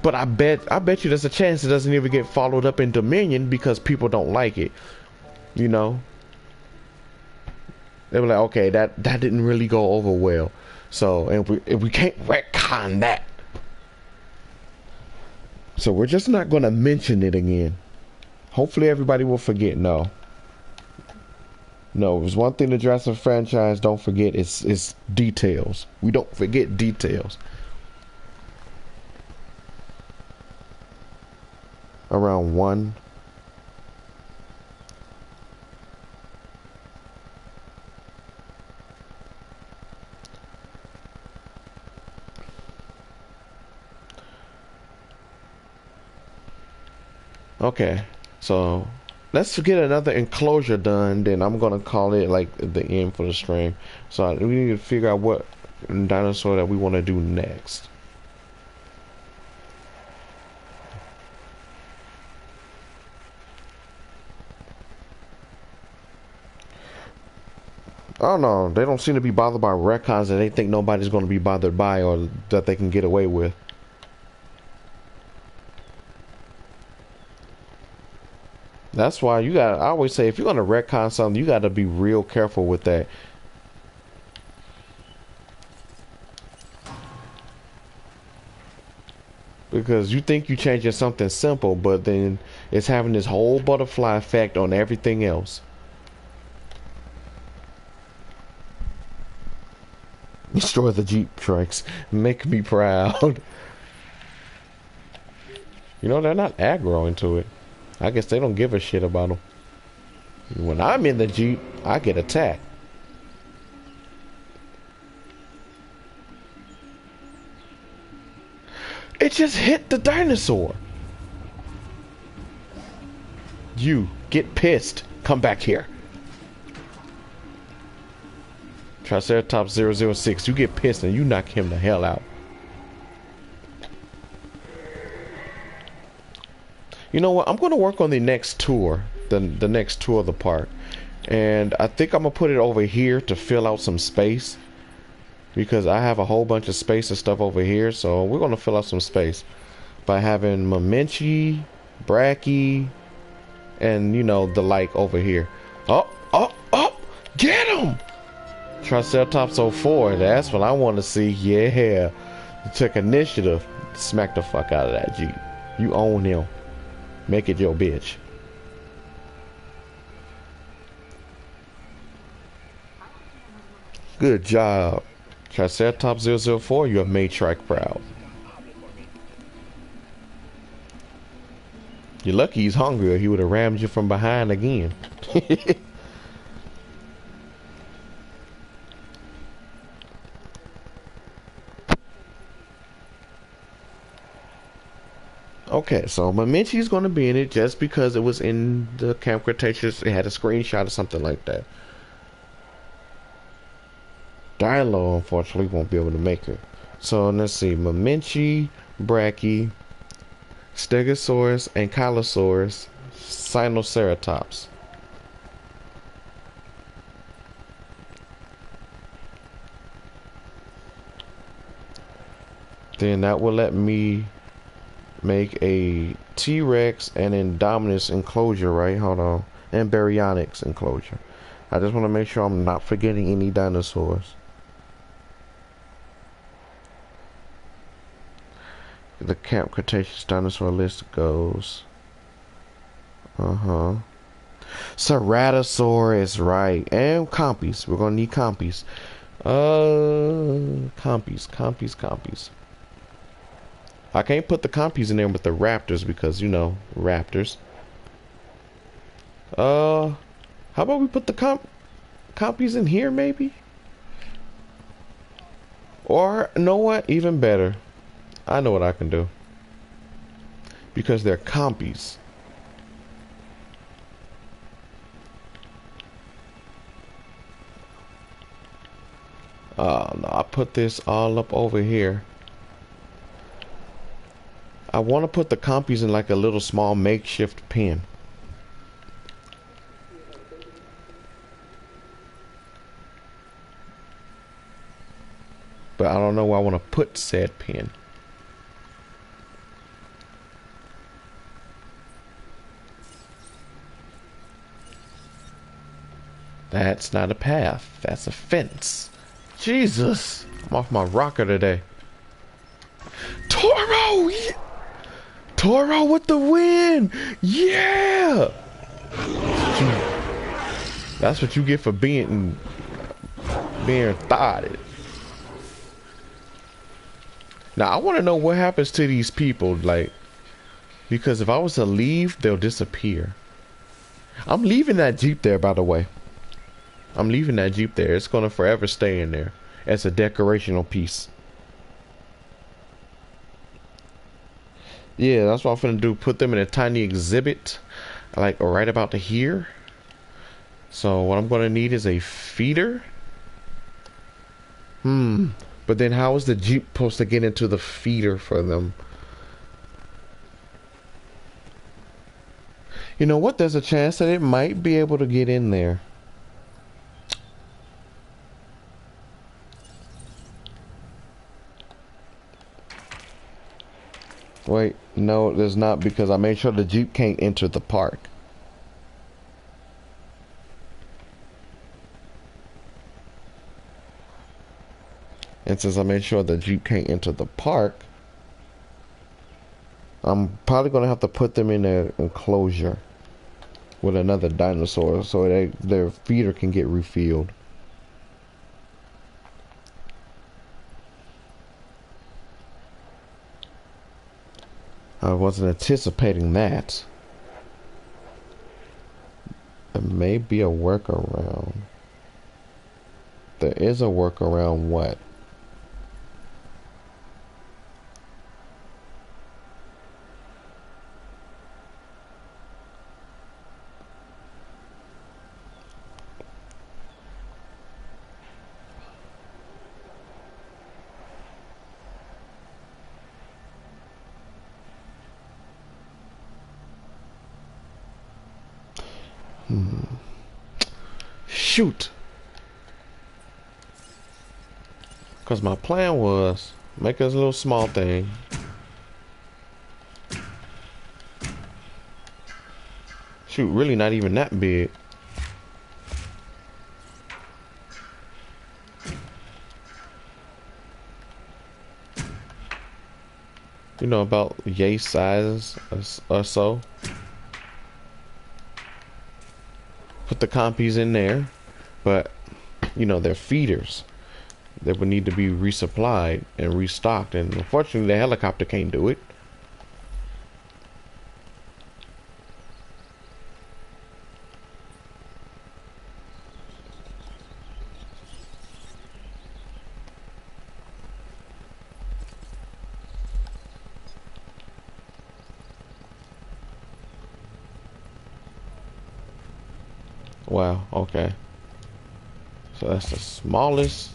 but I bet you there's a chance it doesn't even get followed up in Dominion because people don't like it. You know, they were like, okay, that didn't really go over well, so if we can't retcon that, so we're just not gonna mention it again. Hopefully everybody will forget. No, there's one thing the Jurassic franchise don't forget, is details. We don't forget details. Around 1. Okay. So let's get another enclosure done, then I'm gonna call it like the end for the stream. So we need to figure out what dinosaur that we want to do next. I don't know, they don't seem to be bothered by retcons that they think nobody's going to be bothered by or that they can get away with. That's why I always say, if you're going to retcon something, you got to be real careful with that. Because you think you're changing something simple, but then it's having this whole butterfly effect on everything else. Destroy the Jeep trucks. Make me proud. You know, they're not aggro into it. I guess they don't give a shit about them. When I'm in the Jeep, I get attacked. It just hit the dinosaur. You get pissed. Come back here. Triceratops 006. You get pissed and you knock him the hell out. You know what? I'm going to work on the next tour, the next tour of the park, and I think I'm gonna put it over here to fill out some space because I have a whole bunch of space and stuff over here. So we're gonna fill out some space by having Momenchi, Bracky, and you know the like over here. Oh, oh, oh! Get him! Triceratops 04. That's what I want to see. Yeah, you took initiative. Smack the fuck out of that Jeep. You own him. Make it your bitch. Good job. Triceratops 004, you have made Shrike proud. You're lucky he's hungry or he would have rammed you from behind again. Okay, so Momenchi's going to be in it just because it was in the Camp Cretaceous. It had a screenshot or something like that. Dilo, unfortunately, won't be able to make it. So let's see. Momenchi, Bracky, Stegosaurus, Ankylosaurus, Sinoceratops. Then that will let me make a T-Rex and Indominus enclosure, right? Hold on. And Baryonyx enclosure. I just want to make sure I'm not forgetting any dinosaurs. The Camp Cretaceous dinosaur list goes. Ceratosaurus, right. And Compies. We're gonna need Compies. Compies. I can't put the Compies in there with the Raptors because, you know, Raptors. How about we put the Compies in here, maybe? Or, you know what? Even better. I know what I can do. Because they're Compies. No, I put this all up over here. I want to put the Compies in like a little small makeshift pen. But I don't know where I want to put said pen. That's not a path. That's a fence. Jesus! I'm off my rocker today. Toro! Yeah. Toro with the win! Yeah! That's what you get for being thotted. Now, I want to know what happens to these people, like, because if I was to leave, they'll disappear. I'm leaving that Jeep there, by the way. I'm leaving that Jeep there. It's going to forever stay in there as a decorational piece. Yeah, that's what I'm finna do. Put them in a tiny exhibit, like right about to here. So what I'm going to need is a feeder. But then how is the Jeep supposed to get into the feeder for them? You know what? There's a chance that it might be able to get in there. Wait, no, there's not, because I made sure the Jeep can't enter the park. And since I made sure the Jeep can't enter the park, I'm probably going to have to put them in an enclosure with another dinosaur so their feeder can get refilled. I wasn't anticipating that. There may be a workaround. There is a workaround. What? Shoot. Because my plan was make us a little small thing. Shoot, really not even that big. You know, about yay size or so. Put the compies in there, but you know, they're feeders. They would need to be resupplied and restocked, and unfortunately the helicopter can't do it. Wow, okay. So that's the smallest.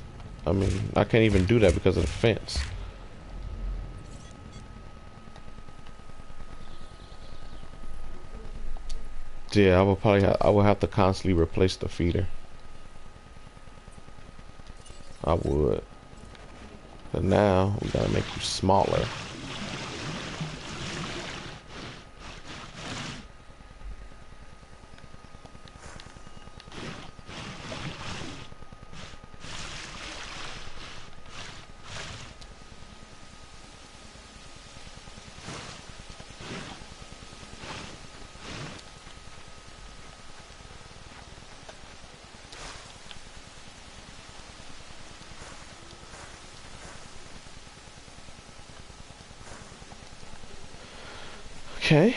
I mean, I can't even do that because of the fence. Yeah, I will probably I will have to constantly replace the feeder. I would. But now we gotta make you smaller. Okay.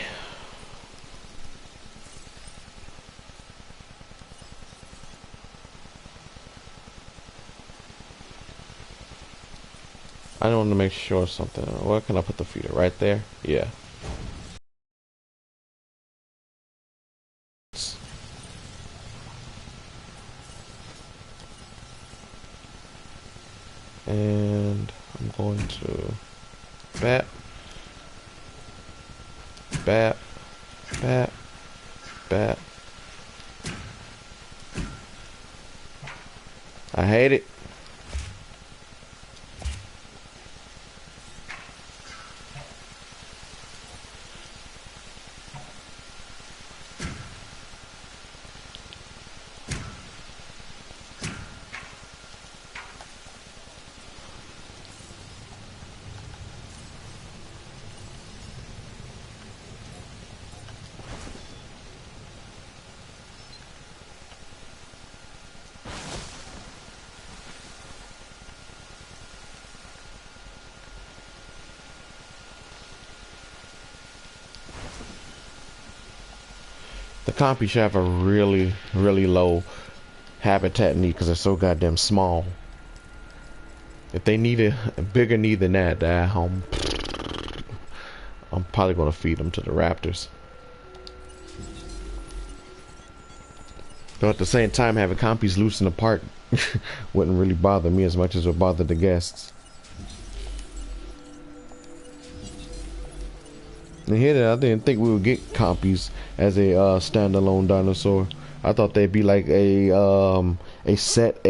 I want to make sure of something. Where can I put the feeder? Right there? Yeah. And I'm going to bat, bat, bat, bat. I hate it. The compy should have a really, really low habitat need because they're so goddamn small. If they need a bigger need than that, I'm probably going to feed them to the raptors. But at the same time, having compies loose in the park wouldn't really bother me as much as it would bother the guests. And here, I didn't think we would get compies as a standalone dinosaur. I thought they'd be like a set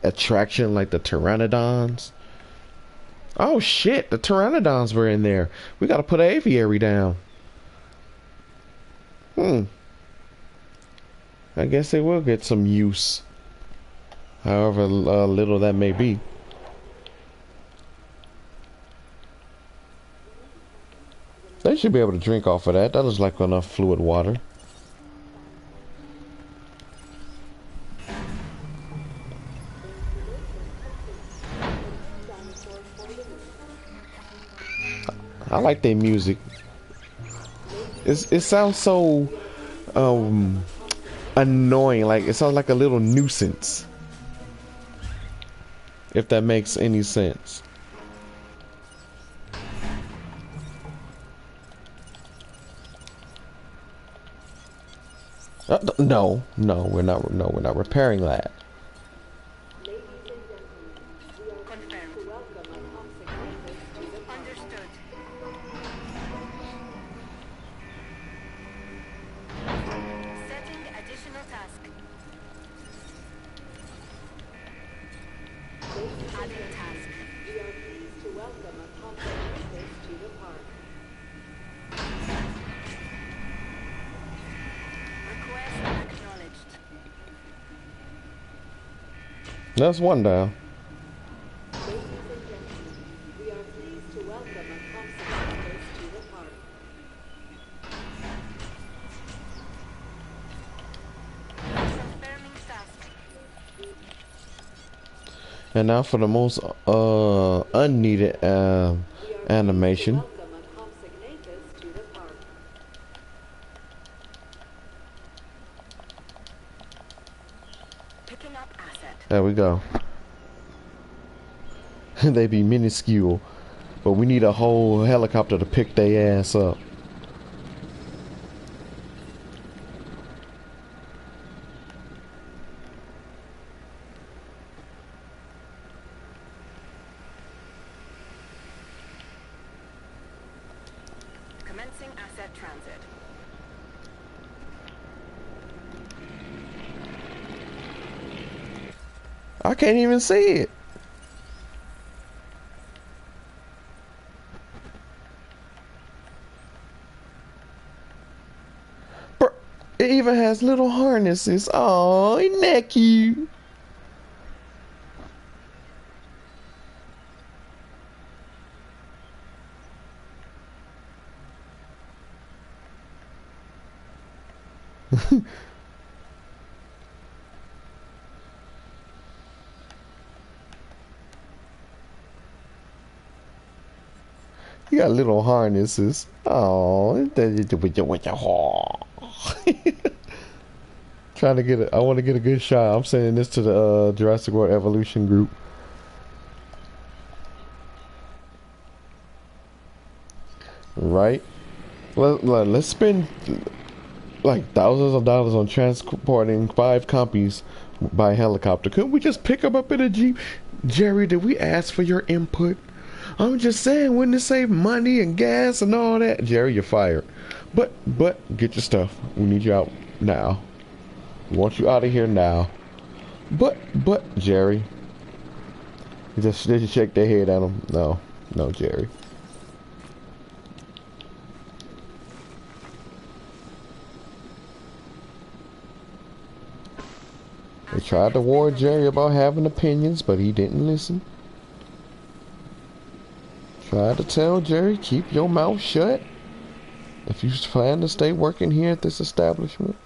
attraction like the pteranodons. Oh shit, the pteranodons were in there. We gotta put an aviary down. I guess they will get some use, however little that may be. They should be able to drink off of that. That looks like enough fluid water. I like their music. It sounds so annoying. Like it sounds like a little nuisance. If that makes any sense. No, we're not repairing that. Confirmed. Understood. Setting additional That's one down. Ladies and gentlemen, we are pleased to welcome a concertist to the park. Confirming task. And now for the most unneeded We are animation. pleased to welcome a concertist to the park. Picking up asset. There we go. They be minuscule, but we need a whole helicopter to pick their ass up. Commencing asset transit. I can't even see it. Bro, it even has little harnesses. Oh, isn't that cute? You got little harnesses. Oh, trying to get it. I want to get a good shot. I'm sending this to the Jurassic World Evolution group. Right? Let's spend like thousands of dollars on transporting 5 compies by helicopter. Couldn't we just pick them up in a Jeep? Jerry, did we ask for your input? I'm just saying, wouldn't it save money and gas and all that? Jerry, you're fired. But get your stuff. We need you out now. We want you out of here now. But Jerry. They just shake their head at him. No, Jerry. They tried to warn Jerry about having opinions, but he didn't listen. Tried to tell Jerry, keep your mouth shut if you plan to stay working here at this establishment.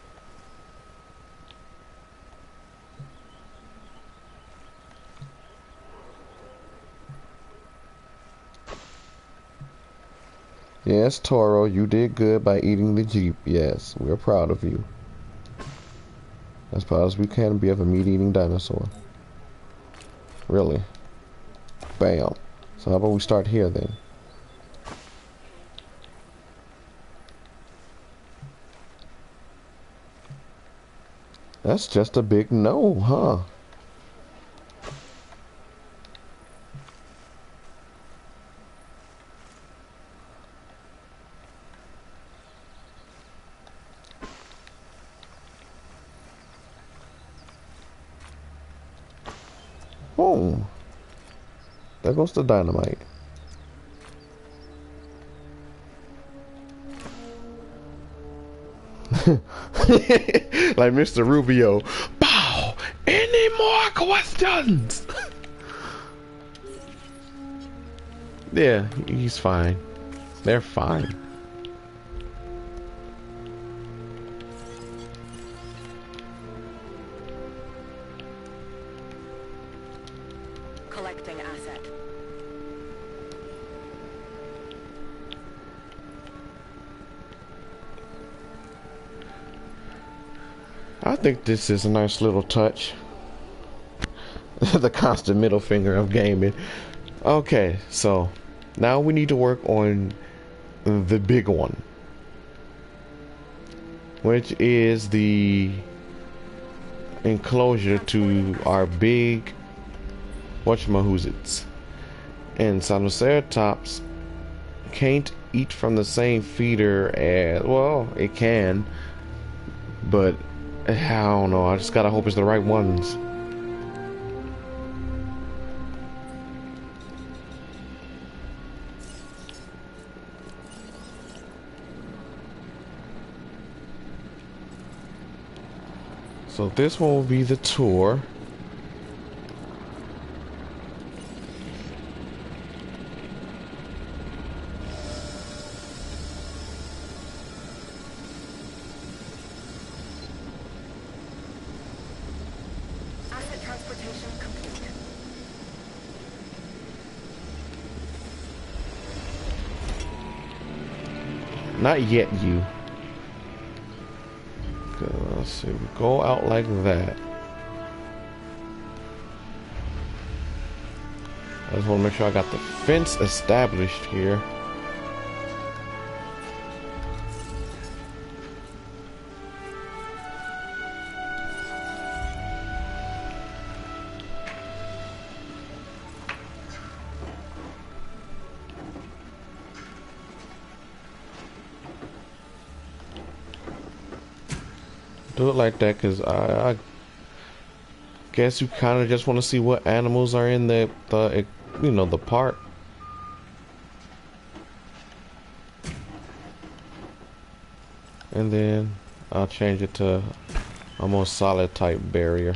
Yes, Toro, you did good by eating the Jeep. Yes, we're proud of you. As proud as we can be of a meat-eating dinosaur. Really. Bam. So how about we start here then? That's just a big no, huh? Boom. There goes the dynamite. Like Mr. Rubio. Bow! Any more questions? Yeah, he's fine. They're fine. Collecting asset. I think this is a nice little touch. The constant middle finger of gaming. Okay, so now we need to work on the big one, which is the enclosure to our big whatchamahoozits. And Sinoceratops can't eat from the same feeder as, well, it can, but I don't know, I just gotta hope it's the right ones. So this one will be the tour. Not yet, you. Let's see. We go out like that. I just want to make sure I got the fence established here. Do it like that, cause I guess you kind of just want to see what animals are in the you know, the park. And then I'll change it to a more solid type barrier.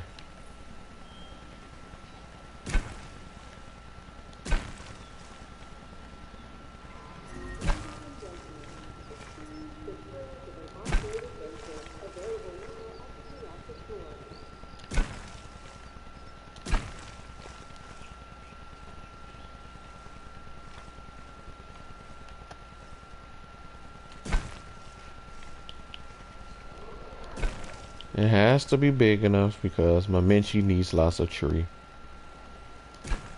It has to be big enough because my Minchie needs lots of tree.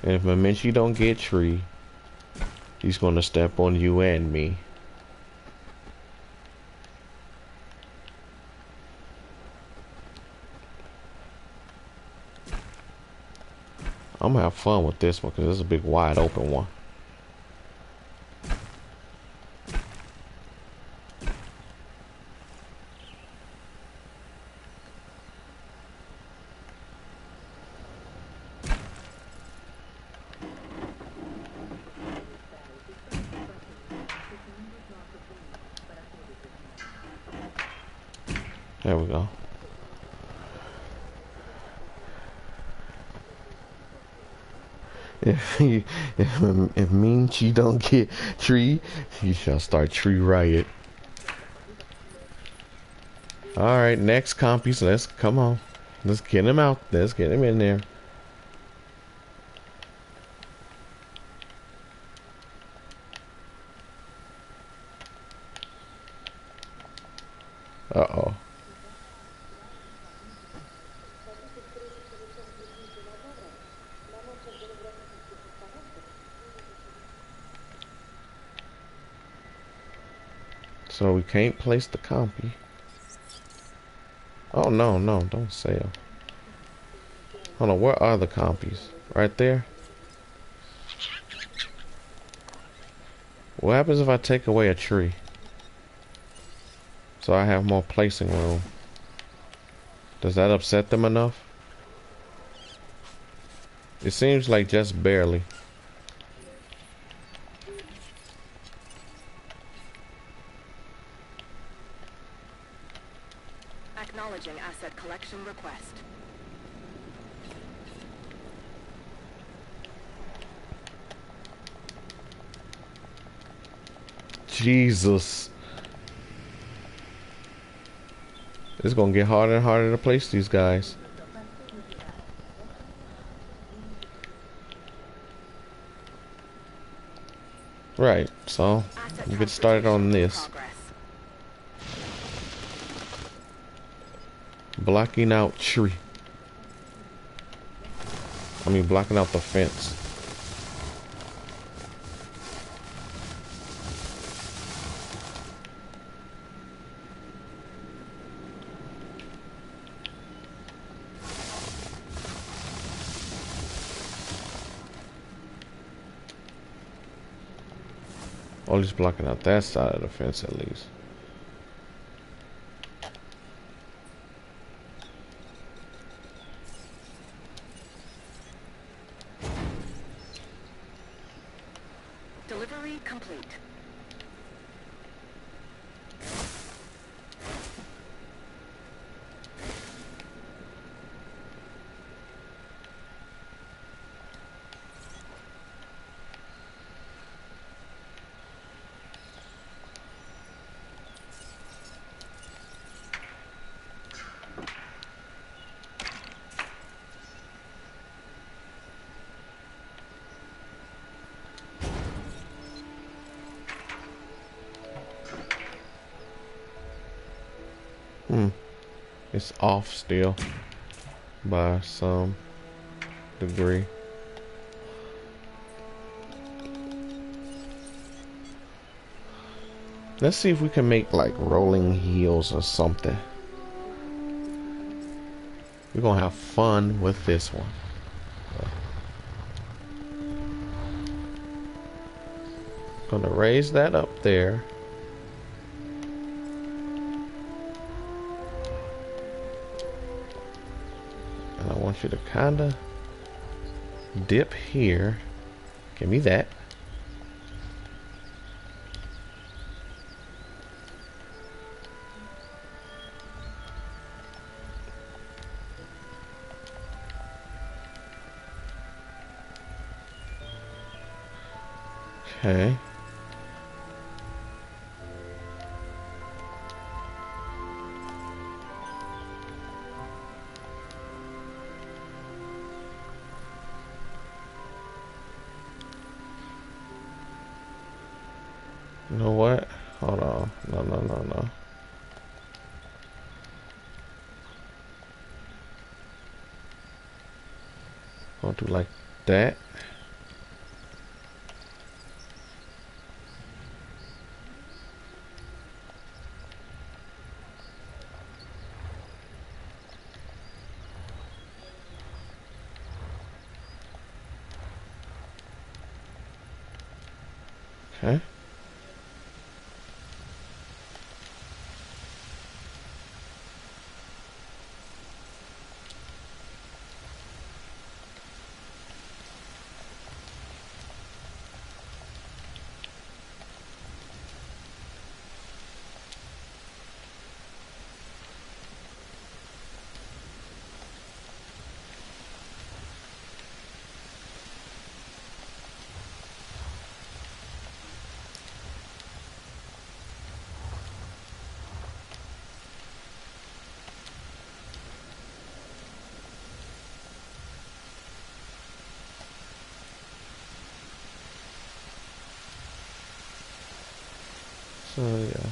And if my Minchie don't get tree, he's gonna step on you and me. I'm gonna have fun with this one because it's a big wide open one. There we go. If mean she don't get tree, you shall start tree riot. All right, next compies. Let's come on. Let's get him out. Let's get him in there. Uh-oh. So we can't place the compy. Oh, no, no, don't sell. Hold on, where are the compies? Right there? What happens if I take away a tree? So I have more placing room. Does that upset them enough? It seems like just barely. Acknowledging asset collection request. Jesus. It's gonna get harder and harder to place these guys. Right, so we get started on this. Blocking out tree. I mean, blocking out the fence. Or just blocking out that side of the fence at least. Delivery complete. Hmm. It's off still by some degree. Let's see if we can make like rolling heels or something. We're gonna have fun with this one. Gonna raise that up there. And I want you to kinda dip here. Give me that. Okay. You know what? Hold on. No. I'll do like that. Okay. So yeah,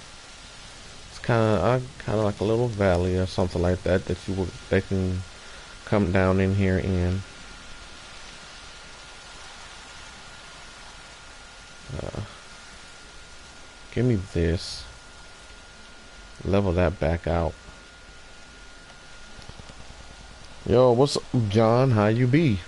it's kind of like a little valley or something like that they can come down in here in. Give me this. Level that back out. Yo, what's up, John? How you be?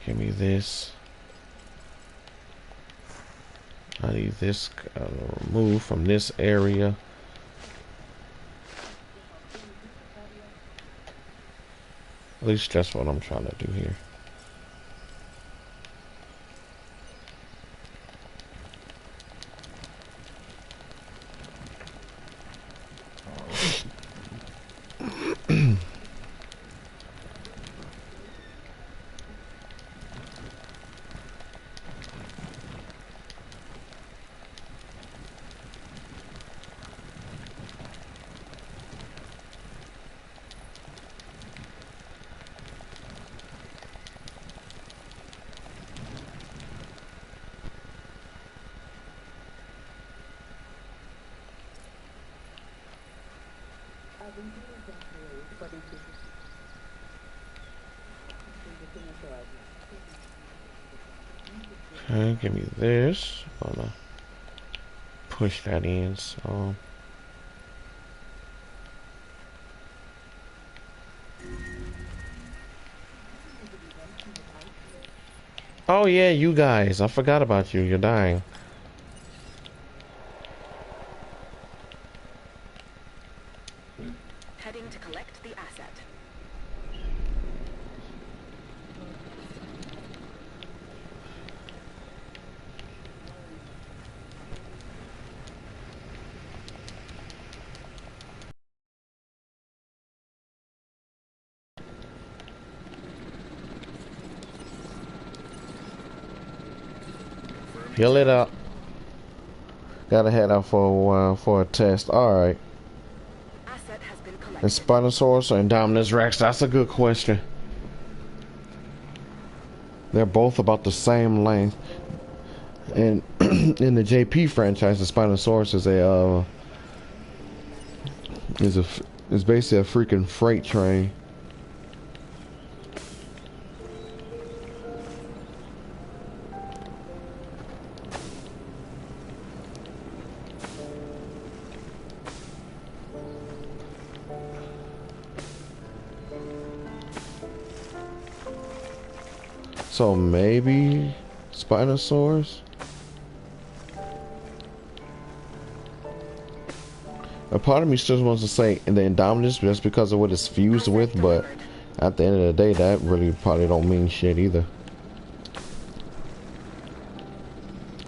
Give me this. I need this removed from this area. At least that's what I'm trying to do here. Okay, give me this. I'm gonna push that in. So. Oh yeah, you guys. I forgot about you. You're dying. Heading to collect the asset. Heal it up. Gotta head out for a while for a test. Alright. Asset has been collected. Is Spinosaurus or Indominus Rex? That's a good question. They're both about the same length. And in the JP franchise, the Spinosaurus is basically a freaking freight train. So maybe Spinosaurus? A part of me still wants to say in the Indominus just because of what it's fused with, but at the end of the day, that really probably don't mean shit either.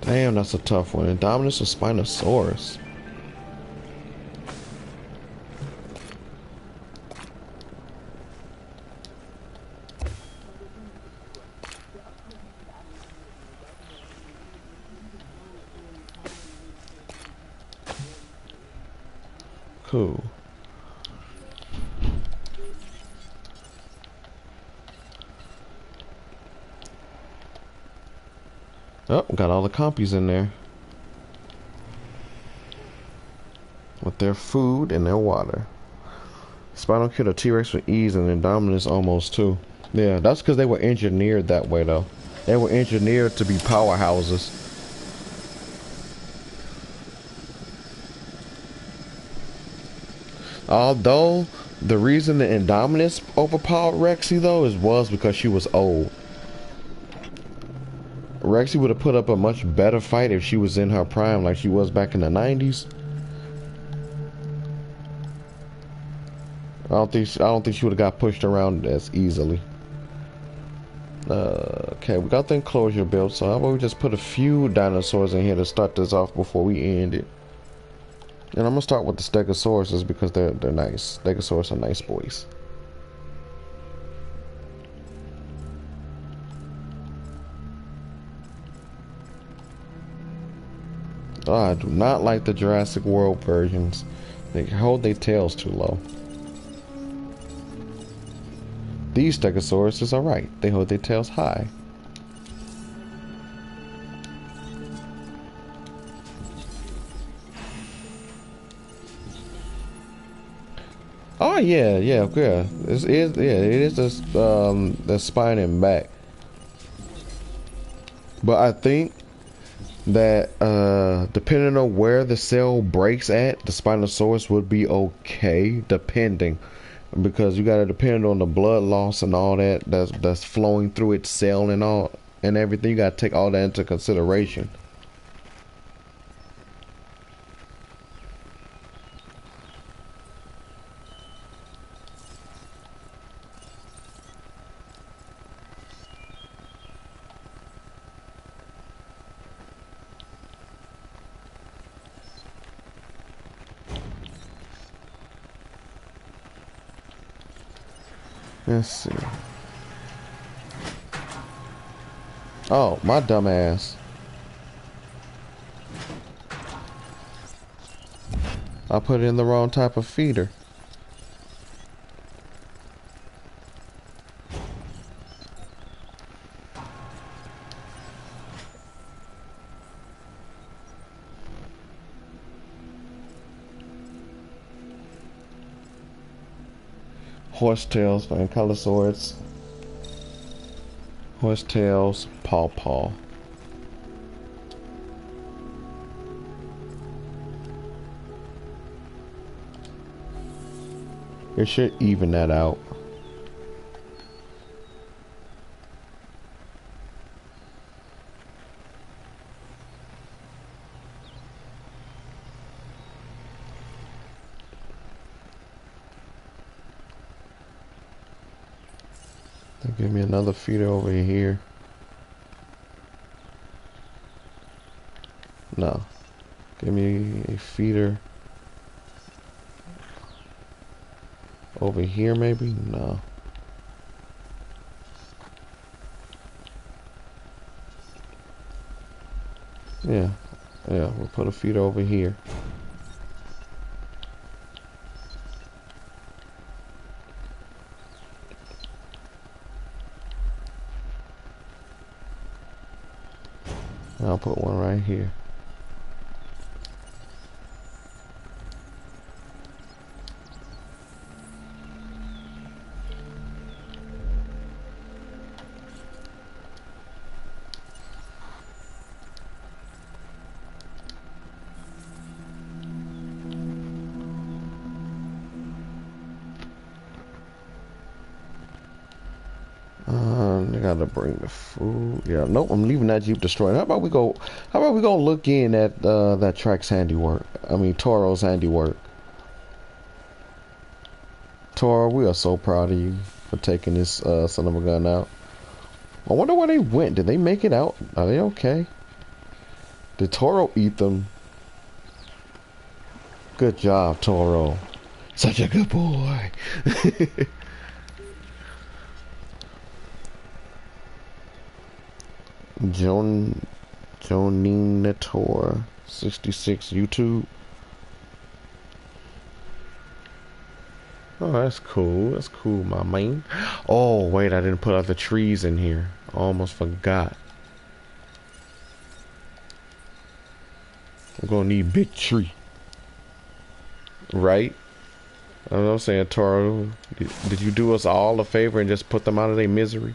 Damn, that's a tough one. Indominus or Spinosaurus? Cool. Oh, got all the compies in there. With their food and their water. Spinal killed a T-Rex with ease and Indominus almost too. Yeah, that's because they were engineered that way though. They were engineered to be powerhouses. Although the reason the Indominus overpowered Rexy though was because she was old. Rexy would have put up a much better fight if she was in her prime like she was back in the 90s. I don't think she would have got pushed around as easily. Okay, we got the enclosure built, so how about we just put a few dinosaurs in here to start this off before we end it. And I'm gonna start with the Stegosauruses because they're nice. Stegosaurus are nice boys. Oh, I do not like the Jurassic World versions. They hold their tails too low. These Stegosauruses are right. They hold their tails high. Oh yeah. It is the spine and back. But I think that depending on where the cell breaks at, the Spinosaurus would be okay, depending, because you gotta depend on the blood loss and all that's flowing through its cell and all and everything. You gotta take all that into consideration. Let's see. Oh, my dumb ass. I put in the wrong type of feeder. Horsetails for Ankylosaurus. Horsetails, pawpaw. It should even that out. Give me another feeder over here. No. Give me a feeder over here maybe? No. Yeah, yeah, we'll put a feeder over here. I'll put one right here. I gotta bring the food. Yeah, nope. I'm leaving that Jeep destroyed. How about we go? How about we go look in at that Track's handiwork? I mean, Toro's handiwork. Toro, we are so proud of you for taking this son of a gun out. I wonder where they went. Did they make it out? Are they okay? Did Toro eat them? Good job, Toro. Such a good boy. Joninator 66 YouTube. Oh, that's cool. That's cool, my man. Oh, wait, I didn't put out the trees in here. I almost forgot. I'm gonna need big tree. Right? I don't know what I'm saying, Toro. Did you do us all a favor and just put them out of their misery?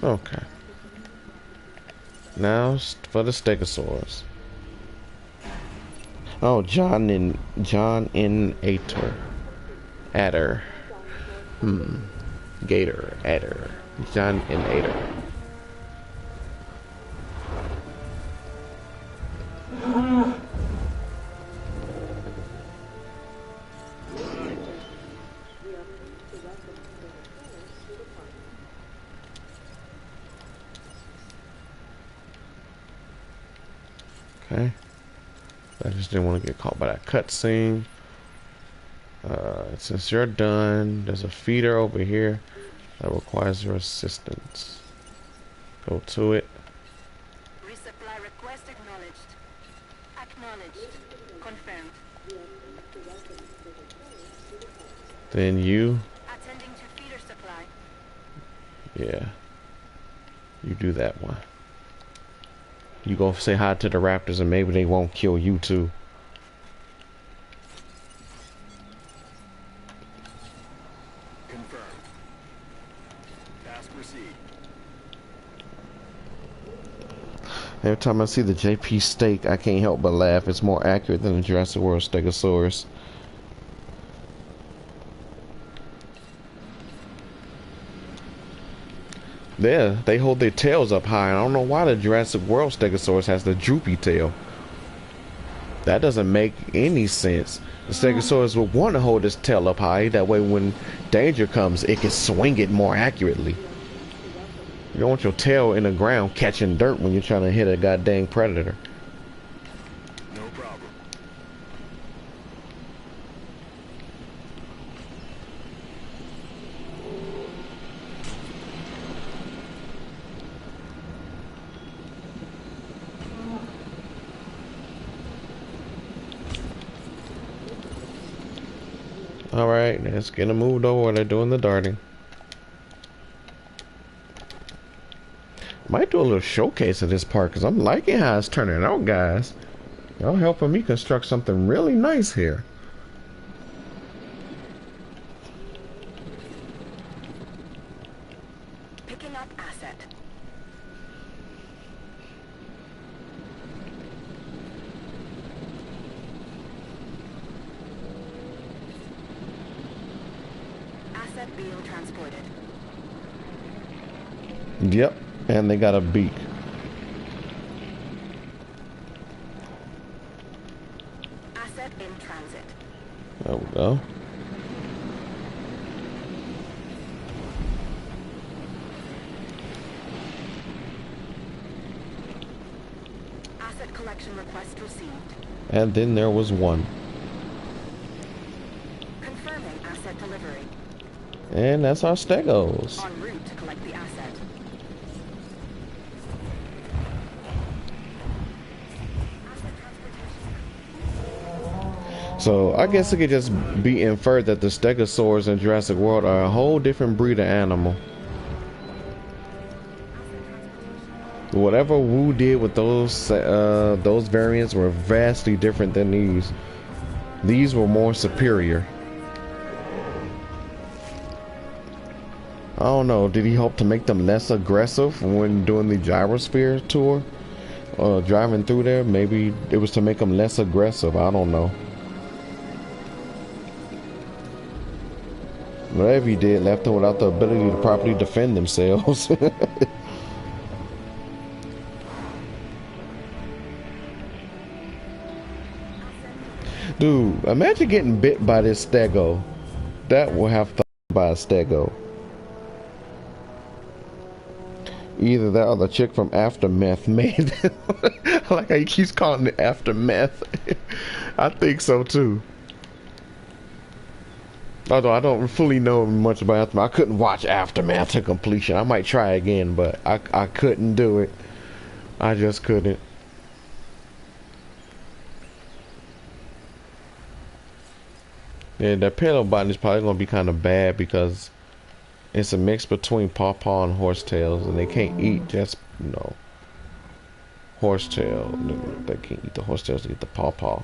Okay. Now for the Stegosaurus. Oh, John in Adder. Gator Adder. John in Adder. Okay. I just didn't want to get caught by that cutscene. Since you're done, there's a feeder over here that requires your assistance. Go to it. Resupply request acknowledged. Acknowledged. Confirmed. Then you, Attending to feeder supply. yeah, you do that one. You go say hi to the raptors and maybe they won't kill you too. Confirmed. Task received. Every time I see the JP steak, I can't help but laugh. It's more accurate than the Jurassic World Stegosaurus. Yeah, they hold their tails up high. I don't know why the Jurassic World Stegosaurus has the droopy tail. That doesn't make any sense. The Stegosaurus would want to hold its tail up high. That way when danger comes, it can swing it more accurately. You don't want your tail in the ground catching dirt when you're trying to hit a goddamn predator. No problem. Alright, let's get them moved over. They're doing the darting. Might do a little showcase of this part because I'm liking how it's turning out, guys. Y'all helping me construct something really nice here. Picking up asset. Asset being transported. Yep, and they got a beak. Asset in transit. There we go. Asset collection request received. And then there was one. Confirming asset delivery. And that's our stegos. En route to collect the asset. Asset transportation. So I guess it could just be inferred that the stegosaurs in Jurassic World are a whole different breed of animal. Whatever Wu did with those variants were vastly different than these. These were more superior. I don't know. Did he hope to make them less aggressive when doing the gyrosphere tour? Driving through there? Maybe it was to make them less aggressive. I don't know. Whatever he did left them without the ability to properly defend themselves. Dude, imagine getting bit by this stego. That will have to by a stego. Either that or the chick from Aftermath made. I like how he keeps calling it Aftermath. I think so too. Although I don't fully know much about Aftermath. I couldn't watch Aftermath to completion. I might try again, but I couldn't do it. I just couldn't. Yeah, that paleobotany is probably going to be kind of bad because it's a mix between pawpaw and horsetails, and they can't eat just, you know, horsetail. They can't eat the horsetails, they eat the pawpaw.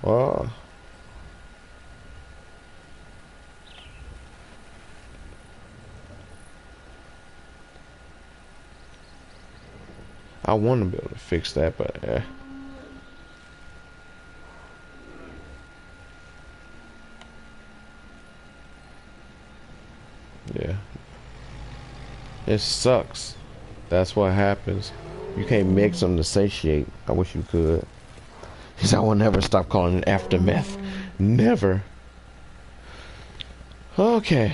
Well, I want to be able to fix that, but yeah. It sucks. That's what happens. You can't mix them to satiate. I wish you could. Because I will never stop calling it Aftermath. Never. Okay.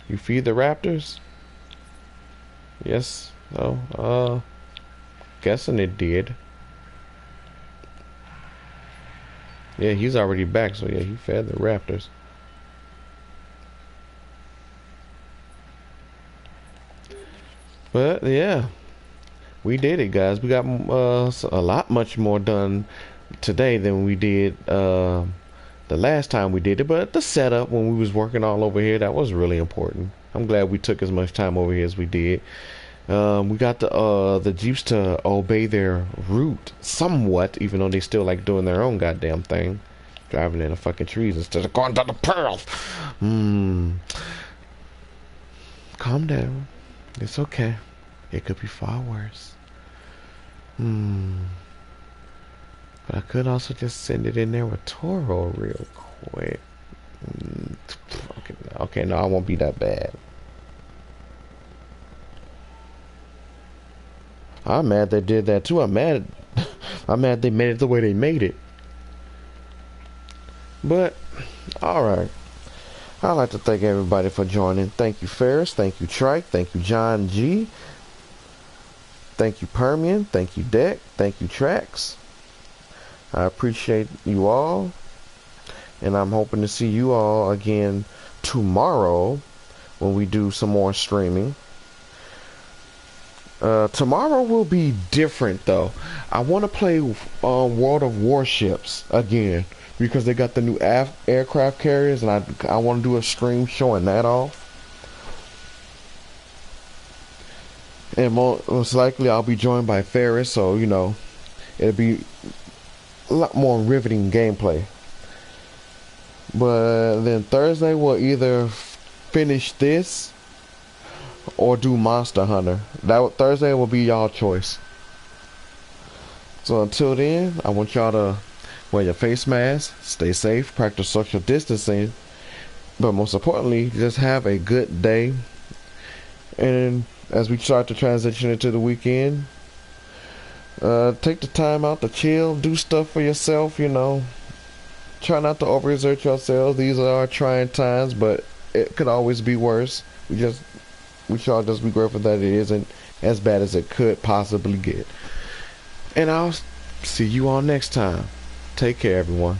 You feed the raptors? Yes. Oh, guessing it did. Yeah, he's already back, so yeah, he fed the raptors. But yeah, we did it, guys. We got a lot much more done today than we did the last time we did it. But the setup when we was working all over here, that was really important. I'm glad we took as much time over here as we did. We got the Jeeps to obey their route somewhat, even though they still like doing their own goddamn thing, driving in the fucking trees instead of going to the pearls. Calm down. It's okay. It could be far worse. But I could also just send it in there with Toro real quick. Okay, no, I won't be that bad. I'm mad they did that too. I'm mad they made it the way they made it. But, alright. I'd like to thank everybody for joining. Thank you, Ferris. Thank you, Trike. Thank you, John G. Thank you, Permian. Thank you, Deck. Thank you, Trax. I appreciate you all. And I'm hoping to see you all again tomorrow when we do some more streaming. Tomorrow will be different, though. I want to play World of Warships again, because they got the new aircraft carriers, and I want to do a stream showing that off. And most likely I'll be joined by Ferris, so you know it'll be a lot more riveting gameplay. But then Thursday we'll either finish this or do Monster Hunter. That Thursday will be y'all choice. So until then, I want y'all to wear your face mask, stay safe, practice social distancing, But most importantly, just have a good day. And as we start to transition into the weekend, take the time out to chill, do stuff for yourself, you know. Try not to overexert yourselves. These are trying times, but it could always be worse. We should all just be grateful that it isn't as bad as it could possibly get. And I'll see you all next time. Take care, everyone.